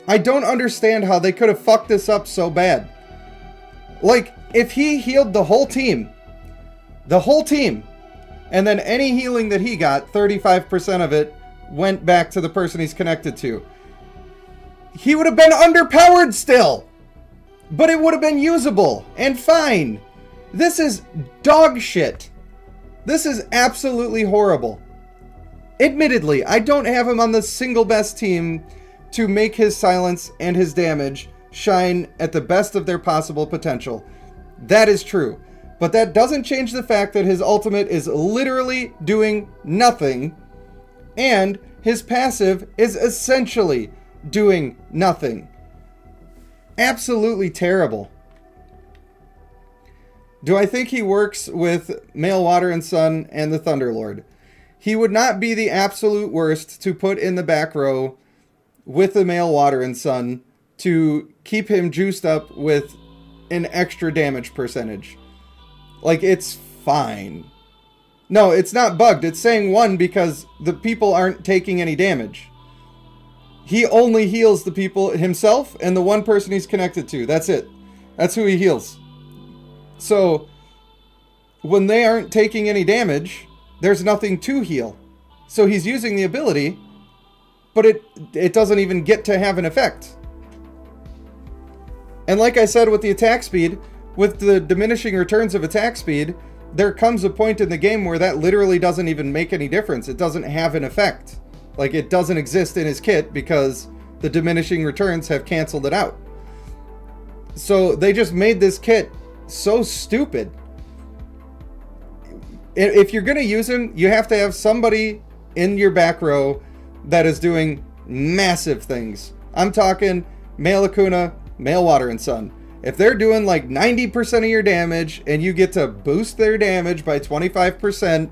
I don't understand how they could have fucked this up so bad. Like, if he healed the whole team, and then any healing that he got, 35% of it went back to the person he's connected to, he would have been underpowered still. But it would have been usable and fine. This is dog shit. This is absolutely horrible. Admittedly, I don't have him on the single best team to make his silence and his damage shine at the best of their possible potential. That is true. But that doesn't change the fact that his ultimate is literally doing nothing, and his passive is essentially doing nothing. Absolutely terrible. Do I think he works with Male Water and Sun and the Thunderlord? He would not be the absolute worst to put in the back row with the Male Water and Sun to keep him juiced up with an extra damage percentage. Like, it's fine. No, it's not bugged. It's saying 1 because the people aren't taking any damage. He only heals the people himself and the one person he's connected to. That's it. That's who he heals. So, when they aren't taking any damage, there's nothing to heal. So he's using the ability, but it doesn't even get to have an effect. And like I said with the attack speed, with the diminishing returns of attack speed, there comes a point in the game where that literally doesn't even make any difference. It doesn't have an effect. Like, it doesn't exist in his kit because the diminishing returns have canceled it out. So they just made this kit so stupid. If you're going to use him, you have to have somebody in your back row that is doing massive things. I'm talking Male Akuna, Male Water and Sun. If they're doing like 90% of your damage and you get to boost their damage by 25%,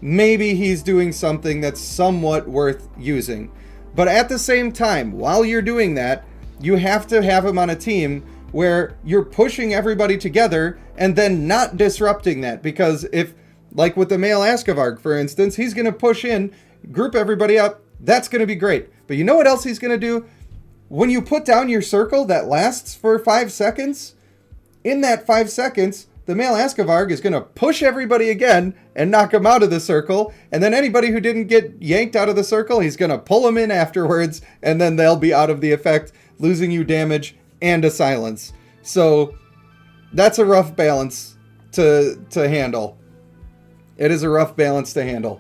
maybe he's doing something that's somewhat worth using. But at the same time, while you're doing that, you have to have him on a team where you're pushing everybody together and then not disrupting that. Because if, like with the Male Askavarg, for instance, he's going to push in, group everybody up, that's going to be great. But you know what else he's going to do? When you put down your circle that lasts for 5 seconds, in that 5 seconds, the Male Askavarg is going to push everybody again and knock them out of the circle. And then anybody who didn't get yanked out of the circle, he's going to pull them in afterwards. And then they'll be out of the effect, losing you damage and a silence. So that's a rough balance to handle. It is a rough balance to handle.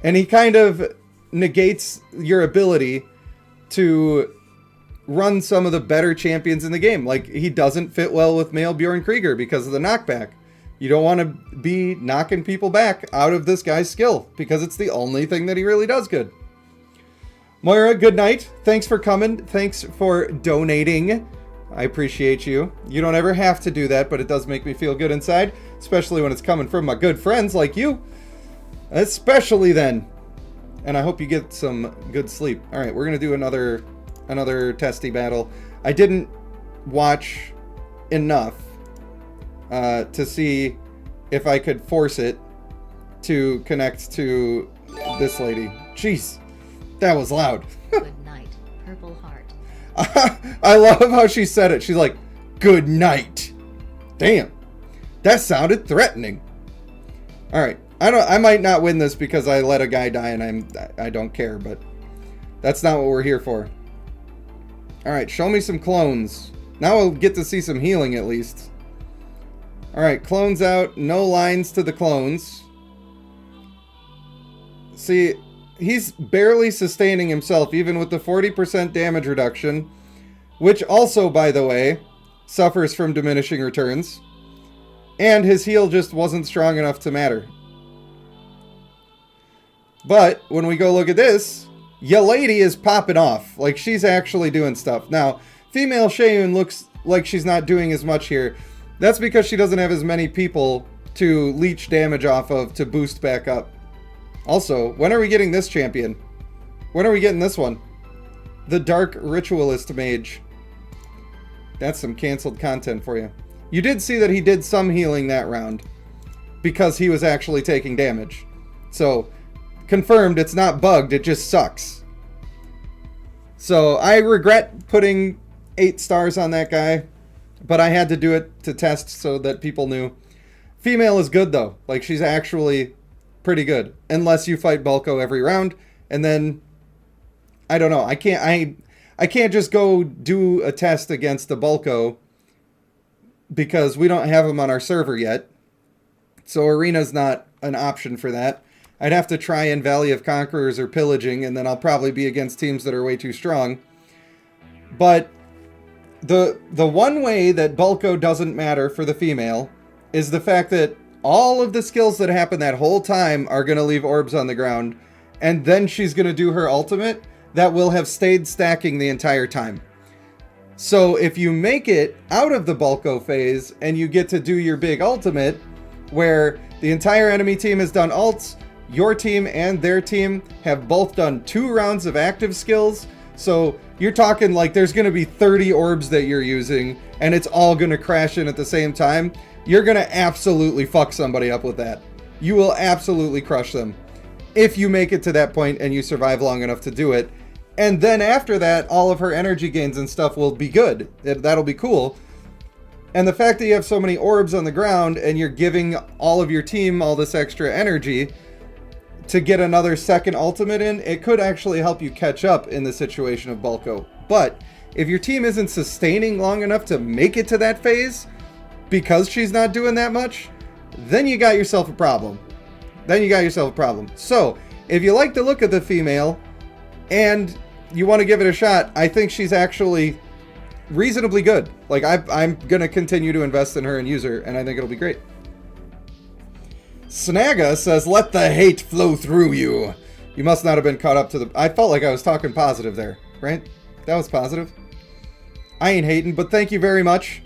And he kind of negates your ability to run some of the better champions in the game. Like, he doesn't fit well with Male Bjorn Krieger because of the knockback. You don't want to be knocking people back out of this guy's skill because it's the only thing that he really does good. Moira, good night. Thanks for coming. Thanks for donating. I appreciate you. You don't ever have to do that, but it does make me feel good inside, especially when it's coming from my good friends like you. Especially then. And I hope you get some good sleep. All right, we're going to do another testy battle. I didn't watch enough to see if I could force it to connect to this lady. Jeez, that was loud. Good night, Purple Heart. I love how she said it. She's like, good night. Damn. That sounded threatening. All right. I might not win this because I let a guy die and I don't care, but that's not what we're here for. All right, show me some clones. Now we'll get to see some healing at least. All right, clones out. No lines to the clones. See, he's barely sustaining himself even with the 40% damage reduction, which also, by the way, suffers from diminishing returns. And his heal just wasn't strong enough to matter. But when we go look at this, ya lady is popping off. Like, she's actually doing stuff. Now, female Shayun looks like she's not doing as much here. That's because she doesn't have as many people to leech damage off of to boost back up. Also, when are we getting this champion? When are we getting this one? The Dark Ritualist Mage. That's some canceled content for you. You did see that he did some healing that round because he was actually taking damage. So, confirmed, it's not bugged, it just sucks. So, I regret putting 8 stars on that guy, but I had to do it to test so that people knew. Female is good though. Like, she's actually pretty good. Unless you fight Bulko every round, and then I don't know. I can't just go do a test against the Bulko because we don't have him on our server yet. So arena's not an option for that. I'd have to try in Valley of Conquerors or Pillaging, and then I'll probably be against teams that are way too strong. But the one way that Bulko doesn't matter for the female is the fact that all of the skills that happen that whole time are going to leave orbs on the ground, and then she's going to do her ultimate that will have stayed stacking the entire time. So if you make it out of the Bulko phase and you get to do your big ultimate, where the entire enemy team has done ults, your team and their team have both done 2 rounds of active skills, so you're talking like there's going to be 30 orbs that you're using, and it's all going to crash in at the same time. You're going to absolutely fuck somebody up with that. You will absolutely crush them if you make it to that point and you survive long enough to do it. And then after that, all of her energy gains and stuff will be good. That'll be cool. And the fact that you have so many orbs on the ground and you're giving all of your team all this extra energy to get another second ultimate in, it could actually help you catch up in the situation of Bulko. But if your team isn't sustaining long enough to make it to that phase, because she's not doing that much, then you got yourself a problem. So, if you like the look of the female, and you want to give it a shot, I think she's actually reasonably good. Like, I'm going to continue to invest in her and use her, and I think it'll be great. Snaga says, let the hate flow through you. You must not have been caught up to the... I felt like I was talking positive there, right? That was positive. I ain't hating, but thank you very much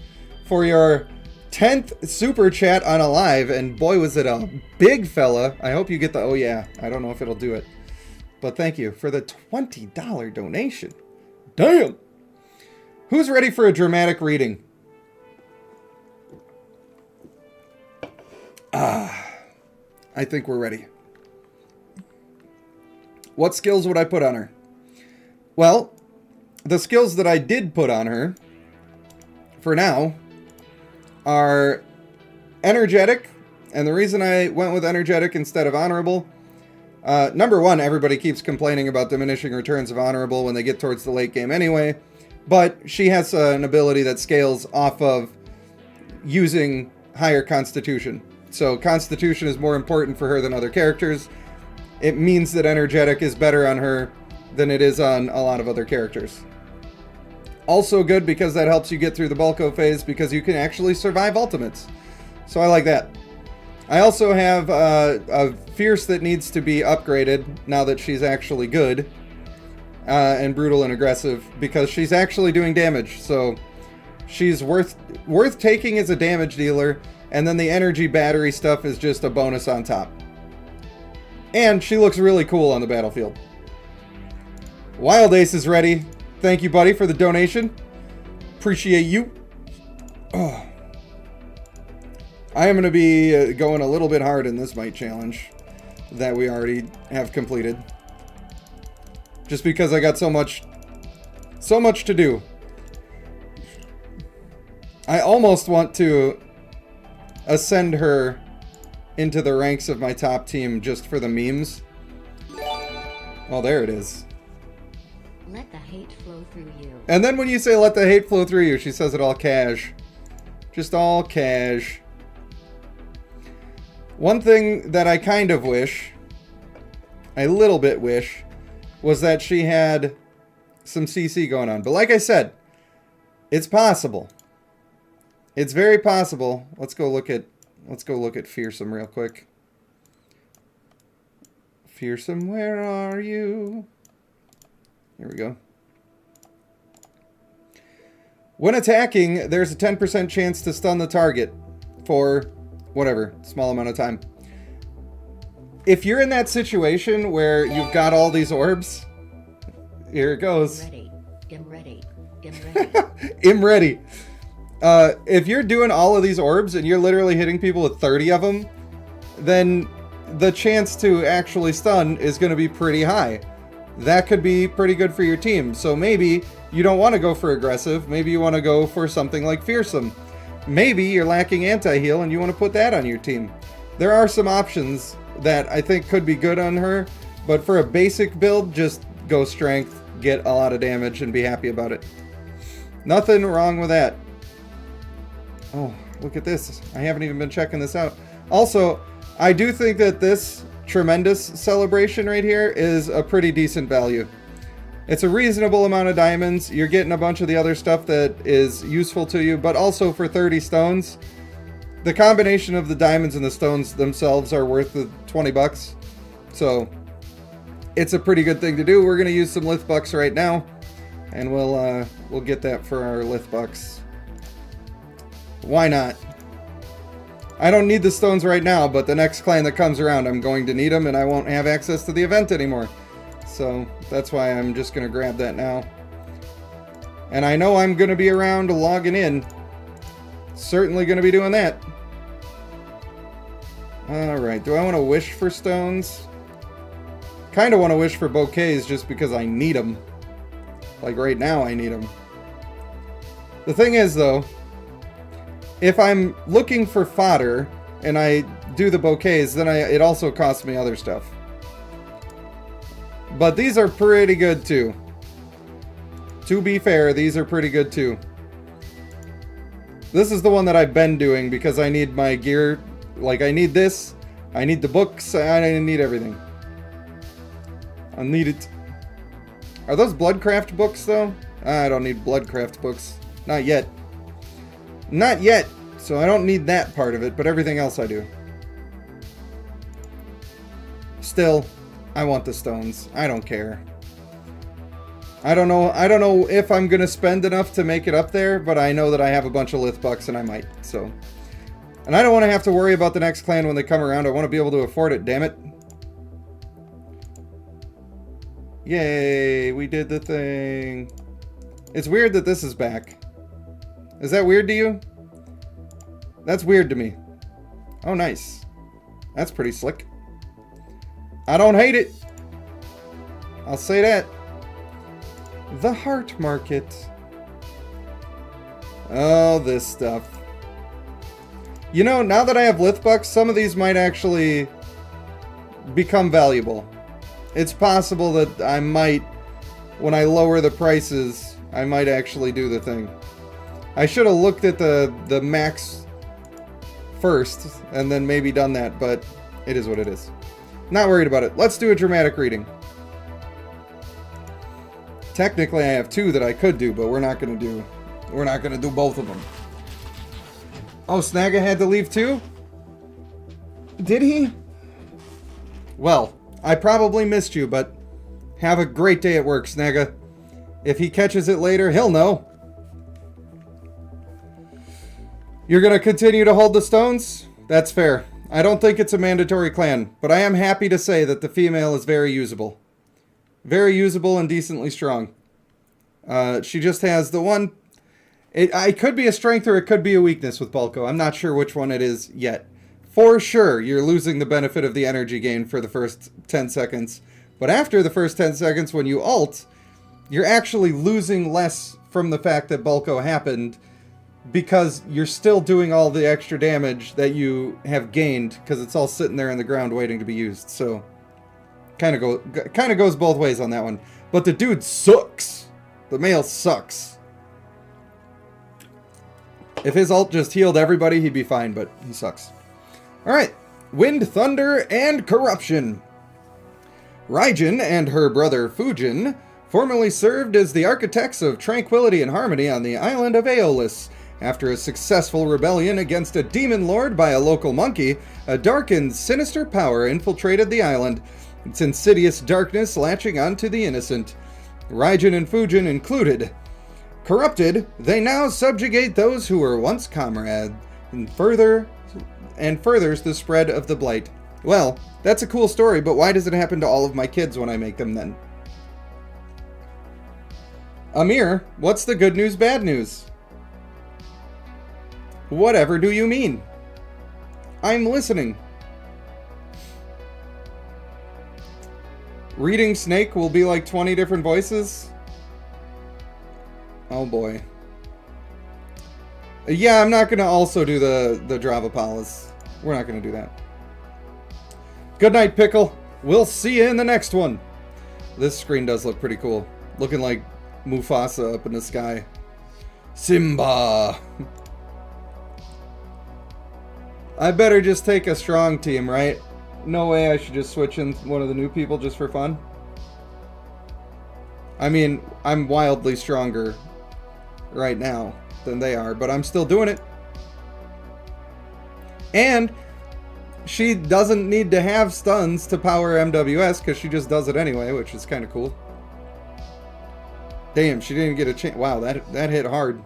for your 10th super chat on a live, and boy was it a big fella. I hope you get the... Oh yeah, I don't know if it'll do it. But thank you for the $20 donation. Damn! Who's ready for a dramatic reading? I think we're ready. What skills would I put on her? Well, the skills that I did put on her, for now, are energetic. And the reason I went with energetic instead of honorable, number one, everybody keeps complaining about diminishing returns of honorable when they get towards the late game anyway. But she has an ability that scales off of using higher constitution. So constitution is more important for her than other characters. It means that energetic is better on her than it is on a lot of other characters. Also good because that helps you get through the Bulko phase because you can actually survive ultimates. So I like that. I also have a Fierce that needs to be upgraded now that she's actually good. And brutal and aggressive because she's actually doing damage. So she's worth taking as a damage dealer, and then the energy battery stuff is just a bonus on top. And she looks really cool on the battlefield. Wild Ace is ready. Thank you, buddy, for the donation. Appreciate you. Oh. I am going to be going a little bit hard in this might challenge that we already have completed. Just because I got so much to do. I almost want to ascend her into the ranks of my top team just for the memes. Oh, there it is. Let the hate flow through you. And then when you say let the hate flow through you, she says it all cash. Just all cash. One thing that I kind of wish, a little bit wish, was that she had some CC going on. But like I said, it's possible. It's very possible. Let's go look at Fearsome real quick. Fearsome, where are you? Here we go. When attacking, there's a 10% chance to stun the target for whatever, small amount of time. If you're in that situation where you've got all these orbs, here it goes. I'm ready. I'm ready. I'm ready. If you're doing all of these orbs and you're literally hitting people with 30 of them, then the chance to actually stun is going to be pretty high. That could be pretty good for your team. So maybe you don't want to go for aggressive. Maybe you want to go for something like Fearsome. Maybe you're lacking anti-heal and you want to put that on your team. There are some options that I think could be good on her, but for a basic build, just go strength, get a lot of damage, and be happy about it. Nothing wrong with that. Oh, look at this. I haven't even been checking this out. Also, I do think that this tremendous celebration right here is a pretty decent value. It's a reasonable amount of diamonds. You're getting a bunch of the other stuff that is useful to you, but also for 30 stones, the combination of the diamonds and the stones themselves are worth the 20 bucks. So it's a pretty good thing to do. We're going to use some Lith bucks right now, and we'll get that for our Lith bucks. Why not? I don't need the stones right now, but the next clan that comes around, I'm going to need them, and I won't have access to the event anymore. So that's why I'm just going to grab that now. And I know I'm going to be around logging in. Certainly going to be doing that. Alright, do I want to wish for stones? Kind of want to wish for bouquets just because I need them. Like right now I need them. The thing is though, if I'm looking for fodder and I do the bouquets, then it also costs me other stuff. But these are pretty good too. To be fair, these are pretty good too. This is the one that I've been doing because I need my gear. Like I need this, I need the books, I need everything. I need it. Are those Bloodcraft books though? I don't need Bloodcraft books. Not yet. Not yet! So I don't need that part of it, but everything else I do. Still, I want the stones. I don't care. I don't know if I'm gonna spend enough to make it up there, but I know that I have a bunch of Lith bucks and I might, so. And I don't want to have to worry about the next clan when they come around. I want to be able to afford it, damn it. Yay, we did the thing. It's weird that this is back. Is that weird to you? That's weird to me. Oh, nice. That's pretty slick. I don't hate it. I'll say that. The Heart Market. Oh, this stuff. You know, now that I have Lith bucks, some of these might actually become valuable. It's possible that I might, when I lower the prices, I might actually do the thing. I should have looked at the max first, and then maybe done that, but it is what it is. Not worried about it. Let's do a dramatic reading. Technically, I have two that I could do, but we're not gonna do both of them. Oh, Snagga had to leave too? Did he? Well, I probably missed you, but have a great day at work, Snagga. If he catches it later, he'll know. You're gonna continue to hold the stones? That's fair. I don't think it's a mandatory clan, but I am happy to say that the female is very usable. Very usable and decently strong. She just has the one... It could be a strength or it could be a weakness with Bulko. I'm not sure which one it is yet. For sure, you're losing the benefit of the energy gain for the first 10 seconds. But after the first 10 seconds, when you ult, you're actually losing less from the fact that Bulko happened because you're still doing all the extra damage that you have gained because it's all sitting there in the ground waiting to be used. So kind of goes both ways on that one. But the dude sucks. The male sucks. If his ult just healed everybody, he'd be fine, but he sucks. Alright. Wind, Thunder, and Corruption. Raijin and her brother Fujin formerly served as the architects of tranquility and harmony on the island of Aeolus. After a successful rebellion against a demon lord by a local monkey, a dark and sinister power infiltrated the island, its insidious darkness latching onto the innocent. Raijin and Fujin included. Corrupted, they now subjugate those who were once comrades, and furthers the spread of the blight. Well, that's a cool story, but why does it happen to all of my kids when I make them then? Amir, what's the good news, bad news? Whatever do you mean? I'm listening. Reading Snake will be like 20 different voices? Oh boy. Yeah, I'm not going to also do the Dravapalas. We're not going to do that. Good night, Pickle. We'll see you in the next one. This screen does look pretty cool. Looking like Mufasa up in the sky. Simba. I better just take a strong team, right? No way I should just switch in one of the new people just for fun. I mean, I'm wildly stronger right now than they are, but I'm still doing it. And she doesn't need to have stuns to power MWS because she just does it anyway, which is kind of cool. Damn, she didn't get a chance. Wow, that hit hard.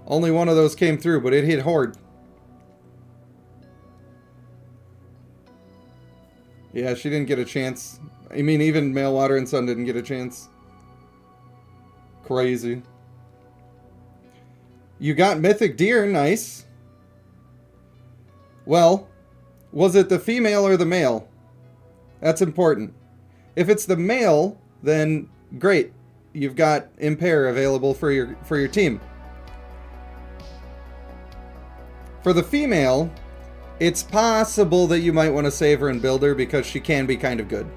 Only one of those came through, but it hit hard. Yeah, she didn't get a chance. I mean, even Male Water and Sun didn't get a chance. Crazy. You got Mythic Deer, nice. Well, was it the female or the male? That's important. If it's the male, then great. You've got Impair available for your team. For the female, it's possible that you might want to save her and build her because she can be kind of good.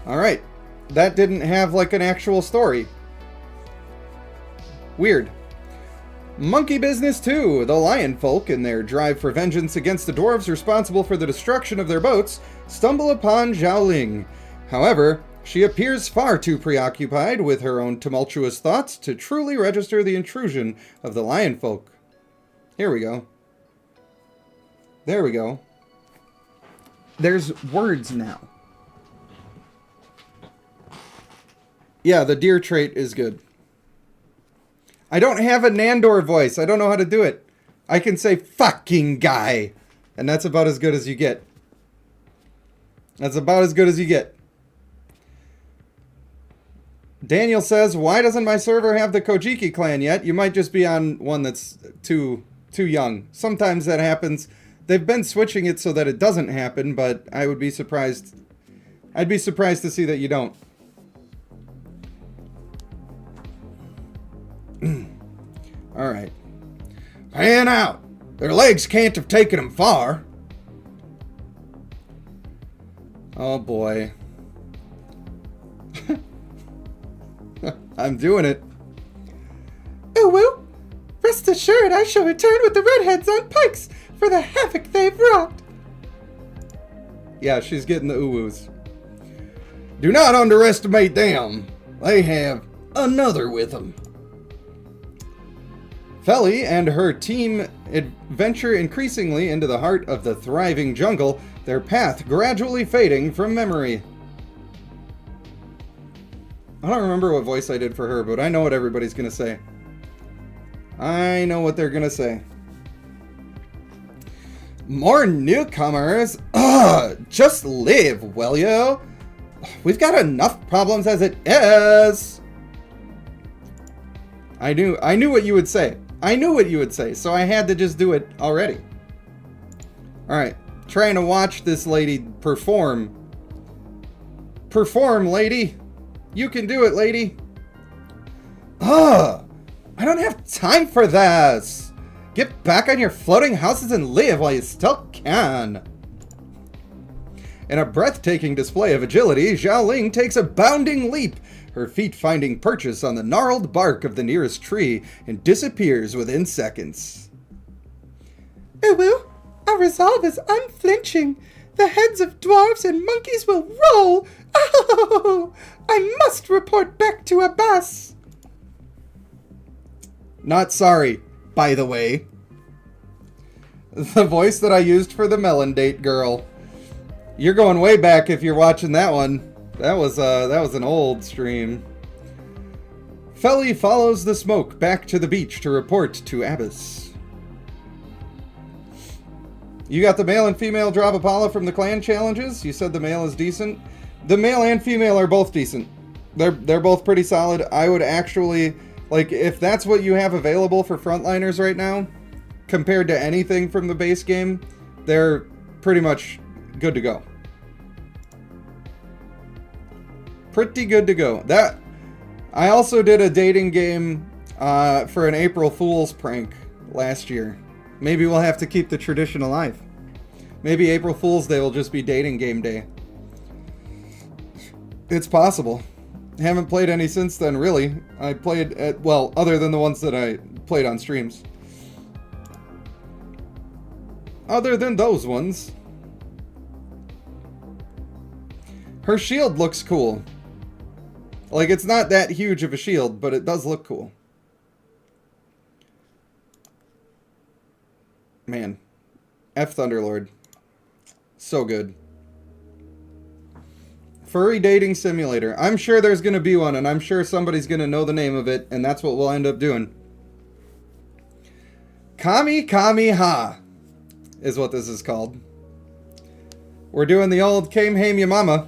Alright. That didn't have like an actual story. Weird. Monkey Business 2. The lion folk, in their drive for vengeance against the dwarves responsible for the destruction of their boats, stumble upon Zhaoling. However, she appears far too preoccupied with her own tumultuous thoughts to truly register the intrusion of the lion folk. Here we go. There we go. There's words now. Yeah, the deer trait is good. I don't have a Nandor voice. I don't know how to do it. I can say fucking guy. And that's about as good as you get. That's about as good as you get. Daniel says, why doesn't my server have the Kojiki clan yet? You might just be on one that's too young. Sometimes that happens. They've been switching it so that it doesn't happen, but I would be surprised. I'd be surprised to see that you don't. Alright. Pan out. Their legs can't have taken them far. Oh boy. I'm doing it. Oh well. Rest assured I shall return with the redheads on pikes for the havoc they've wrought. Yeah, she's getting the ooh-woos. Do not underestimate them. They have another with them. Feli and her team adventure increasingly into the heart of the thriving jungle, their path gradually fading from memory. I don't remember what voice I did for her, but I know what everybody's gonna say. I know what they're gonna say. More newcomers? Ugh, just live, will you? We've got enough problems as it is. I knew what you would say. I knew what you would say, so I had to just do it already. Alright, trying to watch this lady perform. Perform, lady! You can do it, lady! Ugh! I don't have time for this! Get back on your floating houses and live while you still can! In a breathtaking display of agility, Xiaoling takes a bounding leap, her feet finding purchase on the gnarled bark of the nearest tree, and disappears within seconds. Uwu, our resolve is unflinching. The heads of dwarves and monkeys will roll. Oh, I must report back to Abbas. Not sorry, by the way. The voice that I used for the melon date girl. You're going way back if you're watching that one. That was an old stream. Felly follows the smoke back to the beach to report to Abbas. You got the male and female drop Apollo from the clan challenges? You said the male is decent. The male and female are both decent. They're both pretty solid. I would actually, like, if that's what you have available for frontliners right now, compared to anything from the base game, they're pretty much good to go. Pretty good to go. That I also did a dating game for an April Fool's prank last year. Maybe we'll have to keep the tradition alive. Maybe April Fool's Day will just be dating game day. It's possible. Haven't played any since then, really. I played at, well, other than the ones that I played on streams. Other than those ones. Her shield looks cool. Like, it's not that huge of a shield, but it does look cool. Man. F Thunderlord. So good. Furry dating simulator. I'm sure there's going to be one, and I'm sure somebody's going to know the name of it, and that's what we'll end up doing. Kami Kami Ha is what this is called. We're doing the old Came Hame Ya Mama.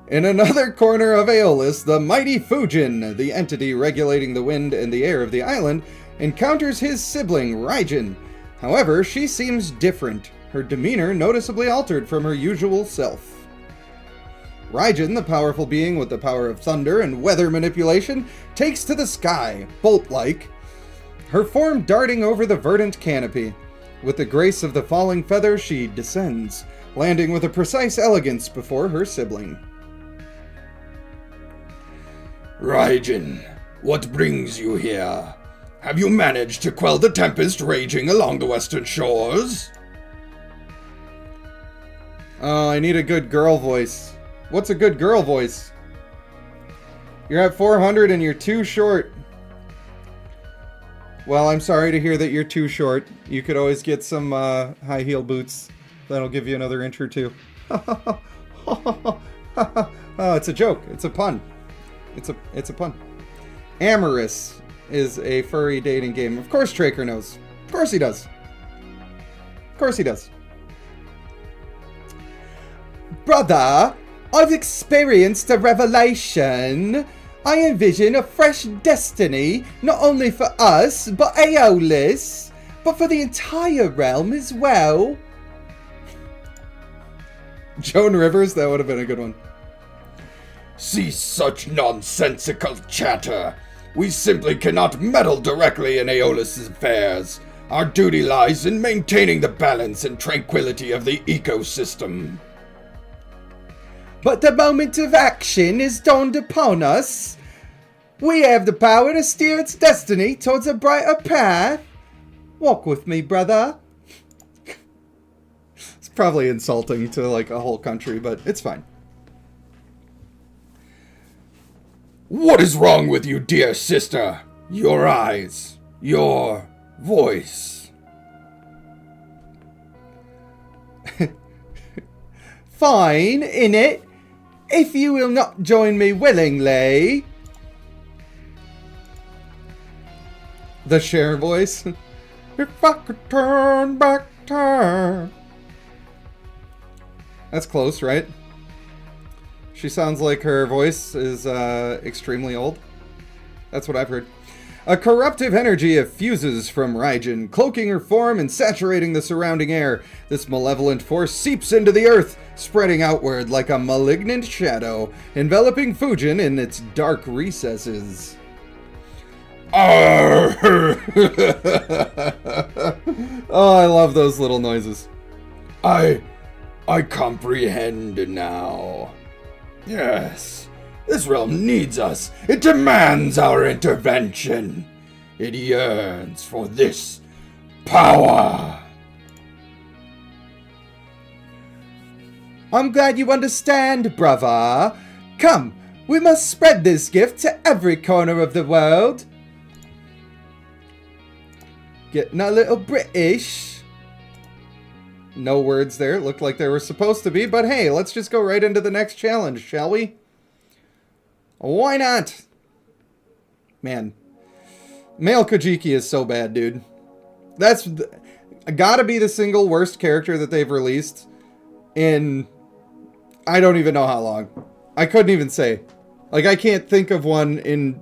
In another corner of Aeolus, the mighty Fujin, the entity regulating the wind and the air of the island, encounters his sibling, Raijin. However, she seems different, her demeanor noticeably altered from her usual self. Raijin, the powerful being with the power of thunder and weather manipulation, takes to the sky, bolt-like, her form darting over the verdant canopy. With the grace of the falling feather, she descends, landing with a precise elegance before her sibling. Raijin, what brings you here? Have you managed to quell the tempest raging along the western shores? Oh, I need a good girl voice. What's a good girl voice? You're at 400 and you're too short. Well, I'm sorry to hear that you're too short. You could always get some high heel boots. That'll give you another inch or two. Oh, it's a joke. It's a pun. It's a pun. Amorous is a furry dating game. Of course Traker knows. Of course he does. Of course he does. Brother, I've experienced a revelation. I envision a fresh destiny, not only for us, but Aeolus, but for the entire realm as well. Joan Rivers, that would have been a good one. Cease such nonsensical chatter. We simply cannot meddle directly in Aeolus' affairs. Our duty lies in maintaining the balance and tranquility of the ecosystem. But the moment of action is dawned upon us. We have the power to steer its destiny towards a brighter path. Walk with me, brother. It's probably insulting to like a whole country, but it's fine. What is wrong with you, dear sister? Your eyes, your voice. Fine, innit? If you will not join me willingly. The Cher voice. If I could turn back time. That's close, right? She sounds like her voice is extremely old. That's what I've heard. A corruptive energy effuses from Raijin, cloaking her form and saturating the surrounding air. This malevolent force seeps into the earth, spreading outward like a malignant shadow, enveloping Fujin in its dark recesses. Arr! Oh, I love those little noises. I comprehend now. Yes, this realm needs us. It demands our intervention. It yearns for this power. I'm glad you understand, brother. Come, we must spread this gift to every corner of the world. Getting a little British. No words there. Looked like they were supposed to be, but hey, let's just go right into the next challenge, shall we? Why not? Man. Male Kojiki is so bad, dude. That's gotta be the single worst character that they've released in I don't even know how long. I couldn't even say. Like, I can't think of one in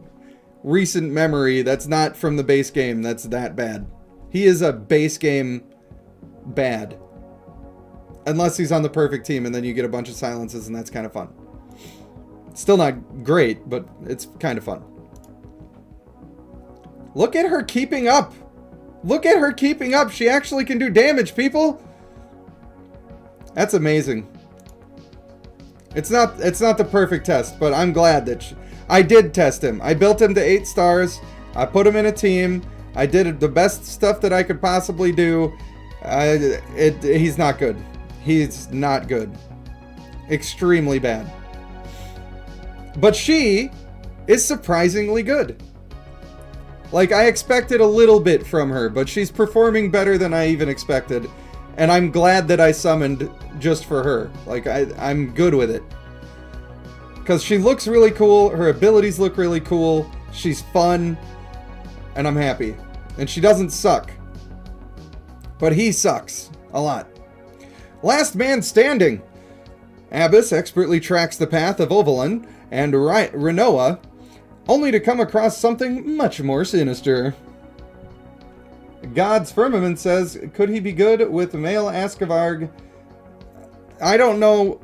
recent memory that's not from the base game that's that bad. He is a base game bad. Unless he's on the perfect team, and then you get a bunch of silences, and that's kind of fun. Still not great, but it's kind of fun. Look at her keeping up. Look at her keeping up. She actually can do damage, people. That's amazing. It's not the perfect test, but I'm glad that I did test him. I built him to 8 stars. I put him in a team. I did the best stuff that I could possibly do. He's not good. He's not good. Extremely bad. But she is surprisingly good. Like, I expected a little bit from her, but she's performing better than I even expected. And I'm glad that I summoned just for her. Like, I'm good with it. Because she looks really cool. Her abilities look really cool. She's fun. And I'm happy. And she doesn't suck. But he sucks. A lot. Last man standing. Abyss expertly tracks the path of Ovalon and Renoa, only to come across something much more sinister. God's Firmament says, could he be good with male Askavarg? I don't know.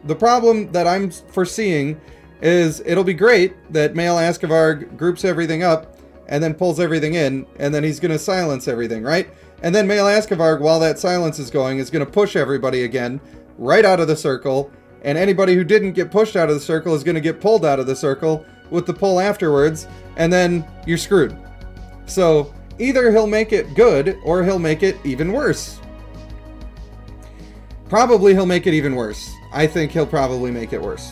The problem that I'm foreseeing is it'll be great that male Askavarg groups everything up and then pulls everything in, and then he's going to silence everything, right? And then male Askavarg, while that silence is going, is going to push everybody again right out of the circle, and anybody who didn't get pushed out of the circle is going to get pulled out of the circle with the pull afterwards, and then you're screwed. So either he'll make it good, or he'll make it even worse. Probably he'll make it even worse. I think he'll probably make it worse.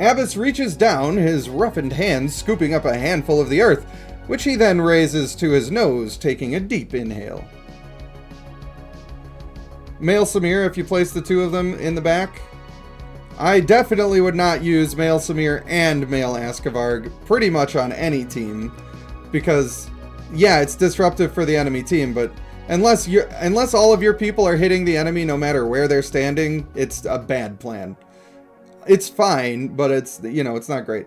Abbas reaches down, his roughened hands scooping up a handful of the earth, which he then raises to his nose, taking a deep inhale. Male Samir, if you place the two of them in the back. I definitely would not use male Samir and male Askavarg pretty much on any team, because yeah, it's disruptive for the enemy team, but unless all of your people are hitting the enemy no matter where they're standing, it's a bad plan. It's fine, but it's, you know, it's not great.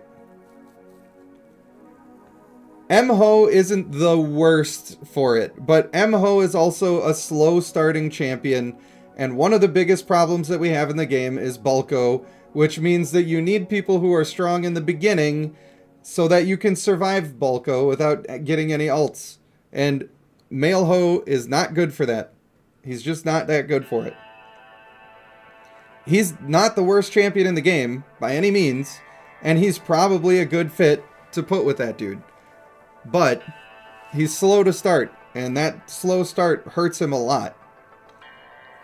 Mho isn't the worst for it, but Mho is also a slow starting champion, and one of the biggest problems that we have in the game is Bulko, which means that you need people who are strong in the beginning so that you can survive Bulko without getting any ults. And Male Ho is not good for that. He's just not that good for it. He's not the worst champion in the game, by any means, and he's probably a good fit to put with that dude. But he's slow to start, and that slow start hurts him a lot.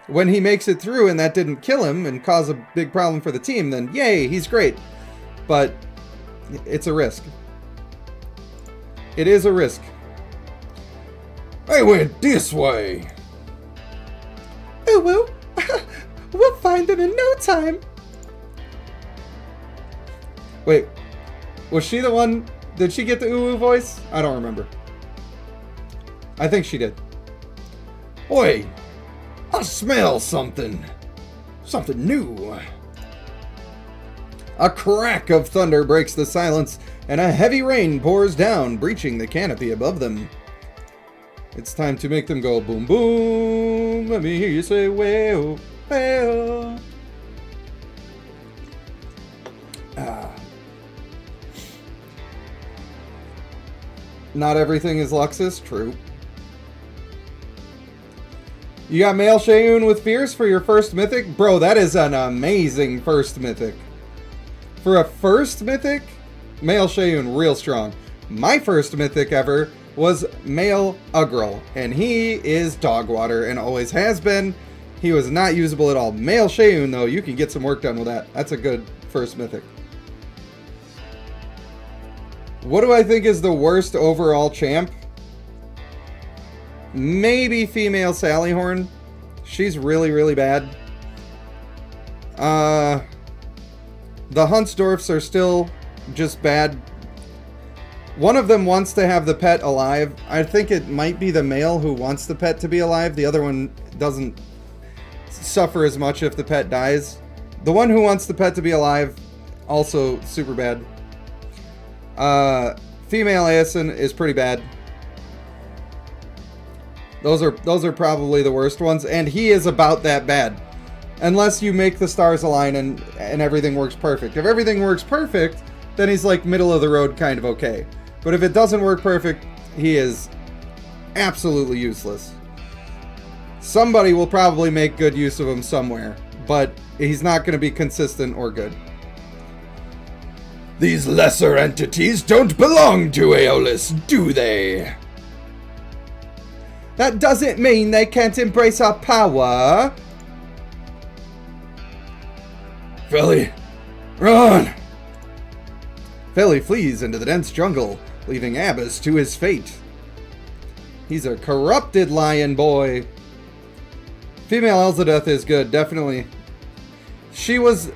When he makes it through and that didn't kill him and cause a big problem for the team, then yay, he's great. But it's a risk. It is a risk. I went this way. Oh, well, we'll find them in no time. Wait, was she the one? Did she get the ooh voice? I don't remember. I think she did. Wait, I smell something. Something new. A crack of thunder breaks the silence, and a heavy rain pours down, breaching the canopy above them. It's time to make them go boom boom. Let me hear you say, "Whoa." Hey-oh. Not everything is Luxus, true. You got male Sheun with Fierce for your first mythic? Bro, that is an amazing first mythic. For a first mythic, male Sheun, real strong. My first mythic ever was male Ugrel, and he is dog water and always has been. He was not usable at all. Male Sheun, though, you can get some work done with that. That's a good first mythic. What do I think is the worst overall champ? Maybe female Sallyhorn. She's really, really bad. The Huntsdorfs are still just bad. One of them wants to have the pet alive. I think it might be the male who wants the pet to be alive. The other one doesn't suffer as much if the pet dies. The one who wants the pet to be alive, also super bad. Female Aeson is pretty bad. Those are probably the worst ones, and he is about that bad. Unless you make the stars align and everything works perfect. If everything works perfect, then he's like middle of the road kind of okay. But if it doesn't work perfect, he is absolutely useless. Somebody will probably make good use of him somewhere, but he's not going to be consistent or good. These lesser entities don't belong to Aeolus, do they? That doesn't mean they can't embrace our power. Felly, run! Felly flees into the dense jungle, leaving Abbas to his fate. He's a corrupted lion boy. Female Elzadeth is good, definitely. She was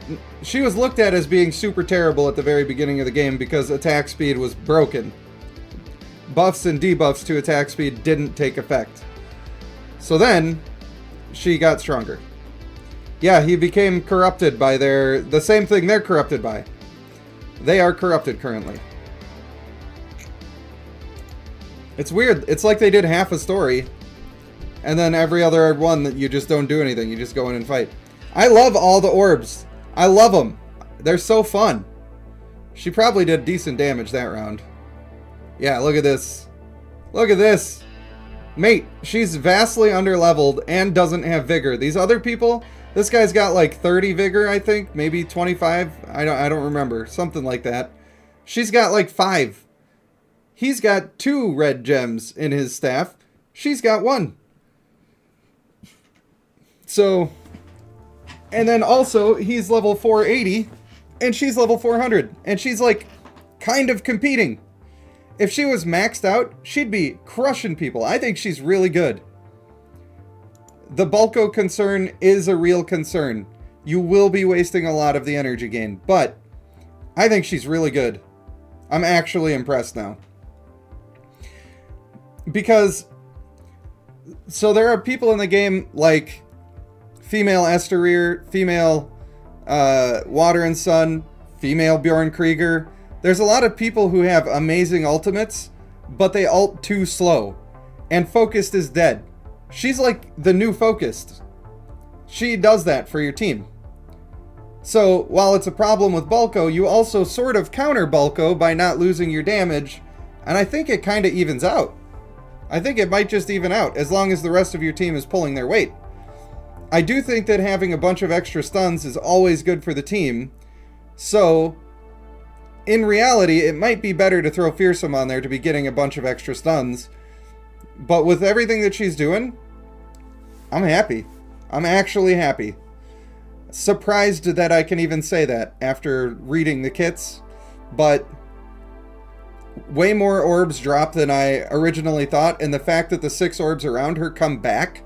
looked at as being super terrible at the very beginning of the game because attack speed was broken. Buffs and debuffs to attack speed didn't take effect. So then, she got stronger. Yeah, he became corrupted by the same thing they're corrupted by. They are corrupted currently. It's weird. It's like they did half a story, and then every other one that you just don't do anything. You just go in and fight. I love all the orbs. I love them. They're so fun. She probably did decent damage that round. Yeah, look at this. Look at this. Mate, she's vastly underleveled and doesn't have vigor. These other people, this guy's got like 30 vigor, I think. Maybe 25. I don't remember. Something like that. She's got like 5. He's got 2 red gems in his staff. She's got 1. So, and then also, he's level 480, and she's level 400. And she's like, kind of competing. If she was maxed out, she'd be crushing people. I think she's really good. The Bulko concern is a real concern. You will be wasting a lot of the energy gain, but I think she's really good. I'm actually impressed now. Because, so there are people in the game like female Esterir, female Water and Sun, female Bjorn Krieger. There's a lot of people who have amazing ultimates, but they ult too slow. And Focused is dead. She's like the new Focused. She does that for your team. So, while it's a problem with Bulko, you also sort of counter Bulko by not losing your damage, and I think it kind of evens out. I think it might just even out, as long as the rest of your team is pulling their weight. I do think that having a bunch of extra stuns is always good for the team, so in reality, it might be better to throw Fearsome on there to be getting a bunch of extra stuns. But with everything that she's doing, I'm happy. I'm actually happy. Surprised that I can even say that after reading the kits. But way more orbs drop than I originally thought. And the fact that the 6 orbs around her come back,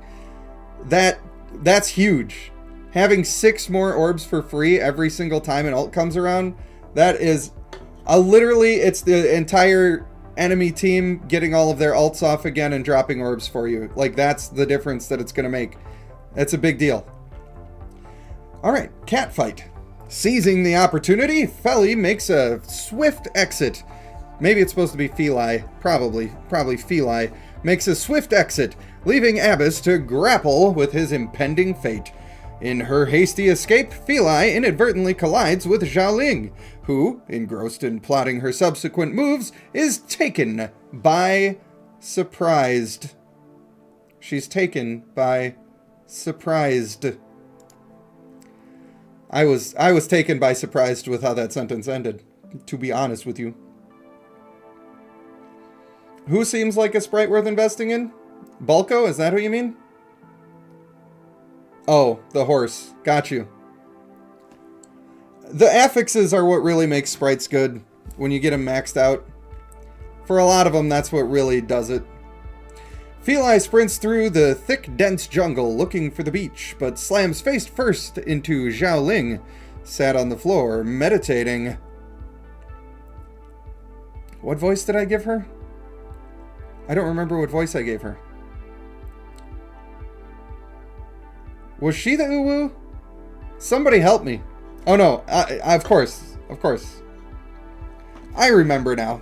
that's huge. Having 6 more orbs for free every single time an ult comes around, that is literally, it's the entire enemy team getting all of their ults off again and dropping orbs for you. Like, that's the difference that it's going to make. It's a big deal. Alright, cat fight. Seizing the opportunity, Felly makes a swift exit. Maybe it's supposed to be Feli. Probably Feli. Makes a swift exit, leaving Abbas to grapple with his impending fate. In her hasty escape, Feli inadvertently collides with Xiaoling, who, engrossed in plotting her subsequent moves, is taken by surprised. She's taken by surprised. I was taken by surprised with how that sentence ended, to be honest with you. Who seems like a sprite worth investing in? Bulko, is that who you mean? Oh, the horse. Got you. The affixes are what really makes sprites good when you get them maxed out. For a lot of them, that's what really does it. Feli sprints through the thick, dense jungle looking for the beach, but slams face first into Xiaoling, sat on the floor, meditating. What voice did I give her? I don't remember what voice I gave her. Was she the uwu? Somebody help me. Oh no, of course. I remember now.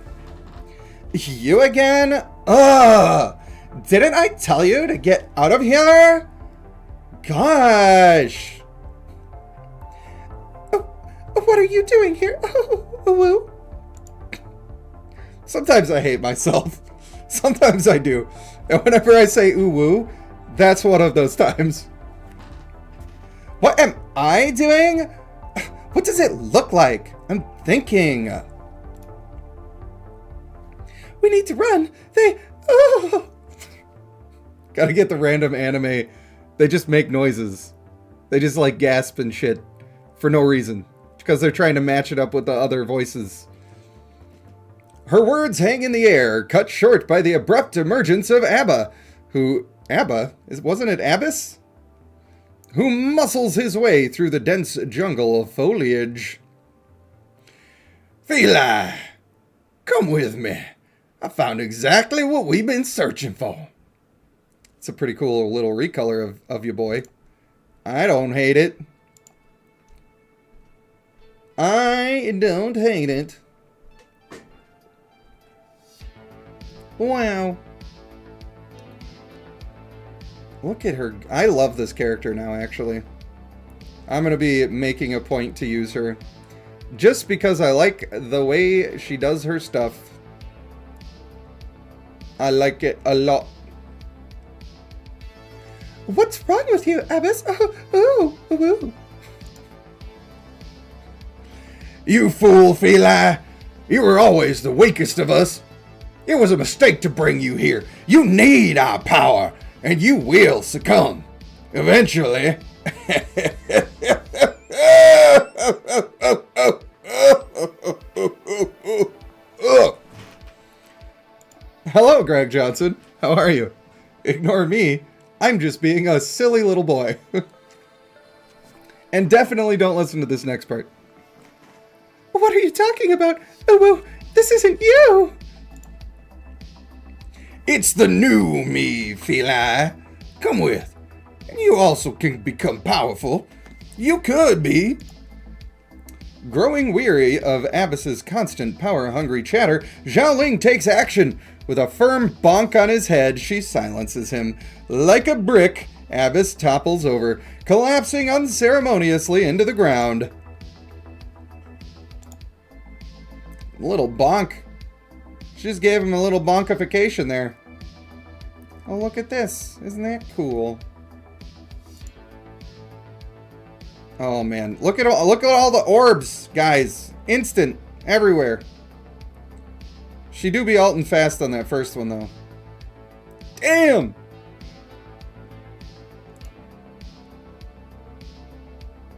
You again? Ugh! Didn't I tell you to get out of here? Gosh! Oh, what are you doing here? Oh, uwu. Sometimes I hate myself. Sometimes I do. And whenever I say uwu, that's one of those times. What am I doing? What does it look like? I'm thinking. We need to run. Oh. Gotta get the random anime. They just make noises. They just like gasp and shit. For no reason. Because they're trying to match it up with the other voices. Her words hang in the air, cut short by the abrupt emergence of Abba. Wasn't it Abyss? Who muscles his way through the dense jungle of foliage. Feli, come with me. I found exactly what we've been searching for. It's a pretty cool little recolor of your boy. I don't hate it. I don't hate it. Wow. Look at her. I love this character now, actually. I'm going to be making a point to use her. Just because I like the way she does her stuff. I like it a lot. What's wrong with you, Abyss? Oh. You fool, Feli. You were always the weakest of us. It was a mistake to bring you here. You need our power, and you will succumb. Eventually. Hello, Greg Johnson. How are you? Ignore me. I'm just being a silly little boy. And definitely don't listen to this next part. What are you talking about? Oh, this isn't you. It's the new me, Feli. Come with. And you also can become powerful. You could be. Growing weary of Abyss's constant power-hungry chatter, Xiaoling takes action. With a firm bonk on his head, she silences him. Like a brick, Abyss topples over, collapsing unceremoniously into the ground. Little bonk. She just gave him a little bonkification there. Oh, look at this. Isn't that cool? Oh, man. Look at all the orbs, guys. Instant. Everywhere. She do be ulting fast on that first one, though. Damn!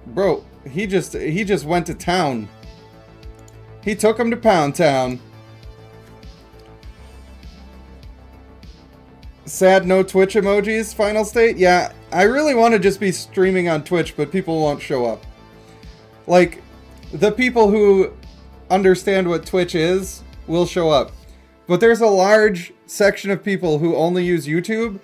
Bro, he just went to town. He took him to Pound Town. Sad no Twitch emojis, final state? Yeah, I really want to just be streaming on Twitch, but people won't show up. Like, the people who understand what Twitch is will show up. But there's a large section of people who only use YouTube,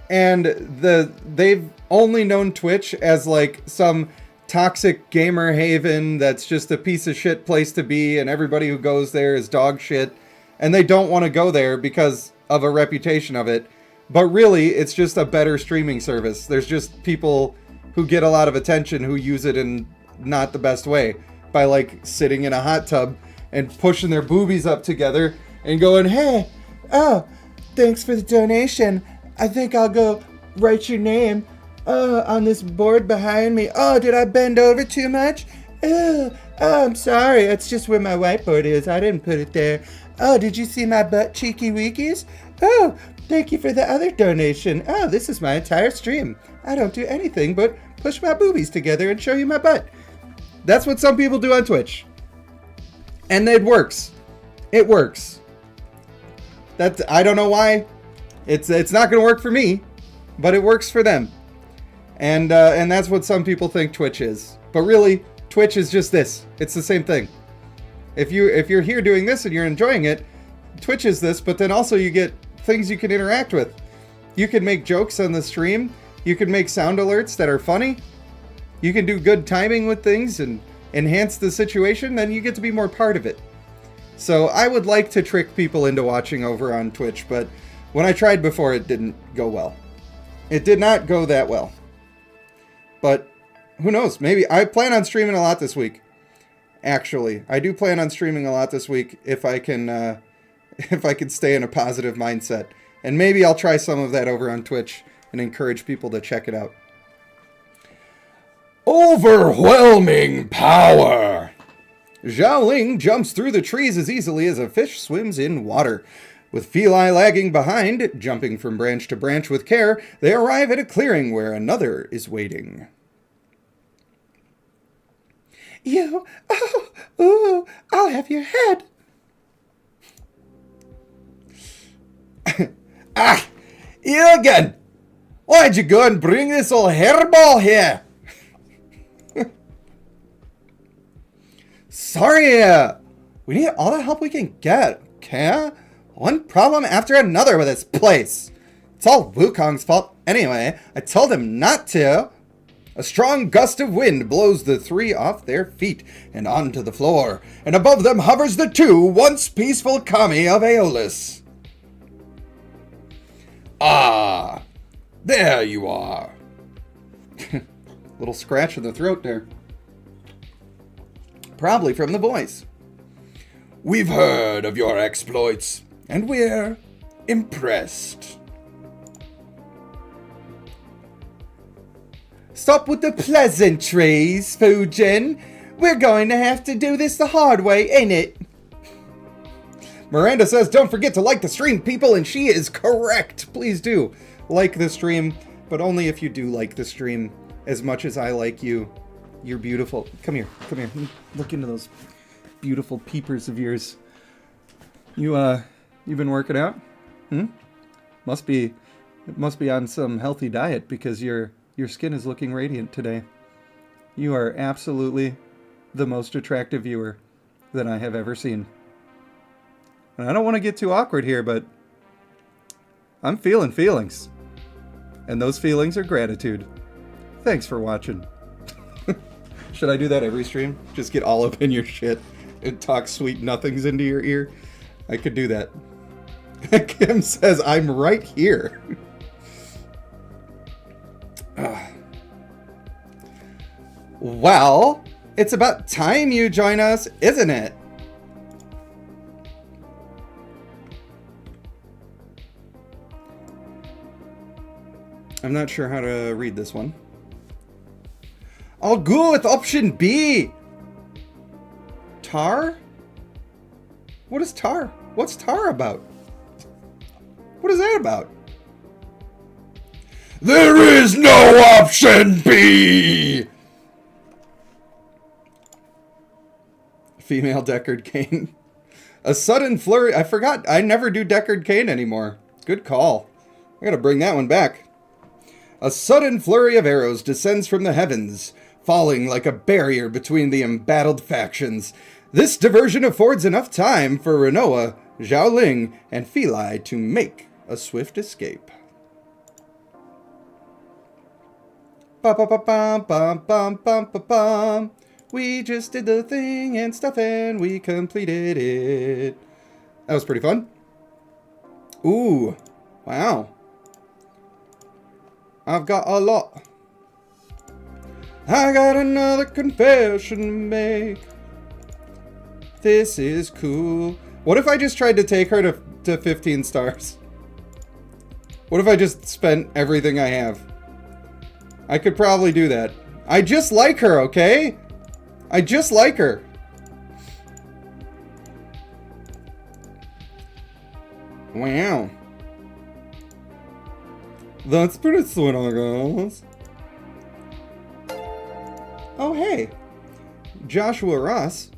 and they've only known Twitch as like some toxic gamer haven that's just a piece of shit place to be, and everybody who goes there is dog shit, and they don't want to go there because of a reputation of it. But really, it's just a better streaming service. There's just people who get a lot of attention who use it in not the best way. By, like, sitting in a hot tub and pushing their boobies up together and going, hey, oh, thanks for the donation. I think I'll go write your name on this board behind me. Oh, did I bend over too much? Oh, I'm sorry. That's just where my whiteboard is. I didn't put it there. Oh, did you see my butt cheeky weekies? Oh, thank you for the other donation. Oh, this is my entire stream. I don't do anything but push my boobies together and show you my butt. That's what some people do on Twitch. And it works. It works. I don't know why. It's not going to work for me, but it works for them. And that's what some people think Twitch is. But really, Twitch is just this. It's the same thing. If you're here doing this and you're enjoying it, Twitch is this, but then also you get things you can interact with. You can make jokes on the stream. You can make sound alerts that are funny. You can do good timing with things and enhance the situation, then you get to be more part of it. So I would like to trick people into watching over on Twitch, but when I tried before, it didn't go well. It did not go that well. But who knows? Maybe I plan on streaming a lot this week. Actually, I do plan on streaming a lot this week if I can stay in a positive mindset. And maybe I'll try some of that over on Twitch and encourage people to check it out. Overwhelming power! Zhao Ling jumps through the trees as easily as a fish swims in water. With Feli lagging behind, jumping from branch to branch with care, they arrive at a clearing where another is waiting. You, ooh, I'll have your head. Ah, you again! Why'd you go and bring this old hairball here? Sorry, we need all the help we can get, okay? One problem after another with this place. It's all Wukong's fault anyway. I told him not to. A strong gust of wind blows the three off their feet and onto the floor, and above them hovers the two once peaceful kami of Aeolus. Ah, there you are. Little scratch in the throat there. Probably from the voice. We've heard of your exploits, and we're impressed. Stop with the pleasantries, Fujin. We're going to have to do this the hard way, ain't it? Miranda says, don't forget to like the stream, people, and she is correct. Please do like the stream, but only if you do like the stream as much as I like you. You're beautiful. Come here. Come here. Look into those beautiful peepers of yours. You've been working out? Must be on some healthy diet because your skin is looking radiant today. You are absolutely the most attractive viewer that I have ever seen. And I don't want to get too awkward here, but I'm feeling feelings. And those feelings are gratitude. Thanks for watching. Should I do that every stream? Just get all up in your shit and talk sweet nothings into your ear? I could do that. Kim says, I'm right here. Well, it's about time you join us, isn't it? I'm not sure how to read this one. I'll go with option B. Tar? What is tar? What's tar about? What is that about? There is no option B! Female Deckard Cain. A sudden flurry. I forgot. I never do Deckard Cain anymore. Good call. I gotta bring that one back. A sudden flurry of arrows descends from the heavens, falling like a barrier between the embattled factions. This diversion affords enough time for Renoa, Zhao Ling, and Feli to make a swift escape. Bum, bum, bum, bum, bum, bum, bum, bum. We just did the thing and stuff and we completed it. That was pretty fun. Ooh, wow. I've got a lot. I got another confession to make. This is cool. What if I just tried to take her to 15 stars? What if I just spent everything I have? I could probably do that. I just like her, okay? I just like her. Wow. That's pretty sweet, I guess. Oh, hey. Joshua Ross.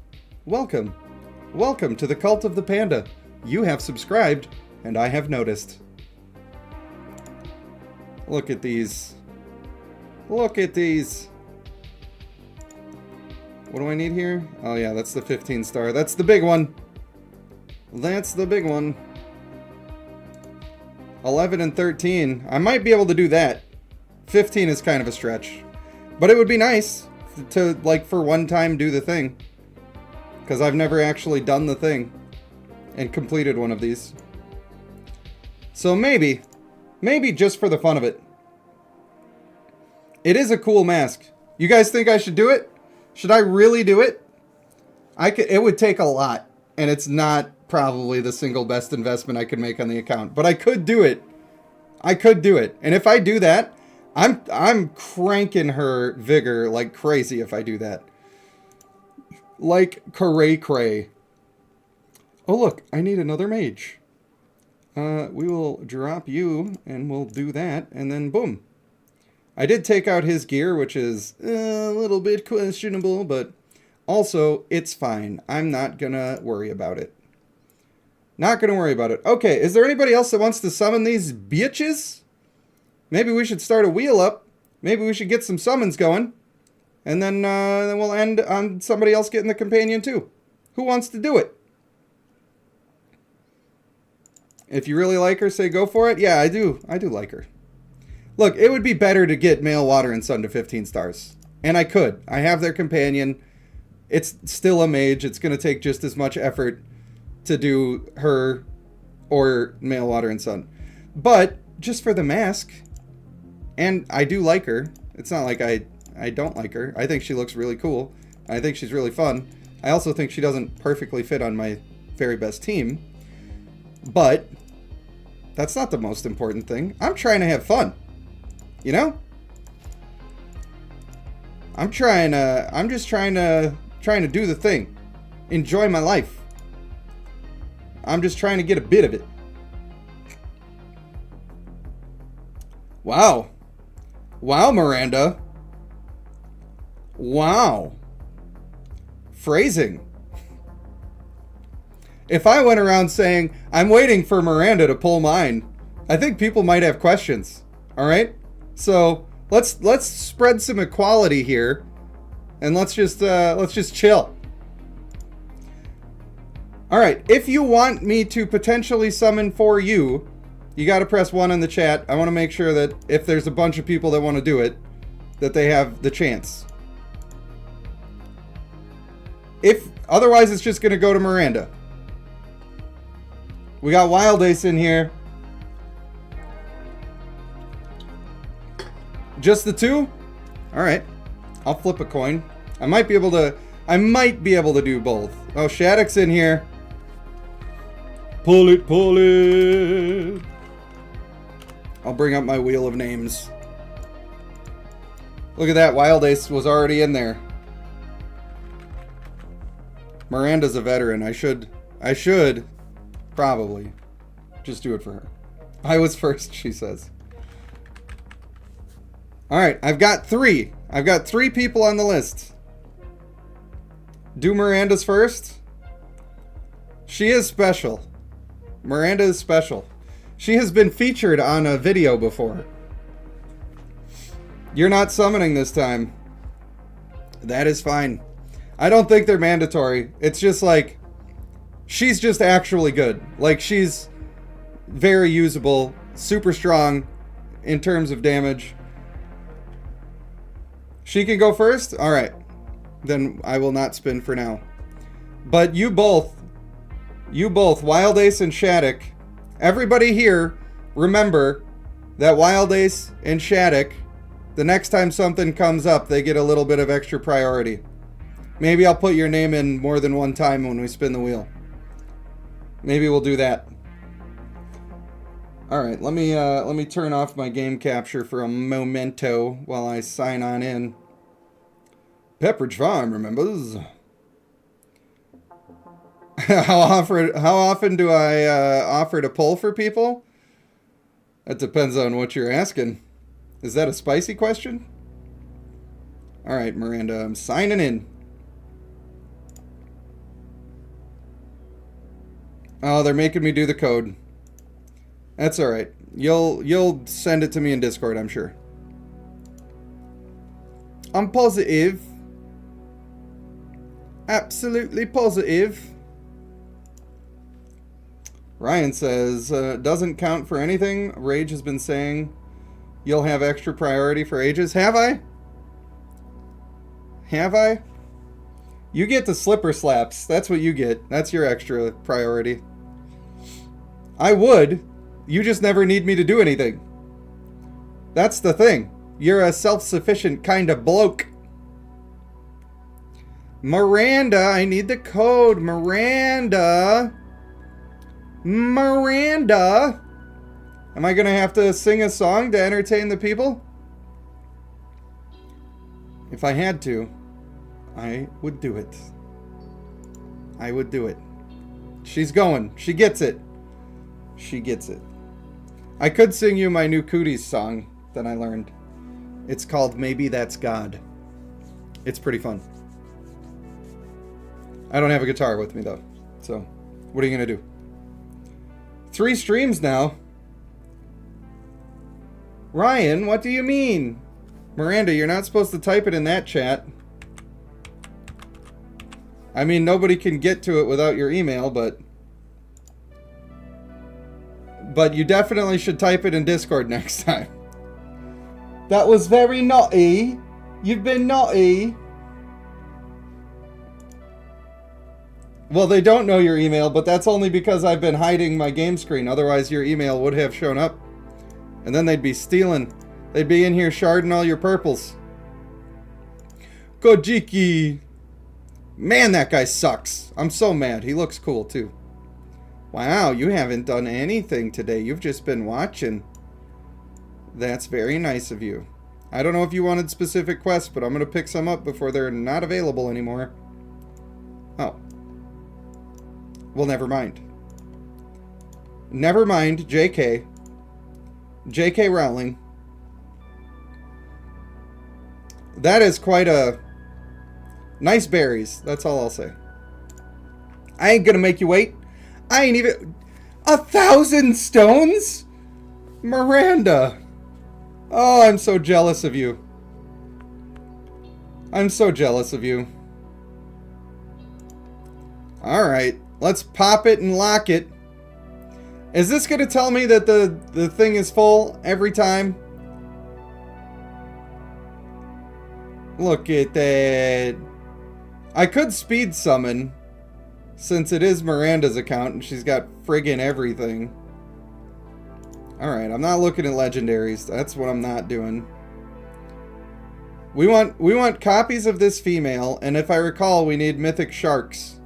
Welcome. Welcome to the Cult of the Panda. You have subscribed, and I have noticed. Look at these. Look at these. What do I need here? Oh yeah, that's the 15 star. That's the big one. That's the big one. 11 and 13. I might be able to do that. 15 is kind of a stretch. But it would be nice to, like, for one time do the thing. Because I've never actually done the thing and completed one of these. So maybe just for the fun of it. It is a cool mask. You guys think I should do it? Should I really do it? It would take a lot, and it's not probably the single best investment I could make on the account, but I could do it. I could do it. And if I do that, I'm cranking her vigor like crazy if I do that. Like cray. Oh look, I need another mage. We will drop you, and we'll do that, and then boom. I did take out his gear, which is a little bit questionable, but also, it's fine. I'm not gonna worry about it. Not gonna worry about it. Okay, is there anybody else that wants to summon these bitches? Maybe we should start a wheel up. Maybe we should get some summons going. And then we'll end on somebody else getting the companion too. Who wants to do it? If you really like her, say go for it. Yeah, I do. I do like her. Look, it would be better to get Male Water and Sun to 15 stars. And I could. I have their companion. It's still a mage. It's going to take just as much effort to do her or Male Water and Sun. But just for the mask, and I do like her. It's not like I don't like her. I think she looks really cool. I think she's really fun. I also think she doesn't perfectly fit on my very best team. But that's not the most important thing. I'm trying to have fun. You know? I'm just trying to do the thing. Enjoy my life. I'm just trying to get a bit of it. Wow. Wow, Miranda. Wow. Phrasing. If I went around saying, I'm waiting for Miranda to pull mine, I think people might have questions. All right? So let's spread some equality here, and let's just chill. All right, if you want me to potentially summon for you, you got to press 1 in the chat. I want to make sure that if there's a bunch of people that want to do it, that they have the chance. If otherwise, it's just going to go to Miranda. We got Wild Ace in here. Just the 2? Alright. I'll flip a coin. I might be able to do both. Oh, Shattuck's in here. Pull it, pull it. I'll bring up my wheel of names. Look at that. Wild Ace was already in there. Miranda's a veteran. I should probably just do it for her. I was first, she says. Alright, I've got 3. I've got 3 people on the list. Do Miranda's first. She is special. Miranda is special. She has been featured on a video before. You're not summoning this time. That is fine. I don't think they're mandatory. It's just like, she's just actually good. Like, she's very usable, super strong in terms of damage. She can go first? Alright. Then I will not spin for now. But you both, Wild Ace and Shattuck, everybody here, remember that Wild Ace and Shattuck The next time something comes up, they get a little bit of extra priority. Maybe I'll put your name in more than one time when we spin the wheel. Maybe we'll do that. Alright, let me turn off my game capture for a momento while I sign on in. Pepperidge Farm remembers. How often do I offer to pull for people? That depends on what you're asking. Is that a spicy question? Alright, Miranda, I'm signing in. Oh, they're making me do the code. That's alright. You'll send it to me in Discord, I'm sure. I'm positive. Absolutely positive. Ryan says, doesn't count for anything. Rage has been saying you'll have extra priority for ages. Have I? Have I? You get the slipper slaps. That's what you get. That's your extra priority. I would. You just never need me to do anything. That's the thing. You're a self-sufficient kind of bloke. Miranda, I need the code. Miranda. Miranda. Am I going to have to sing a song to entertain the people? If I had to, I would do it. I would do it. She's going. She gets it. She gets it. I could sing you my new Cooties song that I learned. It's called Maybe That's God. It's pretty fun. I don't have a guitar with me though. So, what are you going to do? 3 streams now. Ryan, what do you mean? Miranda, you're not supposed to type it in that chat. I mean, nobody can get to it without your email, but you definitely should type it in Discord next time. That was very naughty. You've been naughty. Well, they don't know your email, but that's only because I've been hiding my game screen. Otherwise, your email would have shown up. And then they'd be stealing. They'd be in here sharding all your purples. Kojiki. Man, that guy sucks. I'm so mad. He looks cool, too. Wow, you haven't done anything today. You've just been watching. That's very nice of you. I don't know if you wanted specific quests, but I'm going to pick some up before they're not available anymore. Oh. Well, never mind. Never mind, JK. JK Rowling. That is quite a... Nice berries. That's all I'll say. I ain't gonna make you wait. I ain't even... 1,000 stones? Miranda. Oh, I'm so jealous of you. I'm so jealous of you. Alright. Let's pop it and lock it. Is this gonna tell me that the thing is full every time? Look at that. I could speed summon, since it is Miranda's account and she's got friggin' everything. Alright, I'm not looking at legendaries. That's what I'm not doing. We want copies of this female, and if I recall, we need mythic sharks.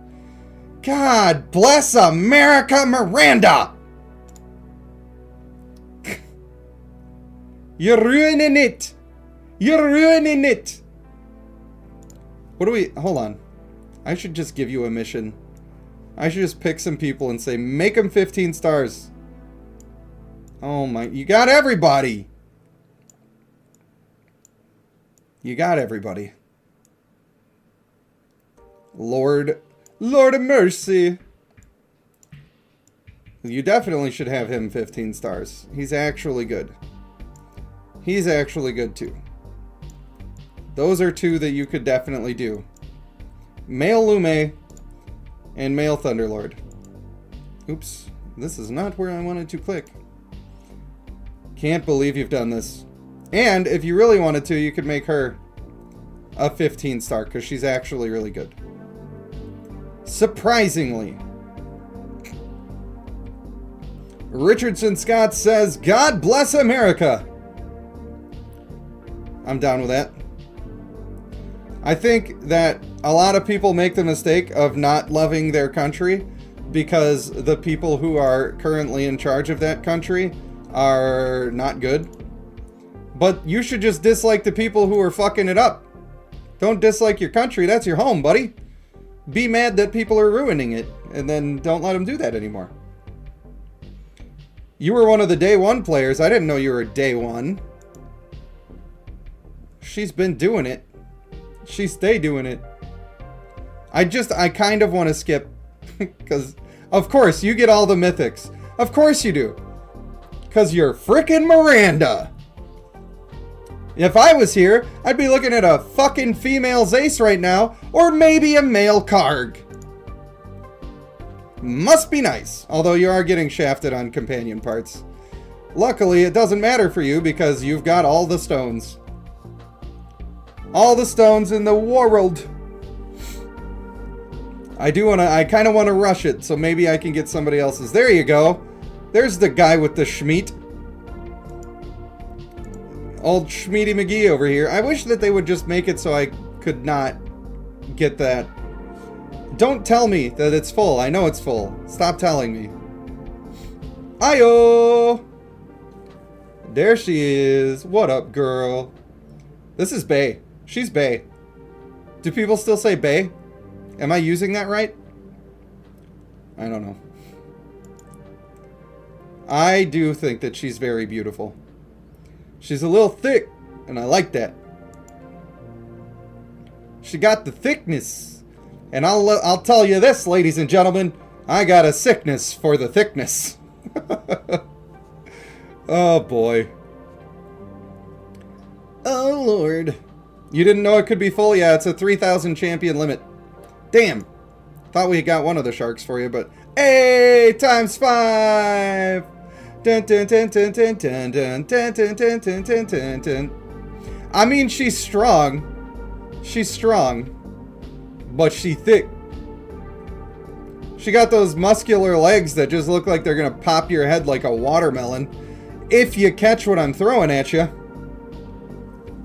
God bless America, Miranda! You're ruining it! You're ruining it! What do we... Hold on. I should just give you a mission. I should just pick some people and say, make them 15 stars. Oh my... You got everybody! You got everybody. Lord of mercy. You definitely should have him 15 stars. He's actually good. He's actually good too. Those are 2 that you could definitely do. Male Lume and Male Thunderlord. Oops. This is not where I wanted to click. Can't believe you've done this. And if you really wanted to, you could make her a 15 star because she's actually really good. Surprisingly. Richardson Scott says, God bless America. I'm down with that. I think that a lot of people make the mistake of not loving their country because the people who are currently in charge of that country are not good. But you should just dislike the people who are fucking it up. Don't dislike your country. That's your home, buddy. Be mad that people are ruining it, and then don't let them do that anymore. You were one of the day one players. I didn't know you were day one. She's been doing it. She stay doing it. I kind of want to skip. Because, of course, you get all the mythics. Of course you do. Because you're frickin' Miranda. If I was here, I'd be looking at a fucking female Zace right now. Or maybe a male Karg. Must be nice. Although you are getting shafted on companion parts. Luckily, it doesn't matter for you because you've got all the stones. All the stones in the world. I kind of want to rush it, so maybe I can get somebody else's. There you go. There's the guy with the Schmeat. Old Schmeaty McGee over here. I wish that they would just make it so I could not get that. Don't tell me that it's full. I know it's full. Stop telling me. Ayo! There she is. What up, girl? This is Bae. She's Bae. Do people still say Bae? Am I using that right? I don't know. I do think that she's very beautiful. She's a little thick, and I like that. She got the thickness. And I'll tell you this, ladies and gentlemen. I got a sickness for the thickness. Oh, boy. Oh, Lord. You didn't know it could be full? Yeah, it's a 3,000 champion limit. Damn. Thought we got one of the sharks for you, but... Hey! Times 5! Dun, dun, dun, dun, dun, dun, dun, dun, dun, dun, dun, dun, dun, dun. I mean, she's strong. She's strong. But she thick. She got those muscular legs that just look like they're gonna pop your head like a watermelon. If you catch what I'm throwing at you.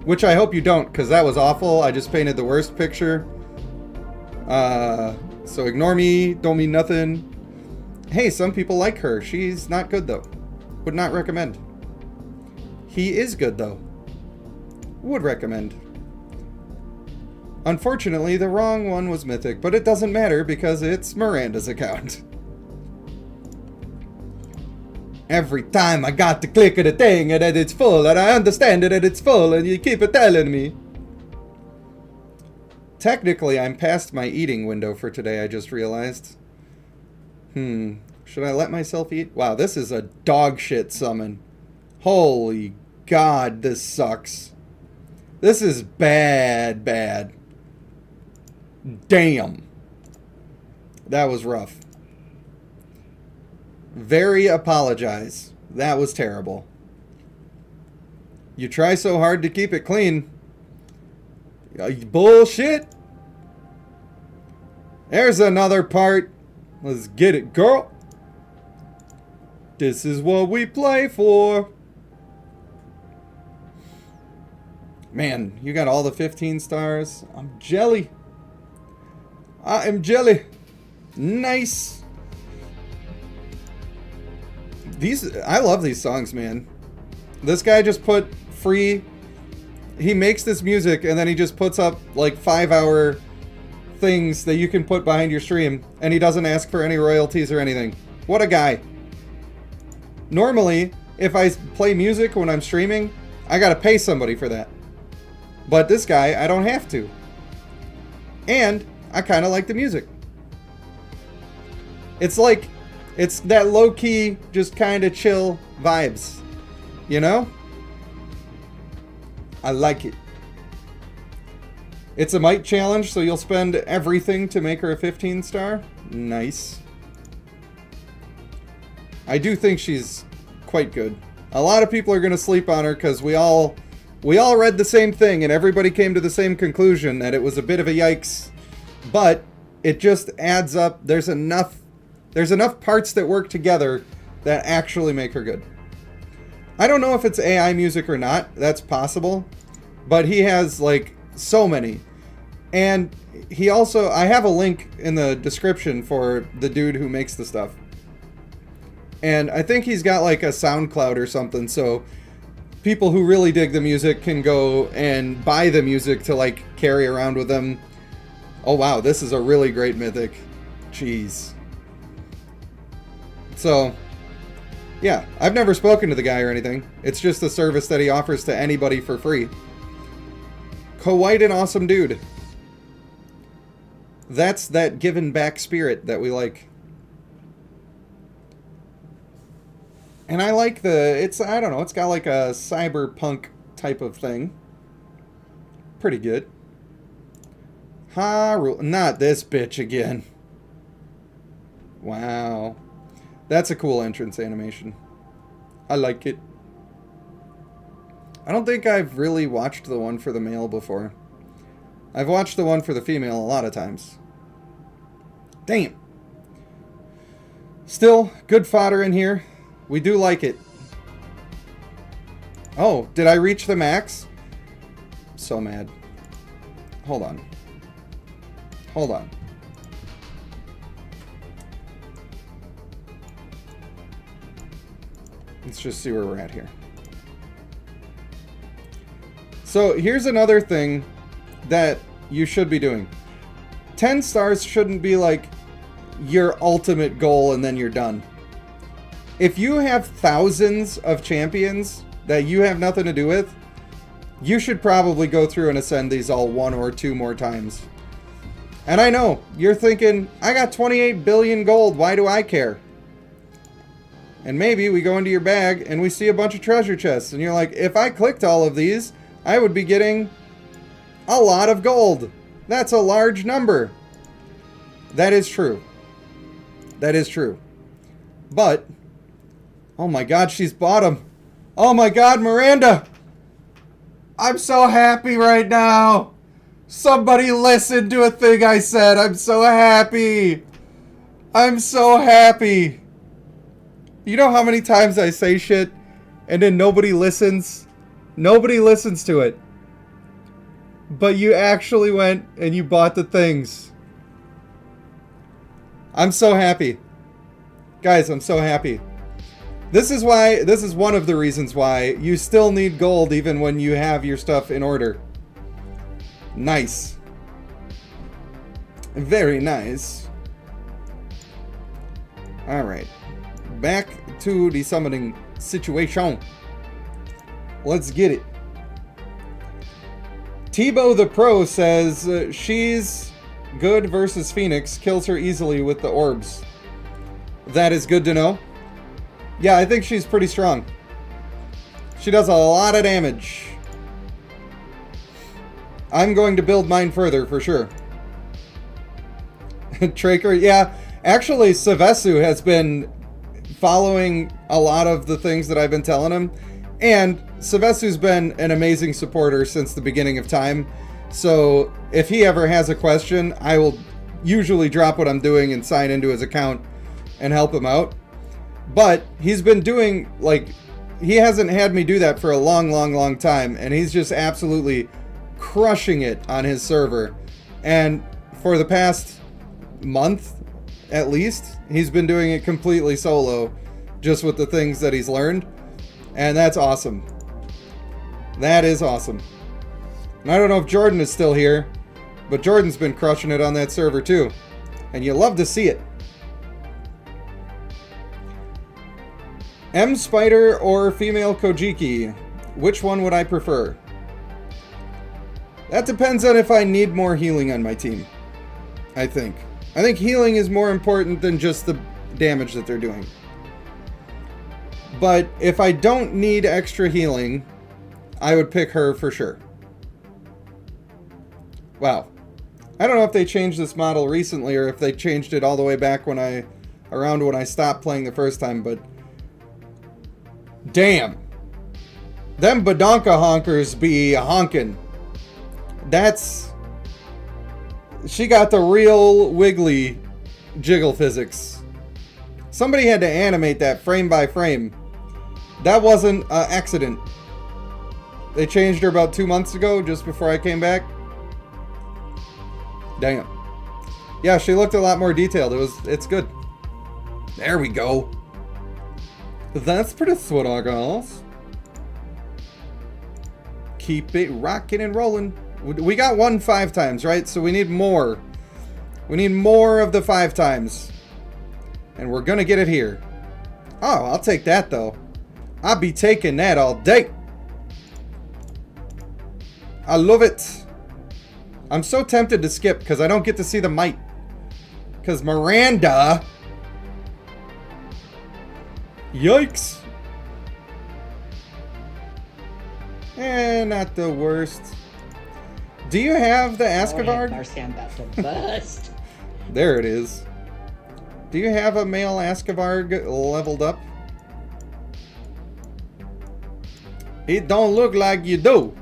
Which I hope you don't, because that was awful. I just painted the worst picture. So ignore me. Don't mean nothing. Hey, some people like her. She's not good, though. Would not recommend. He is good, though. Would recommend. Unfortunately, the wrong one was Mythic, but it doesn't matter because it's Miranda's account. Every time I got to click at a thing and that it's full, and I understand it that it's full, and you keep it telling me. Technically, I'm past my eating window for today, I just realized. Should I let myself eat? Wow, this is a dog shit summon. Holy God, this sucks. This is bad, bad. Damn. That was rough. Very apologize. That was terrible. You try so hard to keep it clean. Bullshit. There's another part. Let's get it, girl. This is what we play for. Man, you got all the 15 stars. I'm jelly. I am jelly. Nice. I love these songs, man. This guy just put free... He makes this music and then he just puts up like 5-hour things that you can put behind your stream. And he doesn't ask for any royalties or anything. What a guy. Normally, if I play music when I'm streaming, I gotta pay somebody for that. But this guy, I don't have to. And I kind of like the music. It's like... It's that low-key, just kind of chill vibes. You know? I like it. It's a might challenge, so you'll spend everything to make her a 15 star. Nice. I do think she's quite good. A lot of people are going to sleep on her because we all read the same thing and everybody came to the same conclusion that it was a bit of a yikes. But it just adds up. There's enough parts that work together that actually make her good. I don't know if it's AI music or not. That's possible. but he has like so many. And he also, I have a link in the description for the dude who makes the stuff. And I think he's got like a SoundCloud or something, so people who really dig the music can go and buy the music to like carry around with them. Oh wow, this is a really great mythic. Jeez. So, yeah, I've never spoken to the guy or anything. It's just a service that he offers to anybody for free. Quite an awesome dude. That's that giving back spirit that we like. And I like I don't know, it's got like a cyberpunk type of thing. Pretty good. Not this bitch again. Wow. That's a cool entrance animation. I like it. I don't think I've really watched the one for the male before. I've watched the one for the female a lot of times. Damn. Still, good fodder in here. We do like it. Oh, did I reach the max? So mad. Hold on. Hold on. Let's just see where we're at here. So here's another thing that you should be doing. 10 stars shouldn't be like your ultimate goal and then you're done. If you have thousands of champions that you have nothing to do with, you should probably go through and ascend these all 1 or 2 more times. And I know, you're thinking, I got 28 billion gold, why do I care? And maybe we go into your bag and we see a bunch of treasure chests. And you're like, if I clicked all of these, I would be getting a lot of gold. That's a large number. That is true. That is true. But, oh my god, she's bottom. Oh my god, Miranda! I'm so happy right now. Somebody listened to a thing I said. I'm so happy. I'm so happy. You know how many times I say shit and then nobody listens? Nobody listens to it. But you actually went and you bought the things. I'm so happy. Guys, I'm so happy. This is one of the reasons why you still need gold even when you have your stuff in order. Nice. Very nice. Alright. Back to the summoning situation. Let's get it. Tebow the Pro says she's good versus Phoenix, kills her easily with the orbs. That is good to know. Yeah, I think she's pretty strong. She does a lot of damage. I'm going to build mine further for sure. Traker, yeah. Actually, Savesu has been following a lot of the things that I've been telling him. And Savesu's been an amazing supporter since the beginning of time. So if he ever has a question, I will usually drop what I'm doing and sign into his account and help him out. But he's been doing, like, he hasn't had me do that for a long time. And he's just absolutely crushing it on his server. And for the past month, at least, he's been doing it completely solo, just with the things that he's learned. And that's awesome. That is awesome. And I don't know if Jordan is still here, but Jordan's been crushing it on that server too. And you love to see it. M Spider or female Kojiki? Which one would I prefer? That depends on if I need more healing on my team. I think healing is more important than just the damage that they're doing. But if I don't need extra healing, I would pick her for sure. Wow. I don't know if they changed this model recently or if they changed it all the way back around when I stopped playing the first time, but damn. Them badonka honkers be honkin'. She got the real wiggly jiggle physics. Somebody had to animate that frame by frame. That wasn't an accident. They changed her about 2 months ago, just before I came back. Damn. Yeah, she looked a lot more detailed. It's good. There we go. That's pretty sweet, girls. Keep it rocking and rolling. We got 1 5 times, right? So we need more. We need more of the 5 times. And we're gonna get it here. Oh, I'll take that, though. I'll be taking that all day. I love it. I'm so tempted to skip because I don't get to see the might. Because Miranda... Yikes. Not the worst. Do you have the Ascavard? Mercy, I'm about to bust. There it is. Do you have a male Ascavard leveled up? It don't look like you do.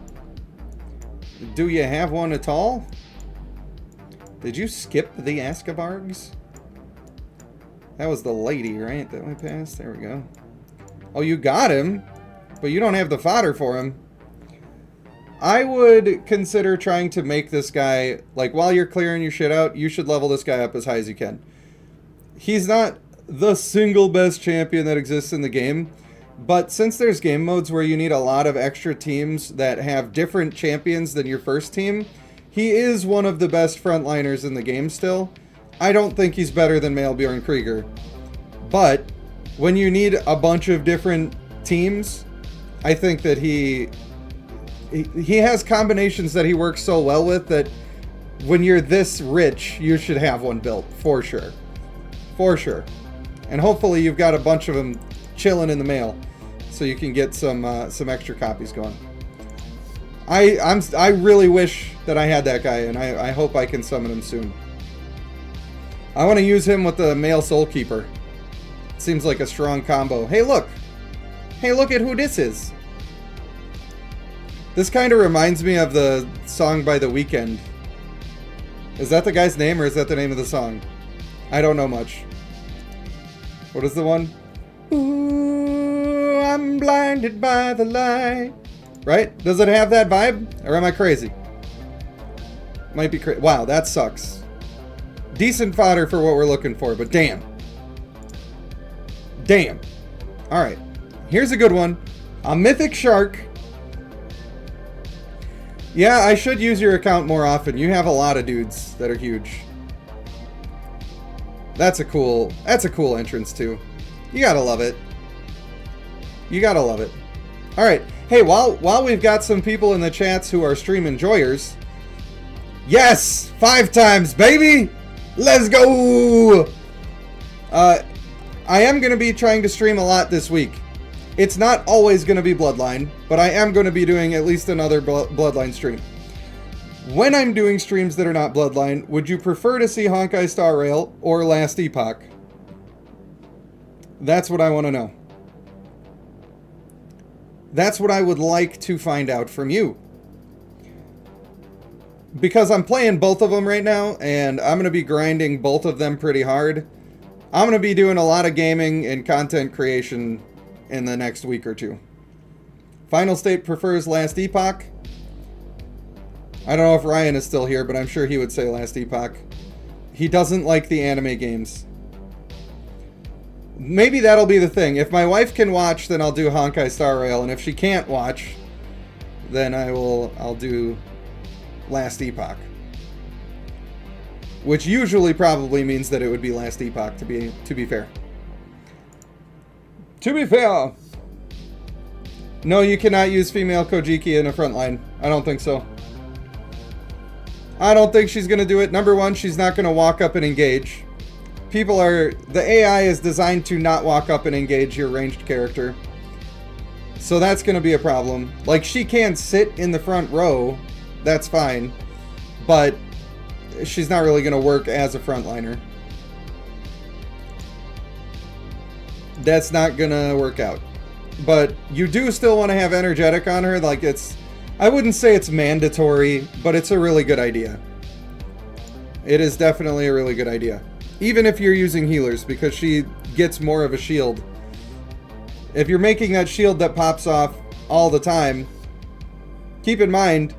Do you have one at all? Did you skip the Ascavargs? That was the lady, right? That we passed? There we go. Oh, you got him, but you don't have the fodder for him. I would consider trying to make this guy, like, while you're clearing your shit out, you should level this guy up as high as you can. He's not the single best champion that exists in the game, but since there's game modes where you need a lot of extra teams that have different champions than your first team, he is one of the best frontliners in the game still. I don't think he's better than Maelbjorn Krieger, but when you need a bunch of different teams, I think that he has combinations that he works so well with that when you're this rich, you should have one built, for sure. For sure. And hopefully you've got a bunch of them chilling in the mail so you can get some extra copies going. I really wish that I had that guy, and I hope I can summon him soon. I want to use him with the male Soul Keeper. Seems like a strong combo. Hey, look! Hey, look at who this is! This kind of reminds me of the song by The Weeknd. Is that the guy's name, or is that the name of the song? I don't know much. What is the one? Ooh, I'm blinded by the light. Right? Does it have that vibe? Or am I crazy? Might be crazy. Wow, that sucks. Decent fodder for what we're looking for, but damn. Damn. Alright. Here's a good one. A Mythic Shark. Yeah, I should use your account more often. You have a lot of dudes that are huge. That's a cool entrance too. You gotta love it. You gotta love it. Alright. Hey, while we've got some people in the chats who are stream enjoyers. Yes! 5 times, baby! Let's go! I am going to be trying to stream a lot this week. It's not always going to be Bloodline, but I am going to be doing at least another Bloodline stream. When I'm doing streams that are not Bloodline, would you prefer to see Honkai Star Rail or Last Epoch? That's what I want to know. That's what I would like to find out from you. Because I'm playing both of them right now, and I'm going to be grinding both of them pretty hard. I'm going to be doing a lot of gaming and content creation in the next week or two. Final State prefers Last Epoch. I don't know if Ryan is still here, but I'm sure he would say Last Epoch. He doesn't like the anime games. Maybe that'll be the thing. If my wife can watch, then I'll do Honkai Star Rail, and if she can't watch, then I'll do Last Epoch. Which usually probably means that it would be Last Epoch, to be fair. To be fair! No, you cannot use female Kojiki in a frontline. I don't think so. I don't think she's going to do it. Number one, she's not going to walk up and engage. The AI is designed to not walk up and engage your ranged character. So that's going to be a problem. Like, she can sit in the front row, that's fine, but she's not really going to work as a frontliner. That's not going to work out. But you do still want to have energetic on her, like I wouldn't say it's mandatory, but it's a really good idea. It is definitely a really good idea. Even if you're using healers, because she gets more of a shield. If you're making that shield that pops off all the time, keep in mind,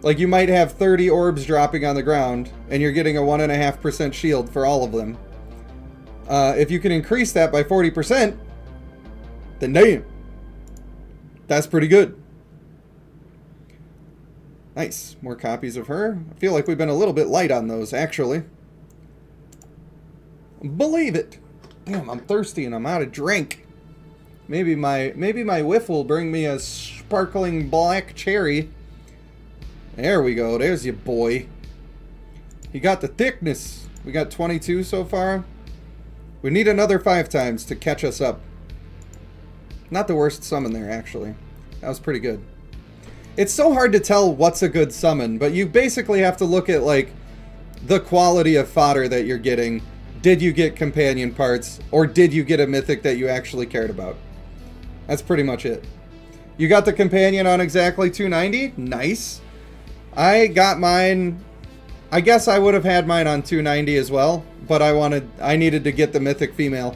like, you might have 30 orbs dropping on the ground, and you're getting a 1.5% shield for all of them. If you can increase that by 40%, then damn. That's pretty good. Nice. More copies of her. I feel like we've been a little bit light on those, actually. Believe it. Damn, I'm thirsty and I'm out of drink. Maybe my whiff will bring me a sparkling black cherry. There we go. There's your boy. He got the thickness. We got 22 so far. We need another 5 times to catch us up. Not the worst summon there, actually. That was pretty good. It's so hard to tell what's a good summon, but you basically have to look at, like, the quality of fodder that you're getting. Did you get companion parts, or did you get a mythic that you actually cared about? That's pretty much it. You got the companion on exactly 290? Nice. I got mine... I guess I would have had mine on 290 as well, but I needed to get the mythic female,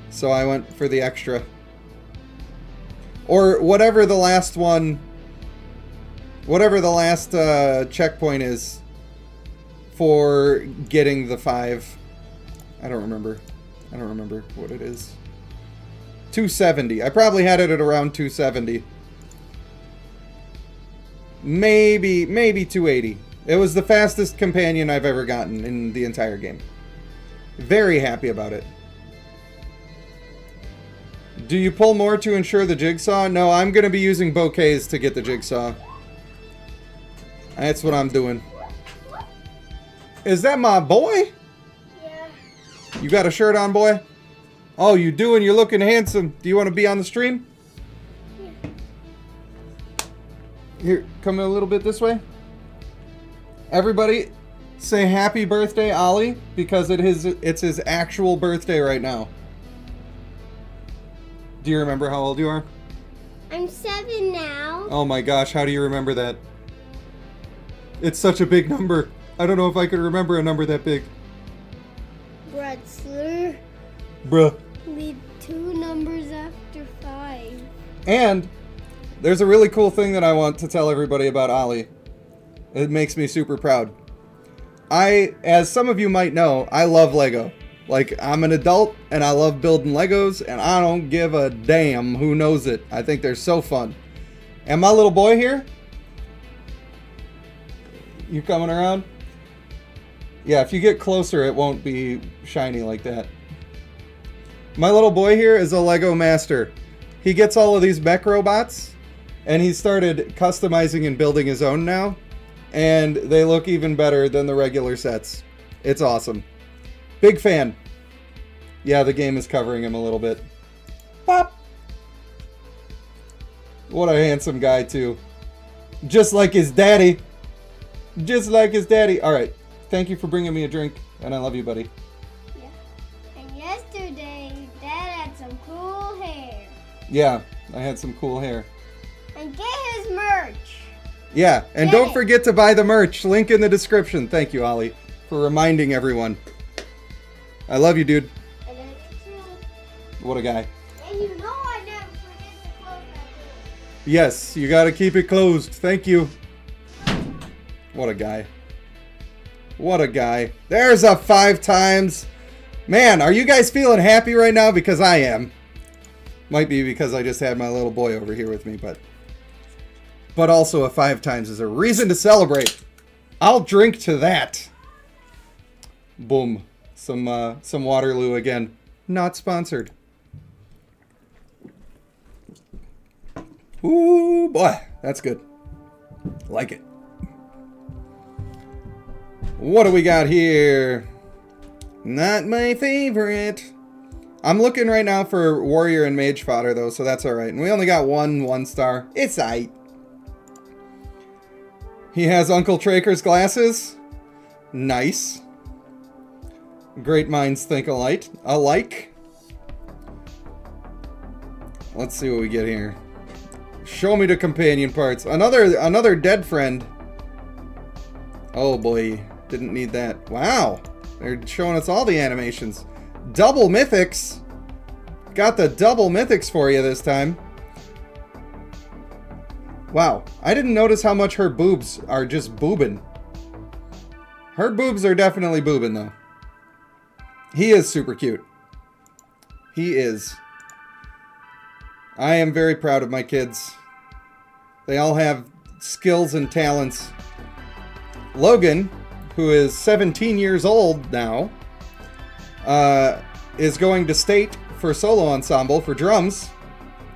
so I went for the extra. Or whatever the last one... Whatever the last checkpoint is for getting the 5. I don't remember. I don't remember what it is. 270. I probably had it at around 270. Maybe 280. It was the fastest companion I've ever gotten in the entire game. Very happy about it. Do you pull more to ensure the jigsaw? No, I'm going to be using bouquets to get the jigsaw. That's what I'm doing. Is that my boy? Yeah. You got a shirt on, boy? Oh, you do, and you're looking handsome. Do you want to be on the stream? Yeah. Here, come a little bit this way. Everybody, say happy birthday, Ollie, because it's his actual birthday right now. Do you remember how old you are? I'm 7 now. Oh my gosh, how do you remember that? It's such a big number. I don't know if I could remember a number that big. Brutzler. Bruh. Leave 2 numbers after 5. And there's a really cool thing that I want to tell everybody about Ollie. It makes me super proud. As some of you might know, I love Lego. Like, I'm an adult and I love building Legos, and I don't give a damn who knows it. I think they're so fun. And my little boy here, you coming around? Yeah, if you get closer, it won't be shiny like that. My little boy here is a Lego master. He gets all of these mech robots, and he started customizing and building his own now, and they look even better than the regular sets. It's awesome. Big fan. Yeah, the game is covering him a little bit. Pop! What a handsome guy, too. Just like his daddy. Just like his daddy. Alright, thank you for bringing me a drink, and I love you, buddy. Yeah. And yesterday, Dad had some cool hair. Yeah, I had some cool hair. And get his merch. Yeah, and don't forget to buy the merch. Link in the description. Thank you, Ollie, for reminding everyone. I love you, dude. And then What a guy. and you know I never forget to close that door. Yes, you gotta keep it closed. Thank you. What a guy. What a guy. There's a 5 times. Man, are you guys feeling happy right now? Because I am. Might be because I just had my little boy over here with me, but also a 5 times is a reason to celebrate. I'll drink to that. Boom. Some Waterloo again. Not sponsored. Ooh, boy. That's good. Like it. What do we got here? Not my favorite. I'm looking right now for warrior and mage fodder, though, so that's alright. And we only got one star. It's aight. He has Uncle Traker's glasses. Nice. Great minds think alike. Let's see what we get here. Show me the companion parts. Another dead friend. Oh boy, didn't need that. Wow, they're showing us all the animations. Double mythics. Got the double mythics for you this time. Wow, I didn't notice how much her boobs are just boobin'. Her boobs are definitely boobin', though. He is super cute. He is. I am very proud of my kids. They all have skills and talents. Logan, who is 17 years old now, is going to state for solo ensemble for drums.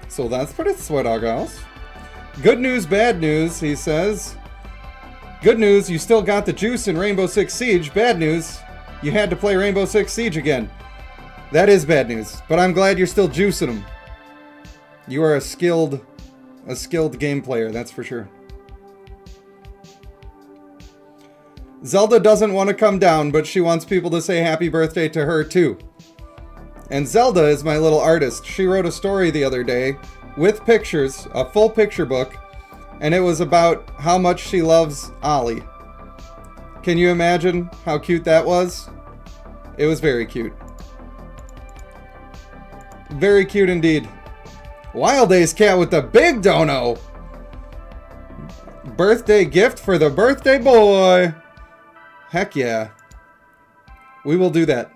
So that's pretty sweet, I guess. Good news, bad news, he says. Good news, you still got the juice in Rainbow Six Siege. Bad news, you had to play Rainbow Six Siege again. That is bad news, but I'm glad you're still juicing them. You are a skilled game player, that's for sure. Zelda doesn't want to come down, but she wants people to say happy birthday to her too. And Zelda is my little artist. She wrote a story the other day with pictures, a full picture book, and it was about how much she loves Ollie. Can you imagine how cute that was? It was very cute. Very cute indeed. Wild Ace Cat with the big dono. Birthday gift for the birthday boy. Heck yeah. We will do that.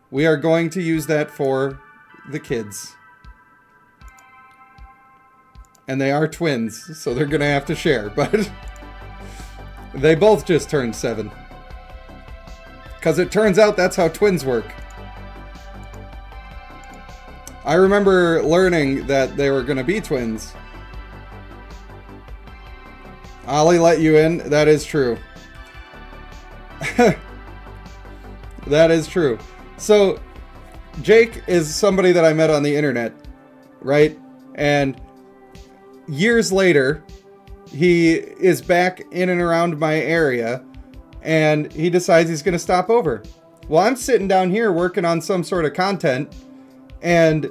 We are going to use that for the kids. And they are twins, so they're going to have to share, but they both just turned 7. Because it turns out that's how twins work. I remember learning that they were going to be twins. Ollie let you in? That is true. That is true. So, Jake is somebody that I met on the internet, right? And years later, he is back in and around my area, and he decides he's going to stop over. Well, I'm sitting down here working on some sort of content, and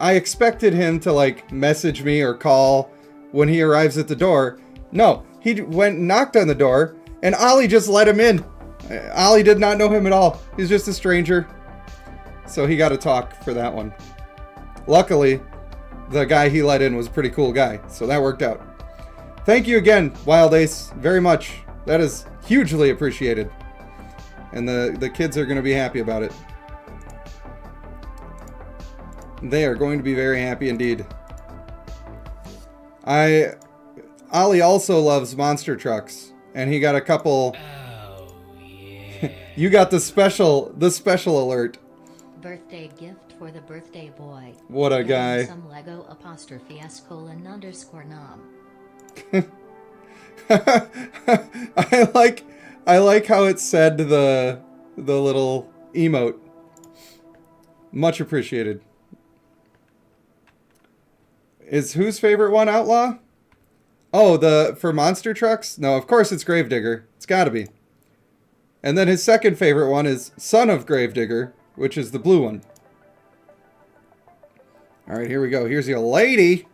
I expected him to, like, message me or call when he arrives at the door. No, he went and knocked on the door, and Ollie just let him in. Ollie did not know him at all. He's just a stranger. So he got to talk for that one. Luckily, the guy he let in was a pretty cool guy, so that worked out. Thank you again, Wild Ace, very much. That is hugely appreciated. And the kids are going to be happy about it. They are going to be very happy indeed. Ollie also loves monster trucks, and he got a couple. Oh yeah. You got the special alert. Birthday gift for the birthday boy. What a guy. Some Lego apostrophe S colon underscore nom. I like how it said the little emote. Much appreciated. Is whose favorite one Outlaw? Oh, for monster trucks? No, of course it's Gravedigger. It's gotta be. And then his second favorite one is Son of Gravedigger, which is the blue one. Alright, here we go. Here's your lady.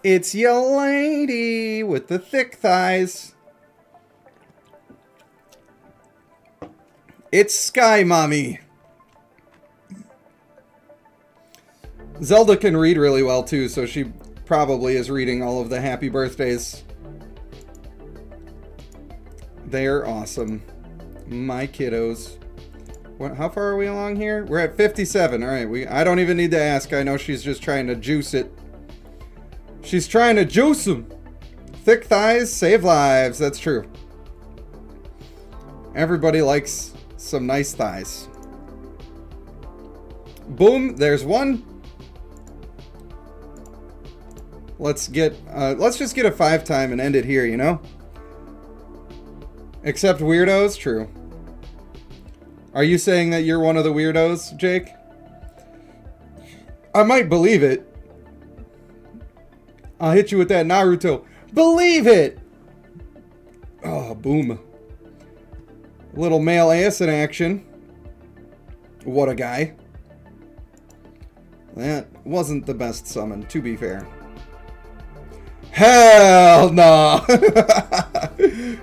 It's your lady with the thick thighs. It's Sky Mommy. Zelda can read really well too, so she probably is reading all of the happy birthdays. They're awesome. My kiddos. How far are we along here? We're at 57. All right, I don't even need to ask. I know she's just trying to juice it. She's trying to juice them. Thick thighs save lives. That's true. Everybody likes some nice thighs. Boom, there's one. Let's just get a 5 time and end it here, you know? Except weirdos? True. Are you saying that you're one of the weirdos, Jake? I might believe it. I'll hit you with that Naruto. Believe it! Oh, boom. Little male ass in action. What a guy. That wasn't the best summon, to be fair. Hell no!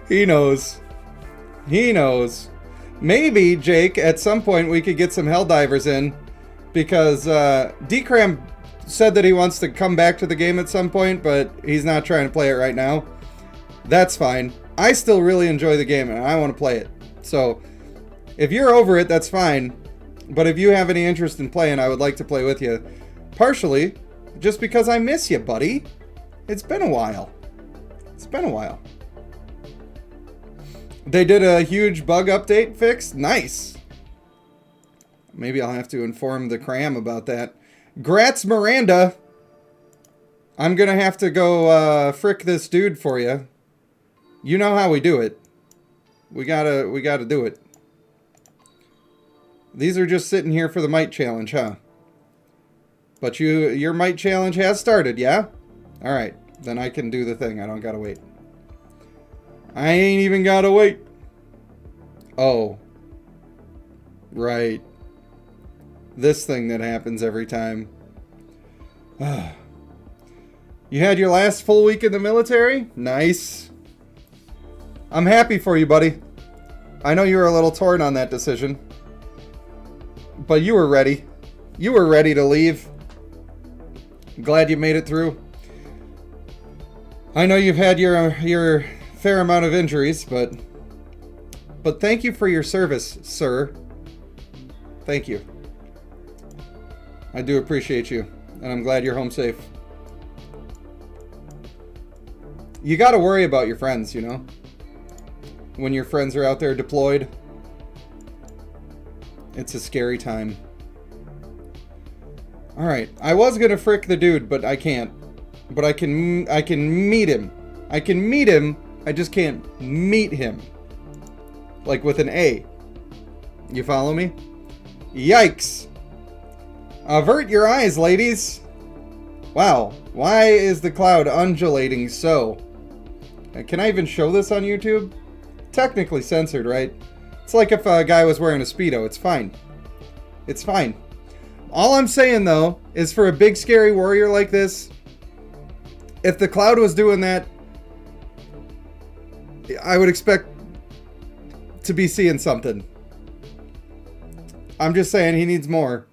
He knows. He knows. Maybe, Jake, at some point we could get some Helldivers in, because Decram said that he wants to come back to the game at some point, but he's not trying to play it right now. That's fine. I still really enjoy the game and I want to play it. So if you're over it, that's fine. But if you have any interest in playing, I would like to play with you. Partially just because I miss you, buddy. It's been a while. It's been a while. They did a huge bug update fix. Nice. Maybe I'll have to inform the cram about that. Grats, Miranda. I'm gonna have to go frick this dude for you. You know how we do it. We gotta do it. These are just sitting here for the might challenge, huh? But your might challenge has started, yeah? Alright, then I can do the thing. I don't gotta wait. I ain't even gotta wait. Oh. Right. This thing that happens every time. You had your last full week in the military? Nice. I'm happy for you, buddy. I know you were a little torn on that decision. But you were ready. You were ready to leave. Glad you made it through. I know you've had your fair amount of injuries, but thank you for your service, sir. Thank you. I do appreciate you, and I'm glad you're home safe. You gotta worry about your friends, you know? When your friends are out there deployed. It's a scary time. Alright, I was gonna frick the dude, but I can't. But I can meet him. I can meet him, I just can't meet him. Like with an A. You follow me? Yikes! Avert your eyes, ladies! Wow, why is the cloud undulating so? Can I even show this on YouTube? Technically censored, right? It's like if a guy was wearing a Speedo. It's fine. It's fine. All I'm saying, though, is for a big scary warrior like this, if the cloud was doing that, I would expect to be seeing something. I'm just saying he needs more.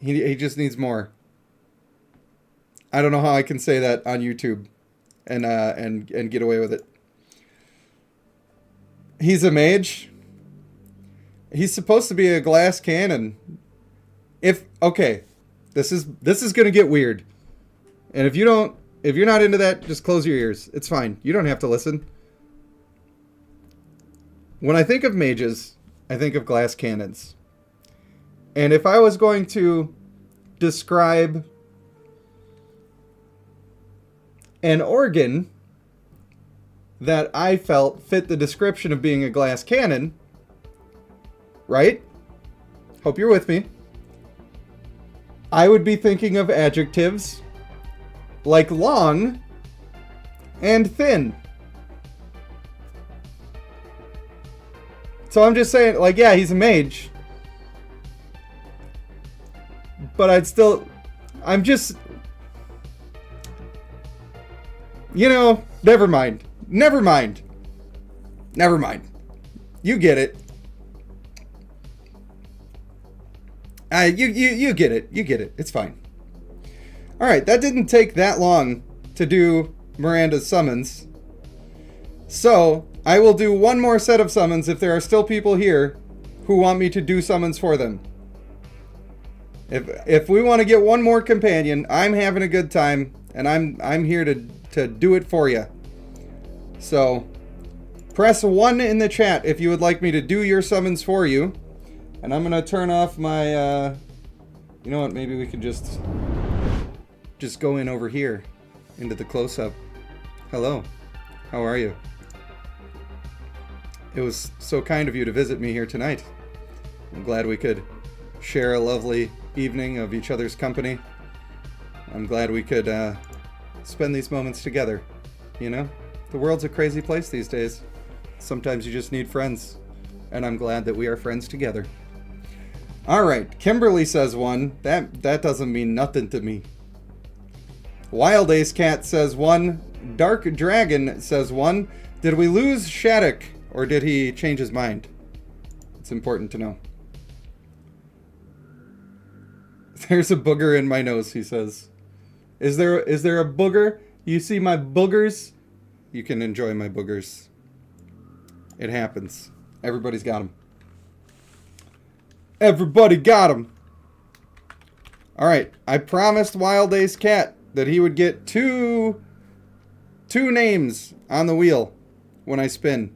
He just needs more. I don't know how I can say that on YouTube and get away with it. He's a mage. He's supposed to be a glass cannon. Okay, this is gonna get weird. And if you're not into that, just close your ears. It's fine. You don't have to listen. When I think of mages, I think of glass cannons. And if I was going to describe an organ that I felt fit the description of being a glass cannon, right? Hope you're with me. I would be thinking of adjectives like long and thin. So I'm just saying, like, yeah, he's a mage. But I'm just, you know, never mind. Never mind. Never mind. You get it. You get it. You get it. It's fine. Alright, that didn't take that long to do Miranda's summons. So, I will do one more set of summons if there are still people here who want me to do summons for them. If we want to get one more companion, I'm having a good time, and I'm here to do it for you. So, press 1 in the chat if you would like me to do your summons for you. And I'm gonna turn off my, you know what, maybe we could just go in over here into the close-up. Hello, how are you? It was so kind of you to visit me here tonight. I'm glad we could share a lovely evening of each other's company. I'm glad we could spend these moments together, you know? The world's a crazy place these days. Sometimes you just need friends, and I'm glad that we are friends together. Alright, Kimberly says 1. That doesn't mean nothing to me. Wild Ace Cat says 1. Dark Dragon says 1. Did we lose Shattuck, or did he change his mind? It's important to know. There's a booger in my nose, he says. Is there a booger? You see my boogers? You can enjoy my boogers. It happens. Everybody's got them. Everybody got them. Alright, I promised Wild Ace Cat that he would get two names on the wheel when I spin.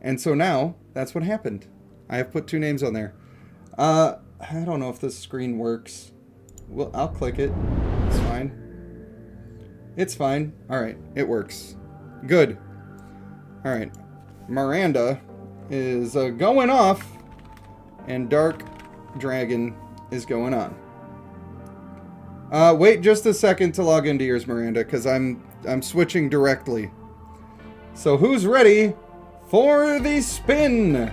And so now, that's what happened. I have put 2 names on there. I don't know if this screen works. Well, I'll click it. It's fine. It's fine. Alright, it works. Good. Alright. Miranda is going off, and Dark Dragon is going on. Wait just a second to log into yours, Miranda, because I'm switching directly. So who's ready for the spin?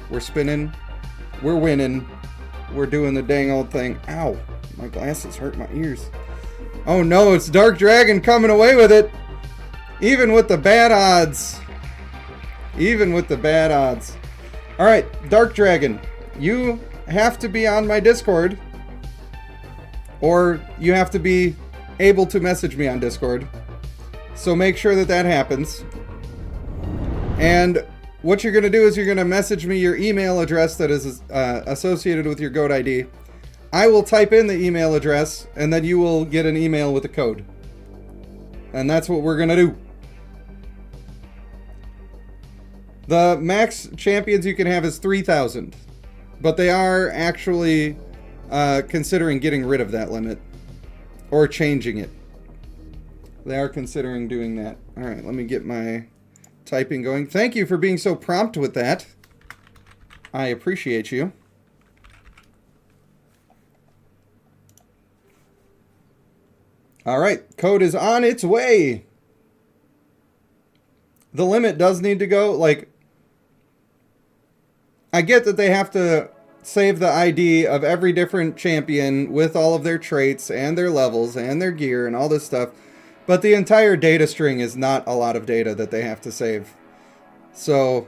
We're spinning. We're winning. We're doing the dang old thing. Ow. My glasses hurt my ears. Oh no, it's Dark Dragon coming away with it. Even with the bad odds. Even with the bad odds. Alright, Dark Dragon. You have to be on my Discord. Or you have to be able to message me on Discord. So make sure that that happens. And what you're going to do is you're going to message me your email address that is associated with your GOAT ID. I will type in the email address, and then you will get an email with a code. And that's what we're going to do. The max champions you can have is 3,000. But they are actually considering getting rid of that limit. Or changing it. They are considering doing that. Alright, let me get my typing going. Thank you for being so prompt with that. I appreciate you. Alright, code is on its way. The limit does need to go, like, I get that they have to save the ID of every different champion with all of their traits and their levels and their gear and all this stuff. But the entire data string is not a lot of data that they have to save. So,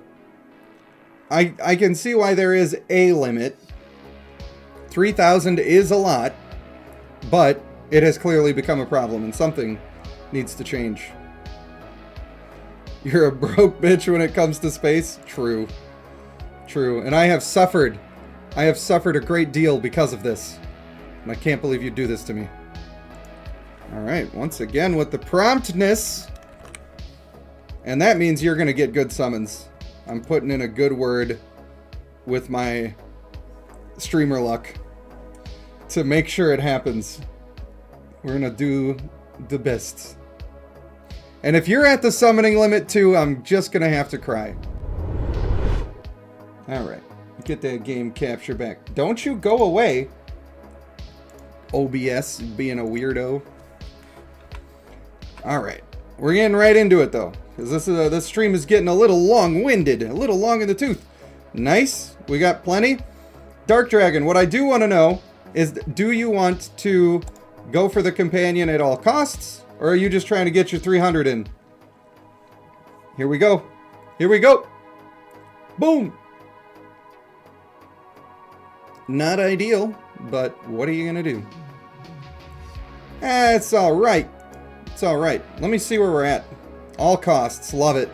I can see why there is a limit. 3,000 is a lot, but it has clearly become a problem and something needs to change. You're a broke bitch when it comes to space? True. True. And I have suffered a great deal because of this. And I can't believe you do this to me. Alright, once again with the promptness. And that means you're going to get good summons. I'm putting in a good word with my streamer luck to make sure it happens. We're going to do the best. And if you're at the summoning limit too, I'm just going to have to cry. Alright, get that game capture back. Don't you go away. OBS being a weirdo. Alright, we're getting right into it though. Because this stream is getting a little long-winded. A little long in the tooth. Nice, we got plenty. Dark Dragon, what I do want to know is, do you want to go for the companion at all costs? Or are you just trying to get your 300 in? Here we go. Here we go. Boom. Not ideal, but what are you going to do? It's alright. It's alright. Let me see where we're at. All costs. Love it.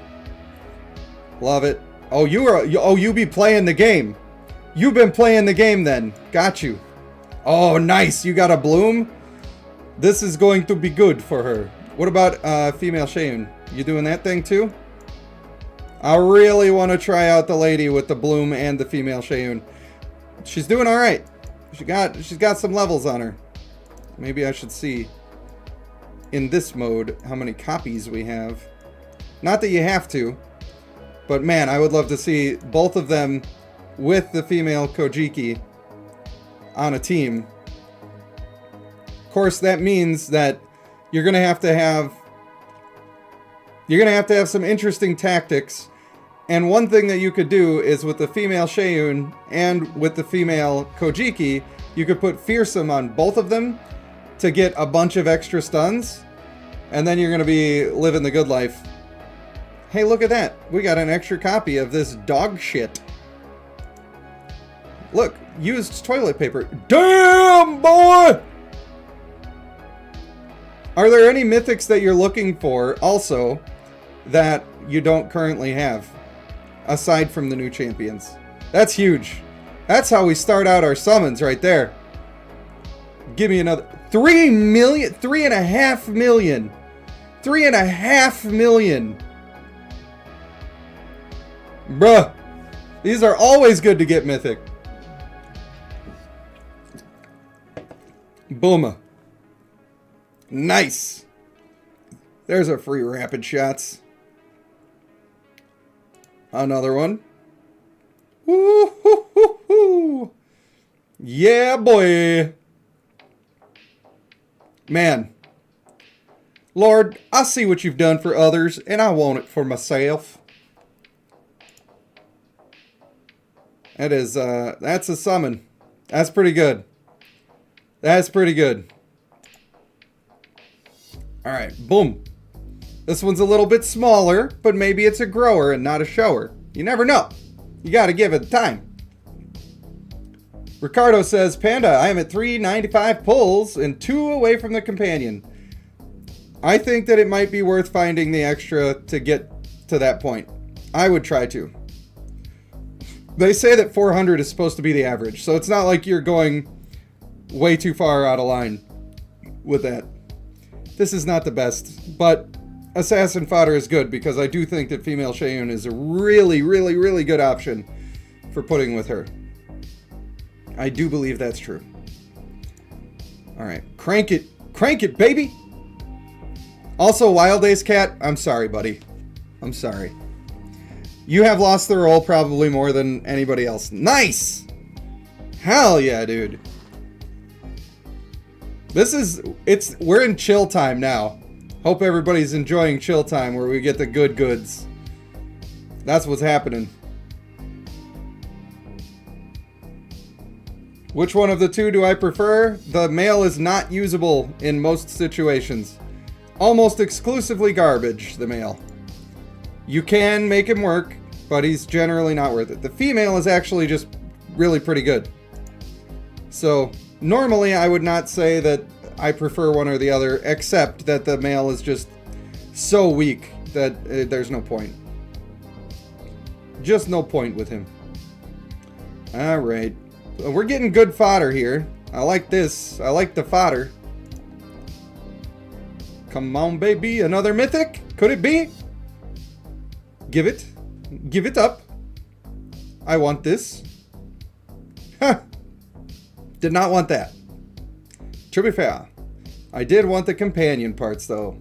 Love it. Oh, you be playing the game. You've been playing the game then. Got you. Oh, nice. You got a bloom? This is going to be good for her. What about female Shayun? You doing that thing too? I really want to try out the lady with the bloom and the female Shayun. She's doing all right. She's got some levels on her. Maybe I should see in this mode how many copies we have. Not that you have to, but man, I would love to see both of them with the female Kojiki on a team. Of course, that means that you're gonna have to have some interesting tactics. And one thing that you could do is with the female Shayun and with the female Kojiki, you could put Fearsome on both of them to get a bunch of extra stuns. And then you're going to be living the good life. Hey, look at that. We got an extra copy of this dog shit. Look, used toilet paper. Damn, boy! Are there any mythics that you're looking for also that you don't currently have? Aside from the new champions. That's huge. That's how we start out our summons right there. Give me another 3 million, 3.5 million. 3.5 million. Bruh. These are always good to get mythic. Boom. Nice. There's our free rapid shots. Another one. Woo-hoo-hoo-hoo. Yeah, boy. Man. Lord, I see what you've done for others, and I want it for myself. That is, that's a summon. That's pretty good. That's pretty good. Alright, boom. This one's a little bit smaller, but maybe it's a grower and not a shower. You never know. You gotta give it time. Ricardo says, Panda, I am at 395 pulls and 2 away from the companion. I think that it might be worth finding the extra to get to that point. I would try to. They say that 400 is supposed to be the average, so it's not like you're going way too far out of line with that. This is not the best, but Assassin Fodder is good because I do think that female Shayun is a really, really, really good option for putting with her. I do believe that's true. Alright, crank it, baby! Also, Wild Ace Cat, I'm sorry, buddy. I'm sorry. You have lost the role probably more than anybody else. Nice! Hell yeah, dude. We're in chill time now. Hope everybody's enjoying chill time where we get the good goods. That's what's happening. Which one of the two do I prefer? The male is not usable in most situations. Almost exclusively garbage, the male. You can make him work, but he's generally not worth it. The female is actually just really pretty good. So, normally I would not say that I prefer one or the other, except that the male is just so weak that there's no point. Just no point with him. Alright. We're getting good fodder here. I like this. I like the fodder. Come on, baby. Another mythic? Could it be? Give it. Give it up. I want this. Huh. Did not want that. To be fair, I did want the companion parts, though.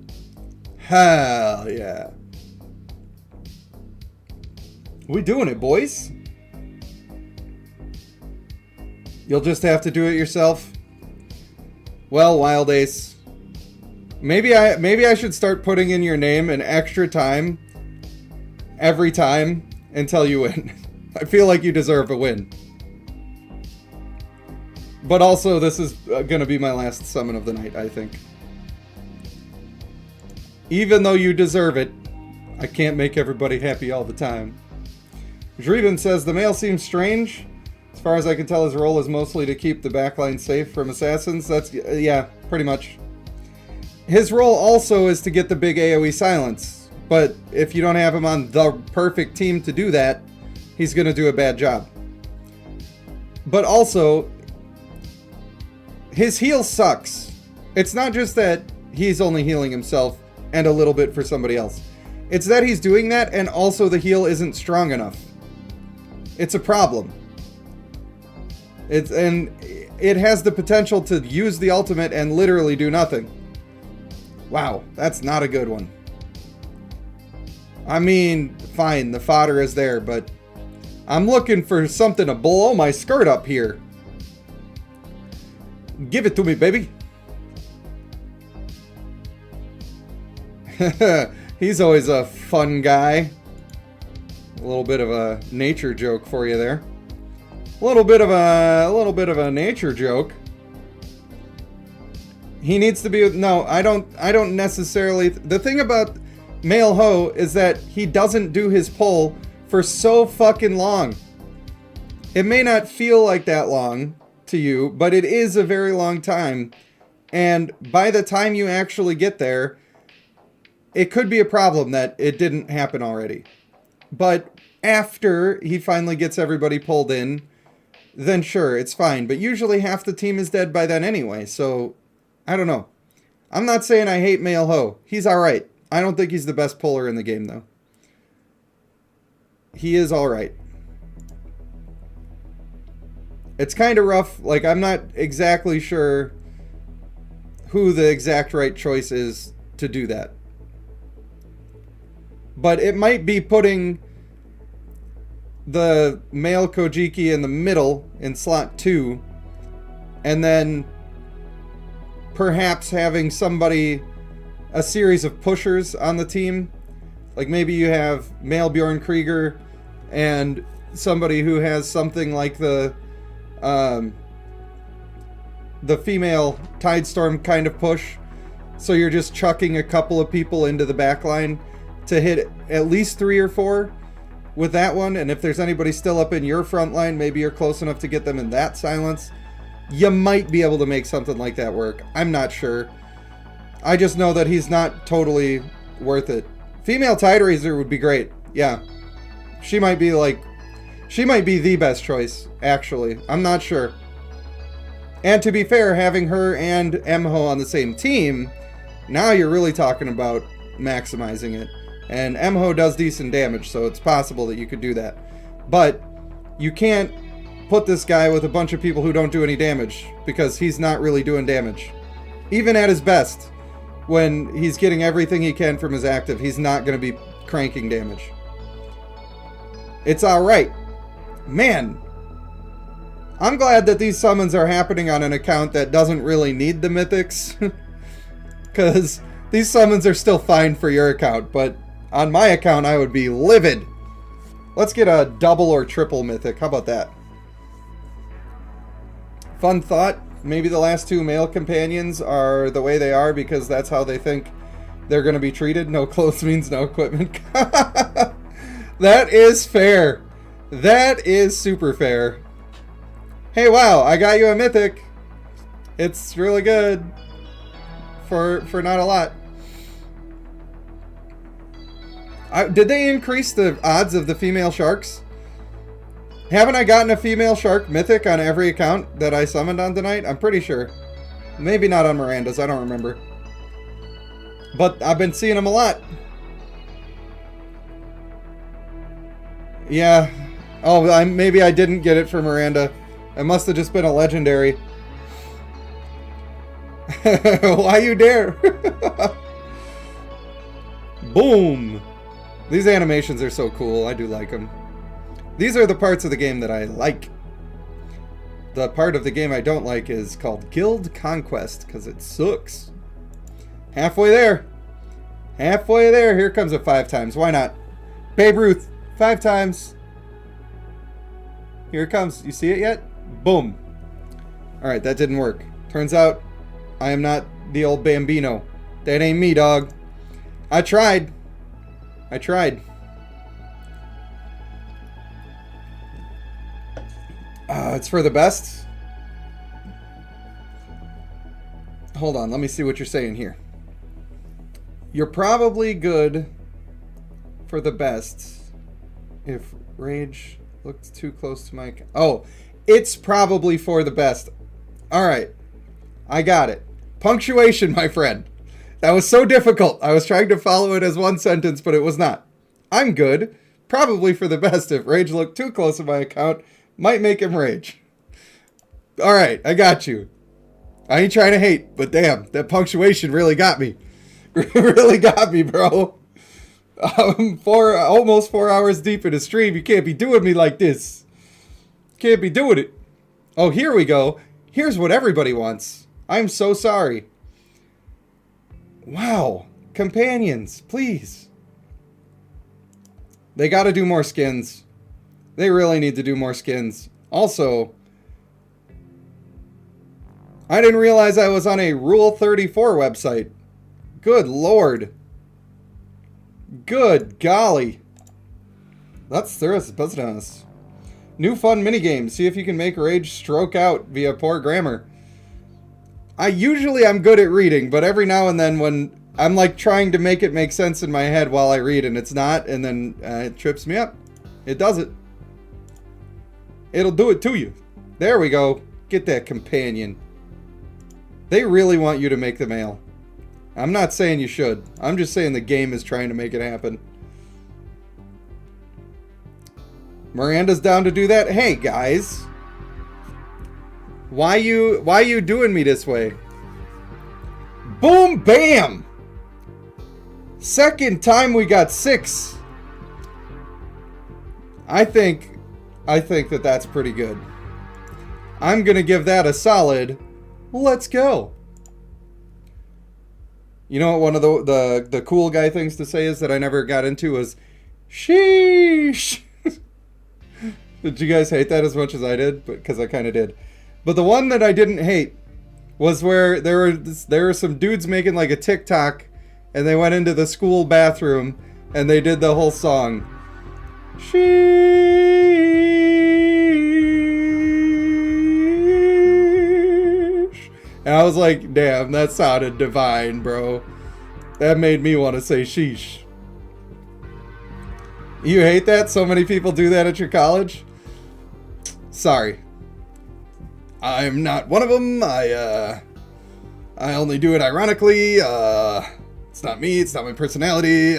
Hell yeah. We doing it, boys. You'll just have to do it yourself. Well, Wild Ace. Maybe I should start putting in your name an extra time every time until you win. I feel like you deserve a win. But also, this is going to be my last summon of the night, I think. Even though you deserve it, I can't make everybody happy all the time. Dreeben says, the male seems strange. As far as I can tell, his role is mostly to keep the backline safe from assassins. That's, yeah, pretty much. His role also is to get the big AoE silence. But if you don't have him on the perfect team to do that, he's going to do a bad job. But also, his heal sucks. It's not just that he's only healing himself and a little bit for somebody else. It's that he's doing that and also the heal isn't strong enough. It's a problem. It has the potential to use the ultimate and literally do nothing. Wow, that's not a good one. I mean, fine, the fodder is there, but I'm looking for something to blow my skirt up here. Give it to me, baby. He's always a fun guy. A little bit of a nature joke for you there. A little bit of a nature joke. He needs to be, no, I don't necessarily, the thing about Male Ho is that he doesn't do his pull for so fucking long. It may not feel like that long to you, but it is a very long time. And by the time you actually get there, it could be a problem that it didn't happen already. But after he finally gets everybody pulled in, then sure, it's fine. But usually half the team is dead by then anyway, so I don't know. I'm not saying I hate Male Ho. He's alright. I don't think he's the best puller in the game, though. He is alright. It's kind of rough. Like, I'm not exactly sure who the exact right choice is to do that. But it might be putting the male Kojiki in the middle in slot 2, and then perhaps having somebody, a series of pushers on the team. Like maybe you have male Bjorn Krieger and somebody who has something like the female Tidestorm kind of push. So you're just chucking a couple of people into the back line to hit at least 3 or 4 with that one. And if there's anybody still up in your front line, maybe you're close enough to get them in that silence. You might be able to make something like that work. I'm not sure. I just know that he's not totally worth it. Female Tide Raiser would be great. Yeah. She might be the best choice, actually. I'm not sure. And to be fair, having her and Emho on the same team, now you're really talking about maximizing it. And Emho does decent damage, so it's possible that you could do that. But you can't put this guy with a bunch of people who don't do any damage, because he's not really doing damage. Even at his best, when he's getting everything he can from his active, he's not going to be cranking damage. It's alright. Man, I'm glad that these summons are happening on an account that doesn't really need the mythics. Because these summons are still fine for your account, but on my account I would be livid. Let's get a double or triple mythic. How about that? Fun thought. Maybe the last 2 male companions are the way they are because that's how they think they're going to be treated. No clothes means no equipment. That is fair. That is super fair. Hey, wow, I got you a mythic. It's really good for not a lot. Did they increase the odds of the female sharks? Haven't I gotten a female shark mythic on every account that I summoned on tonight? I'm pretty sure. Maybe not on Miranda's, I don't remember. But I've been seeing them a lot. Yeah. Oh, maybe I didn't get it for Miranda. It must have just been a legendary. Why you dare? Boom! These animations are so cool. I do like them. These are the parts of the game that I like. The part of the game I don't like is called Guild Conquest, because it sucks. Halfway there. Halfway there. Here comes a 5 times. Why not? Babe Ruth. 5 times. Here it comes. You see it yet? Boom. Alright, that didn't work. Turns out, I am not the old Bambino. That ain't me, dog. I tried. I tried. It's for the best. Hold on, let me see what you're saying here. You're probably good for the best if Rage looked too close to my... Oh, it's probably for the best. Alright, I got it. Punctuation, my friend. That was so difficult. I was trying to follow it as one sentence, but it was not. I'm good. Probably for the best if Rage looked too close to my account. Might make him rage. Alright, I got you. I ain't trying to hate, but damn, that punctuation really got me. Really got me, bro. Almost 4 hours deep in a stream. You can't be doing me like this. Can't be doing it. Oh, here we go. Here's what everybody wants. I'm so sorry. Wow. Companions, please. They gotta do more skins. They really need to do more skins. Also, I didn't realize I was on a Rule 34 website. Good lord. Good golly. That's serious business. New fun minigame. See if you can make rage stroke out via poor grammar. I'm good at reading, but every now and then when I'm like trying to make it make sense in my head while I read and it's not, and then it trips me up. It does it. It'll do it to you. There we go. Get that companion. They really want you to make the mail. I'm not saying you should. I'm just saying the game is trying to make it happen. Miranda's down to do that. Hey guys, why you doing me this way? Boom, bam. Second time we got 6. I think that that's pretty good. I'm gonna give that a solid. Let's go. You know what one of the cool guy things to say is that I never got into was sheesh. Did you guys hate that as much as I did? Because I kind of did. But the one that I didn't hate was where there were some dudes making like a TikTok, and they went into the school bathroom and they did the whole song. Sheesh. And I was like, damn, that sounded divine, bro. That made me want to say sheesh. You hate that? So many people do that at your college? Sorry. I'm not one of them. I only do it ironically. It's not me. It's not my personality.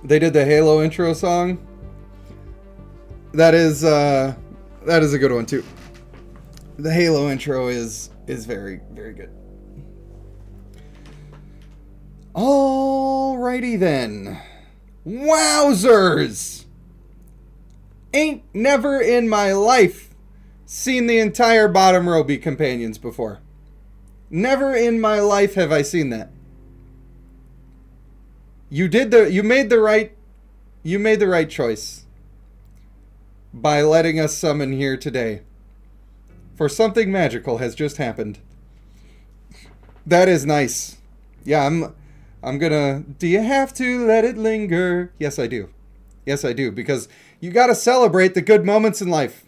They did the Halo intro song. That is a good one too. The Halo intro is very, very good. Alrighty then. Wowzers! Ain't never in my life seen the entire bottom row be companions before. Never in my life have I seen that. You made the right choice by letting us summon here today. For something magical has just happened. That is nice. Yeah, I'm gonna... Do you have to let it linger? Yes, I do. Yes, I do. Because you gotta celebrate the good moments in life.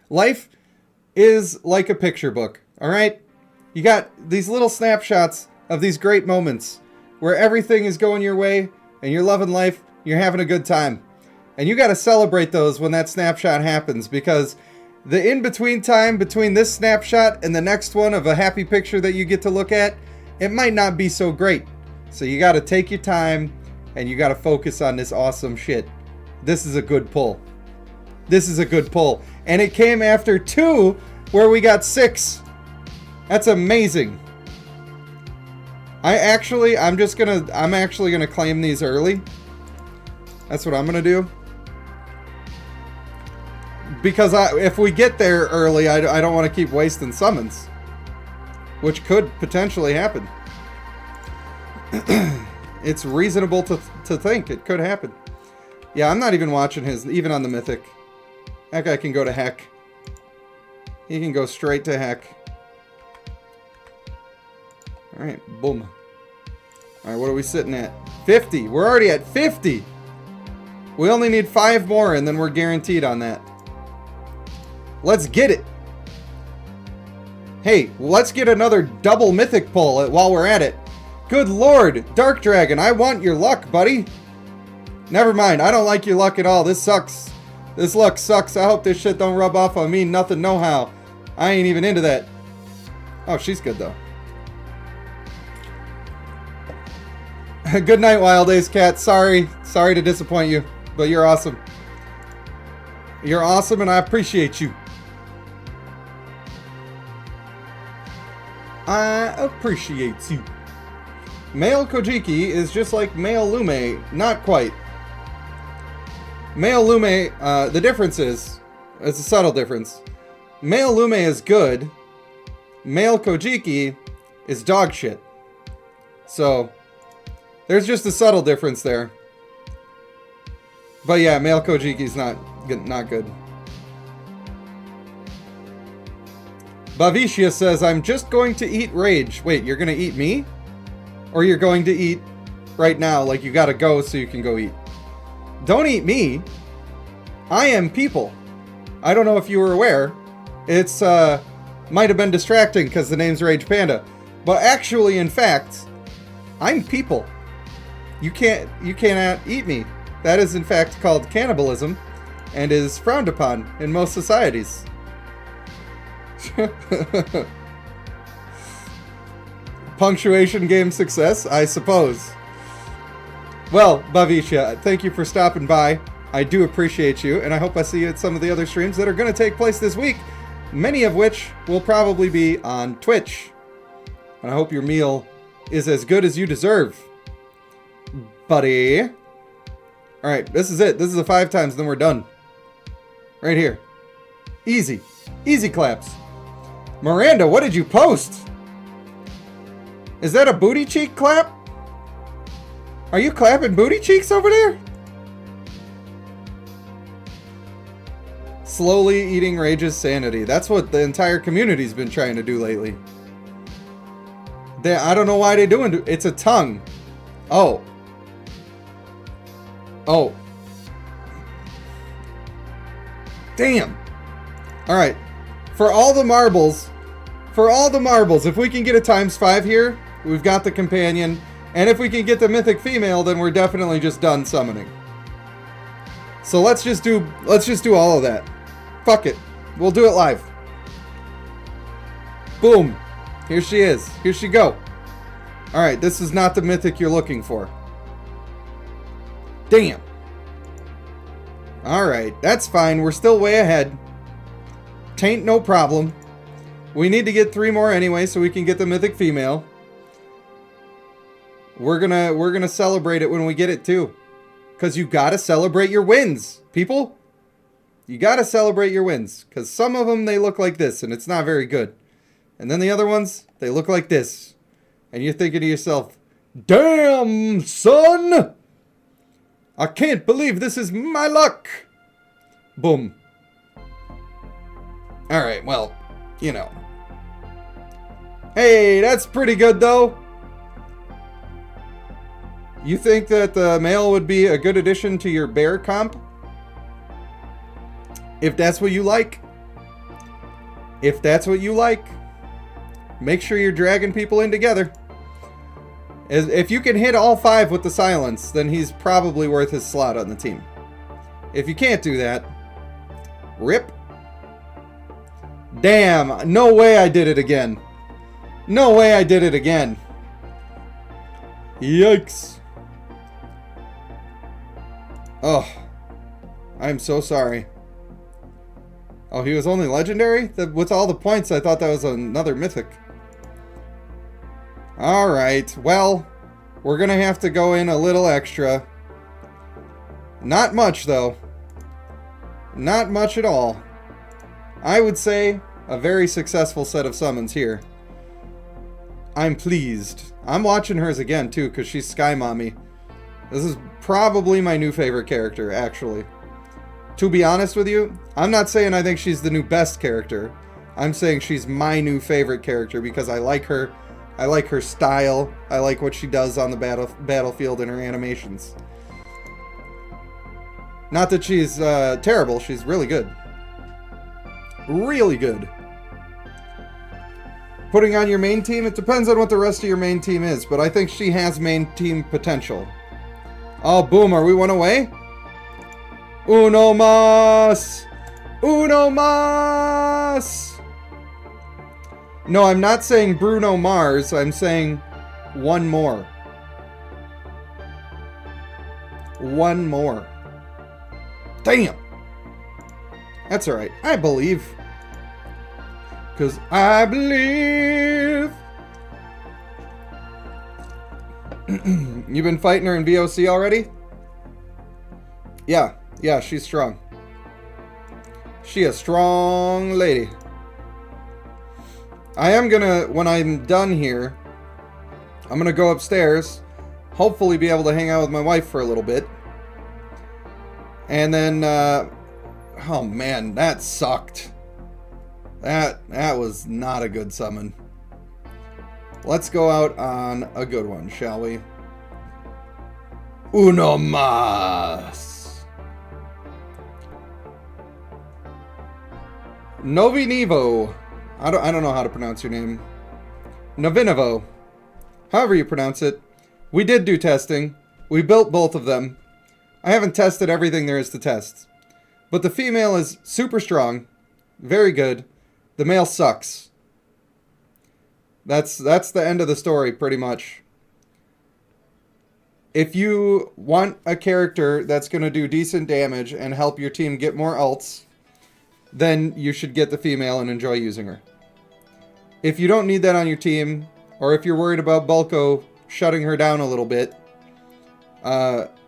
Life is like a picture book, alright? You got these little snapshots of these great moments where everything is going your way and you're loving life, you're having a good time. And you gotta celebrate those when that snapshot happens, because the in-between time between this snapshot and the next one of a happy picture that you get to look at, it might not be so great. So you gotta take your time and you gotta focus on this awesome shit. This is a good pull. This is a good pull. And it came after 2 where we got 6. That's amazing. I'm actually gonna claim these early. That's what I'm gonna do. Because if we get there early, I don't want to keep wasting summons. Which could potentially happen. It's reasonable to think it could happen. Yeah, I'm not even watching his, even on the Mythic. That guy can go to heck. He can go straight to heck. Alright, boom. Alright, what are we sitting at? 50. We're already at 50. We only need 5 more and then we're guaranteed on that. Let's get it. Hey, let's get another double mythic pull while we're at it. Good lord, Dark Dragon, I want your luck, buddy. Never mind, I don't like your luck at all. This sucks. This luck sucks. I hope this shit don't rub off on me. Nothing, no how. I ain't even into that. Oh, she's good though. Good night, Wild Ace Cat. Sorry to disappoint you, but you're awesome. You're awesome and I appreciate you. I appreciate you. Male Kojiki is just like male Lume. Not quite. Male Lume, the difference is, it's a subtle difference. Male Lume is good. Male Kojiki is dog shit. So, there's just a subtle difference there. But yeah, male Kojiki's not good. Bavicia says, I'm just going to eat rage. Wait, you're going to eat me? Or you're going to eat right now like you gotta go so you can go eat. Don't eat me. I am people. I don't know if you were aware. It's, might have been distracting because the name's Rage Panda. But actually, in fact, I'm people. You cannot eat me. That is, in fact, called cannibalism and is frowned upon in most societies. Punctuation game success, I suppose. Well, Bavisha, thank you for stopping by. I do appreciate you, and I hope I see you at some of the other streams that are going to take place this week, many of which will probably be on Twitch. And I hope your meal is as good as you deserve, buddy. Alright, this is it. This is the 5 times, then we're done. Right here. Easy. Easy claps. Miranda, what did you post? Is that a booty cheek clap? Are you clapping booty cheeks over there? Slowly eating Rage's sanity. That's what the entire community's been trying to do lately. I don't know why they're doing it. It's a tongue. Oh. Oh. Damn. Alright. For all the marbles, if we can get a ×5 here, we've got the companion. And if we can get the mythic female, then we're definitely just done summoning. So let's just do all of that. Fuck it. We'll do it live. Boom. Here she is. Here she go. Alright, this is not the mythic you're looking for. Damn. Alright, that's fine. We're still way ahead. Tain't no problem. We need to get 3 more anyway so we can get the mythic female. We're gonna celebrate it when we get it too. Because you gotta celebrate your wins, people. You gotta celebrate your wins. Because some of them, they look like this, and it's not very good. And then the other ones, they look like this. And you're thinking to yourself, damn, son! I can't believe this is my luck! Boom. Alright, well, you know. Hey, that's pretty good, though. You think that the male would be a good addition to your bear comp? If that's what you like. If that's what you like. Make sure you're dragging people in together. If you can hit all 5 with the silence, then he's probably worth his slot on the team. If you can't do that, rip. Damn, no way I did it again. No way I did it again. Yikes. Oh, I'm so sorry. Oh, he was only legendary? With all the points, I thought that was another mythic. Alright, well, we're gonna have to go in a little extra. Not much, though. Not much at all. I would say a very successful set of summons here. I'm pleased. I'm watching hers again, too, because she's Sky Mommy. This is probably my new favorite character, actually. To be honest with you, I'm not saying I think she's the new best character. I'm saying she's my new favorite character because I like her. I like her style. I like what she does on the battlefield and her animations. Not that she's terrible. She's really good. Really good. Putting on your main team? It depends on what the rest of your main team is, but I think she has main team potential. Oh, boom. Are we 1 away? Uno mas! Uno mas! No, I'm not saying Bruno Mars. I'm saying 1 more. 1 more. Damn! That's alright. I believe. Because I believe. You've been fighting her in VOC already? Yeah. Yeah, she's strong. She a strong lady. I am gonna, when I'm done here, I'm gonna go upstairs, hopefully be able to hang out with my wife for a little bit. And then, oh man, that sucked. That was not a good summon. Let's go out on a good one, shall we? Uno más. Novinivo. I don't know how to pronounce your name. Novinovo. However you pronounce it. We did do testing. We built both of them. I haven't tested everything there is to test. But the female is super strong. Very good. The male sucks. That's the end of the story, pretty much. If you want a character that's going to do decent damage and help your team get more ults, then you should get the female and enjoy using her. If you don't need that on your team, or if you're worried about Bulko shutting her down a little bit,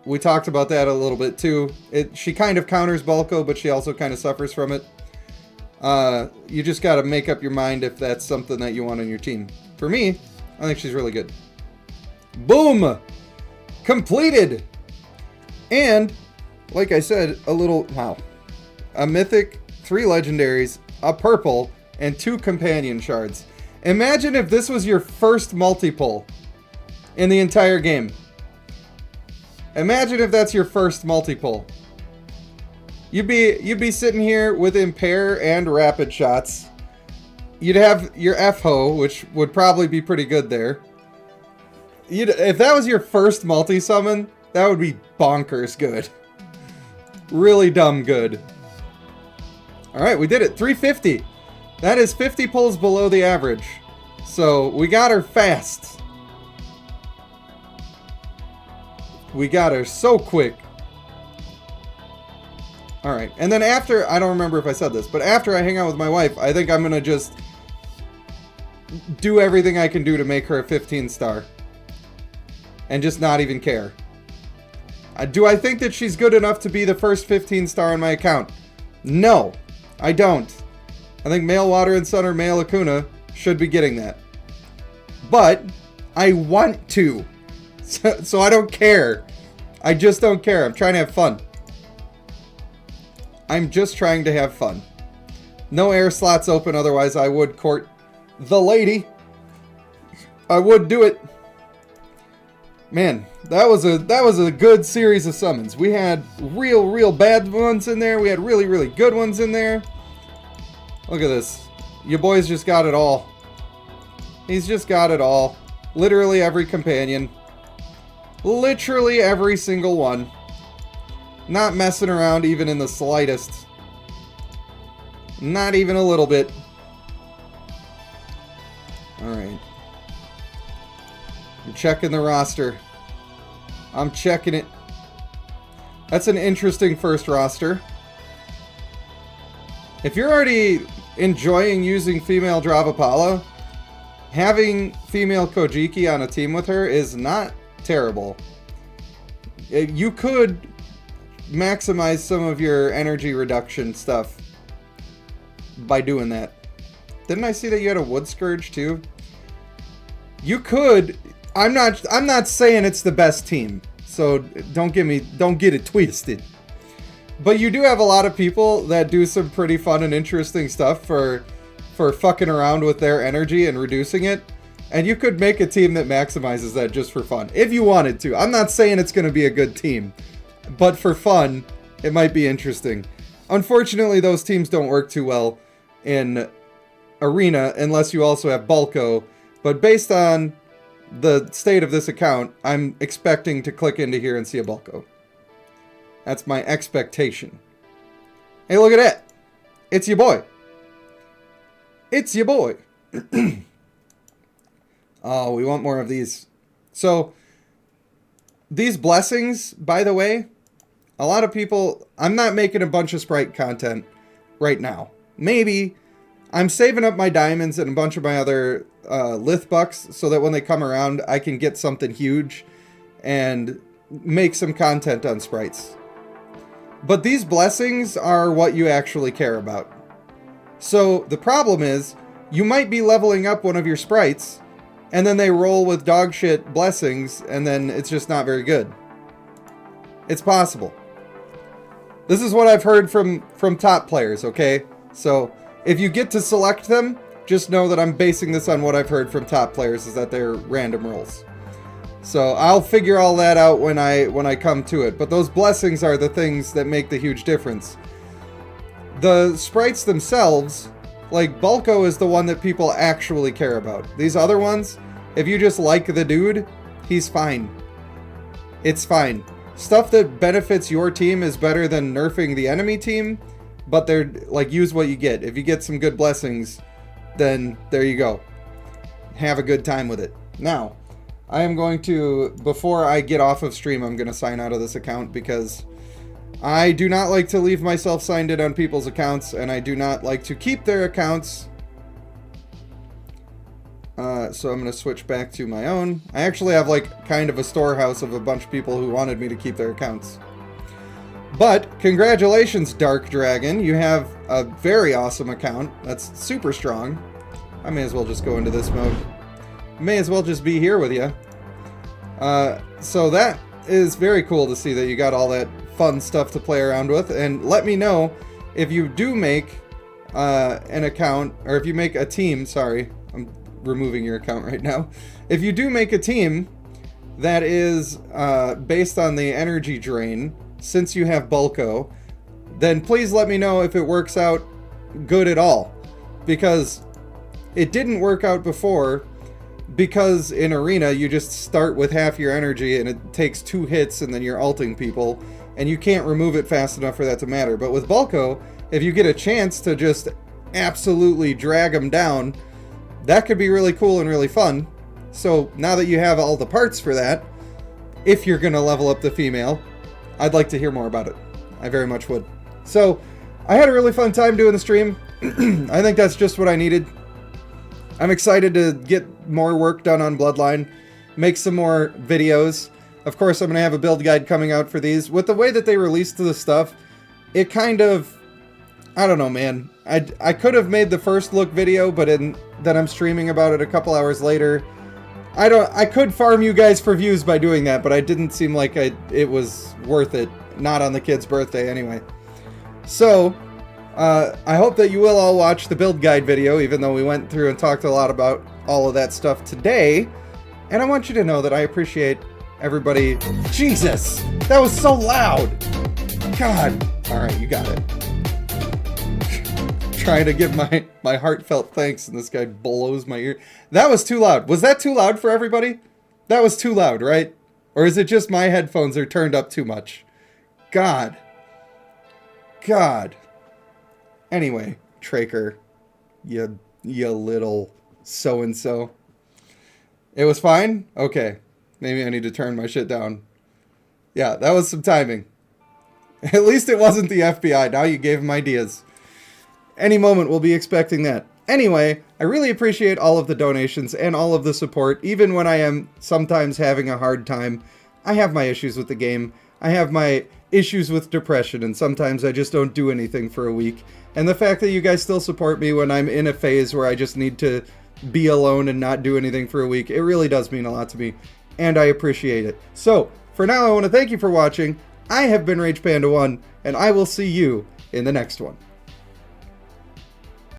we talked about that a little bit too. She kind of counters Bulko, but she also kind of suffers from it. You just got to make up your mind if that's something that you want on your team. For me, I think she's really good. Boom! Completed! And, like I said, a mythic, 3 legendaries, a purple, and 2 companion shards. Imagine if this was your first multi-pull in the entire game. Imagine if that's your first multi-pull. You'd be sitting here with Impair and Rapid Shots. You'd have your F-Ho, which would probably be pretty good there. If that was your first multi-summon, that would be bonkers good. Really dumb good. Alright, we did it. 350. That is 50 pulls below the average. So, we got her fast. We got her so quick. Alright, and then after, I don't remember if I said this, but after I hang out with my wife, I think I'm going to just do everything I can do to make her a 15-star. And just not even care. Do I think that she's good enough to be the first 15-star on my account? No, I don't. I think male Water and Sun or male Akuna should be getting that. But I want to. So I don't care. I just don't care. I'm trying to have fun. I'm just trying to have fun. No air slots open, otherwise I would court the lady. I would do it. Man, that was a good series of summons. We had real bad ones in there. We had really good ones in there. Look at this. Your boy's just got it all. He's just got it all. Literally every companion. Literally every single one. Not messing around even in the slightest. Not even a little bit. Alright. I'm checking the roster. I'm checking it. That's an interesting first roster. If you're already enjoying using female Dravapala, having female Kojiki on a team with her is not terrible. You could maximize some of your energy reduction stuff by doing that. Didn't I see that you had a Wood Scourge too? You could. I'm not saying it's the best team, so don't get it twisted. But you do have a lot of people that do some pretty fun and interesting stuff for fucking around with their energy and reducing it. And you could make a team that maximizes that just for fun, if you wanted to. I'm not saying it's going to be a good team, but for fun, it might be interesting. Unfortunately, those teams don't work too well in Arena unless you also have Bulko. But based on the state of this account, I'm expecting to click into here and see a Bulko. That's my expectation. Hey, look at that. It's your boy. It's your boy. Oh, we want more of these. So, these blessings, by the way, a lot of people... I'm not making a bunch of Sprite content right now. Maybe I'm saving up my diamonds and a bunch of my other Lith bucks so that when they come around, I can get something huge and make some content on sprites. But these blessings are what you actually care about. So the problem is, you might be leveling up one of your sprites, and then they roll with dog shit blessings, and then it's just not very good. It's possible. This is what I've heard from top players, okay? So if you get to select them, just know that I'm basing this on what I've heard from top players, is that they're random rolls. So I'll figure all that out when I come to it. But those blessings are the things that make the huge difference. The sprites themselves, like Bulko is the one that people actually care about. These other ones, if you just like the dude, he's fine. It's fine. Stuff that benefits your team is better than nerfing the enemy team, but they're like, use what you get. If you get some good blessings, then there you go. Have a good time with it. Now, I am going to, before I get off of stream, I'm going to sign out of this account because I do not like to leave myself signed in on people's accounts, and I do not like to keep their accounts. So I'm going to switch back to my own. I actually have like kind of a storehouse of a bunch of people who wanted me to keep their accounts. But congratulations, Dark Dragon. You have a very awesome account. That's super strong. I may as well just go into this mode. May as well just be here with you. So that is very cool to see that you got all that fun stuff to play around with. And let me know if you do make an account, or if you make a team, sorry, I'm removing your account right now. If you do make a team that is based on the energy drain, since you have Bulko, then please let me know if it works out good at all. Because it didn't work out before, because in Arena you just start with half your energy and it takes 2 hits and then you're ulting people, and you can't remove it fast enough for that to matter. But with Bulko, if you get a chance to just absolutely drag them down, that could be really cool and really fun. So now that you have all the parts for that, if you're going to level up the female, I'd like to hear more about it. I very much would. So I had a really fun time doing the stream. I think that's just what I needed. I'm excited to get more work done on Bloodline, make some more videos. Of course, I'm going to have a build guide coming out for these. With the way that they released the stuff, it kind of, I don't know, man. I could have made the first look video, but then I'm streaming about it a couple hours later. I could farm you guys for views by doing that, but I didn't seem like it was worth it. Not on the kid's birthday, anyway. So, I hope that you will all watch the build guide video, even though we went through and talked a lot about all of that stuff today. And I want you to know that I appreciate everybody. Jesus! That was so loud! God! Alright, you got it. Trying to give my heartfelt thanks, and this guy blows my ear. That was too loud. Was that too loud for everybody? That was too loud, right? Or is it just my headphones are turned up too much? God. God. Anyway, Traker, you little so-and-so. It was fine? Okay. Maybe I need to turn my shit down. Yeah, that was some timing. At least it wasn't the FBI. Now you gave him ideas. Any moment we'll be expecting that. Anyway, I really appreciate all of the donations and all of the support, even when I am sometimes having a hard time. I have my issues with the game. I have my issues with depression, and sometimes I just don't do anything for a week. And the fact that you guys still support me when I'm in a phase where I just need to be alone and not do anything for a week, it really does mean a lot to me, and I appreciate it. So, for now, I want to thank you for watching. I have been Rage Panda 1, and I will see you in the next one.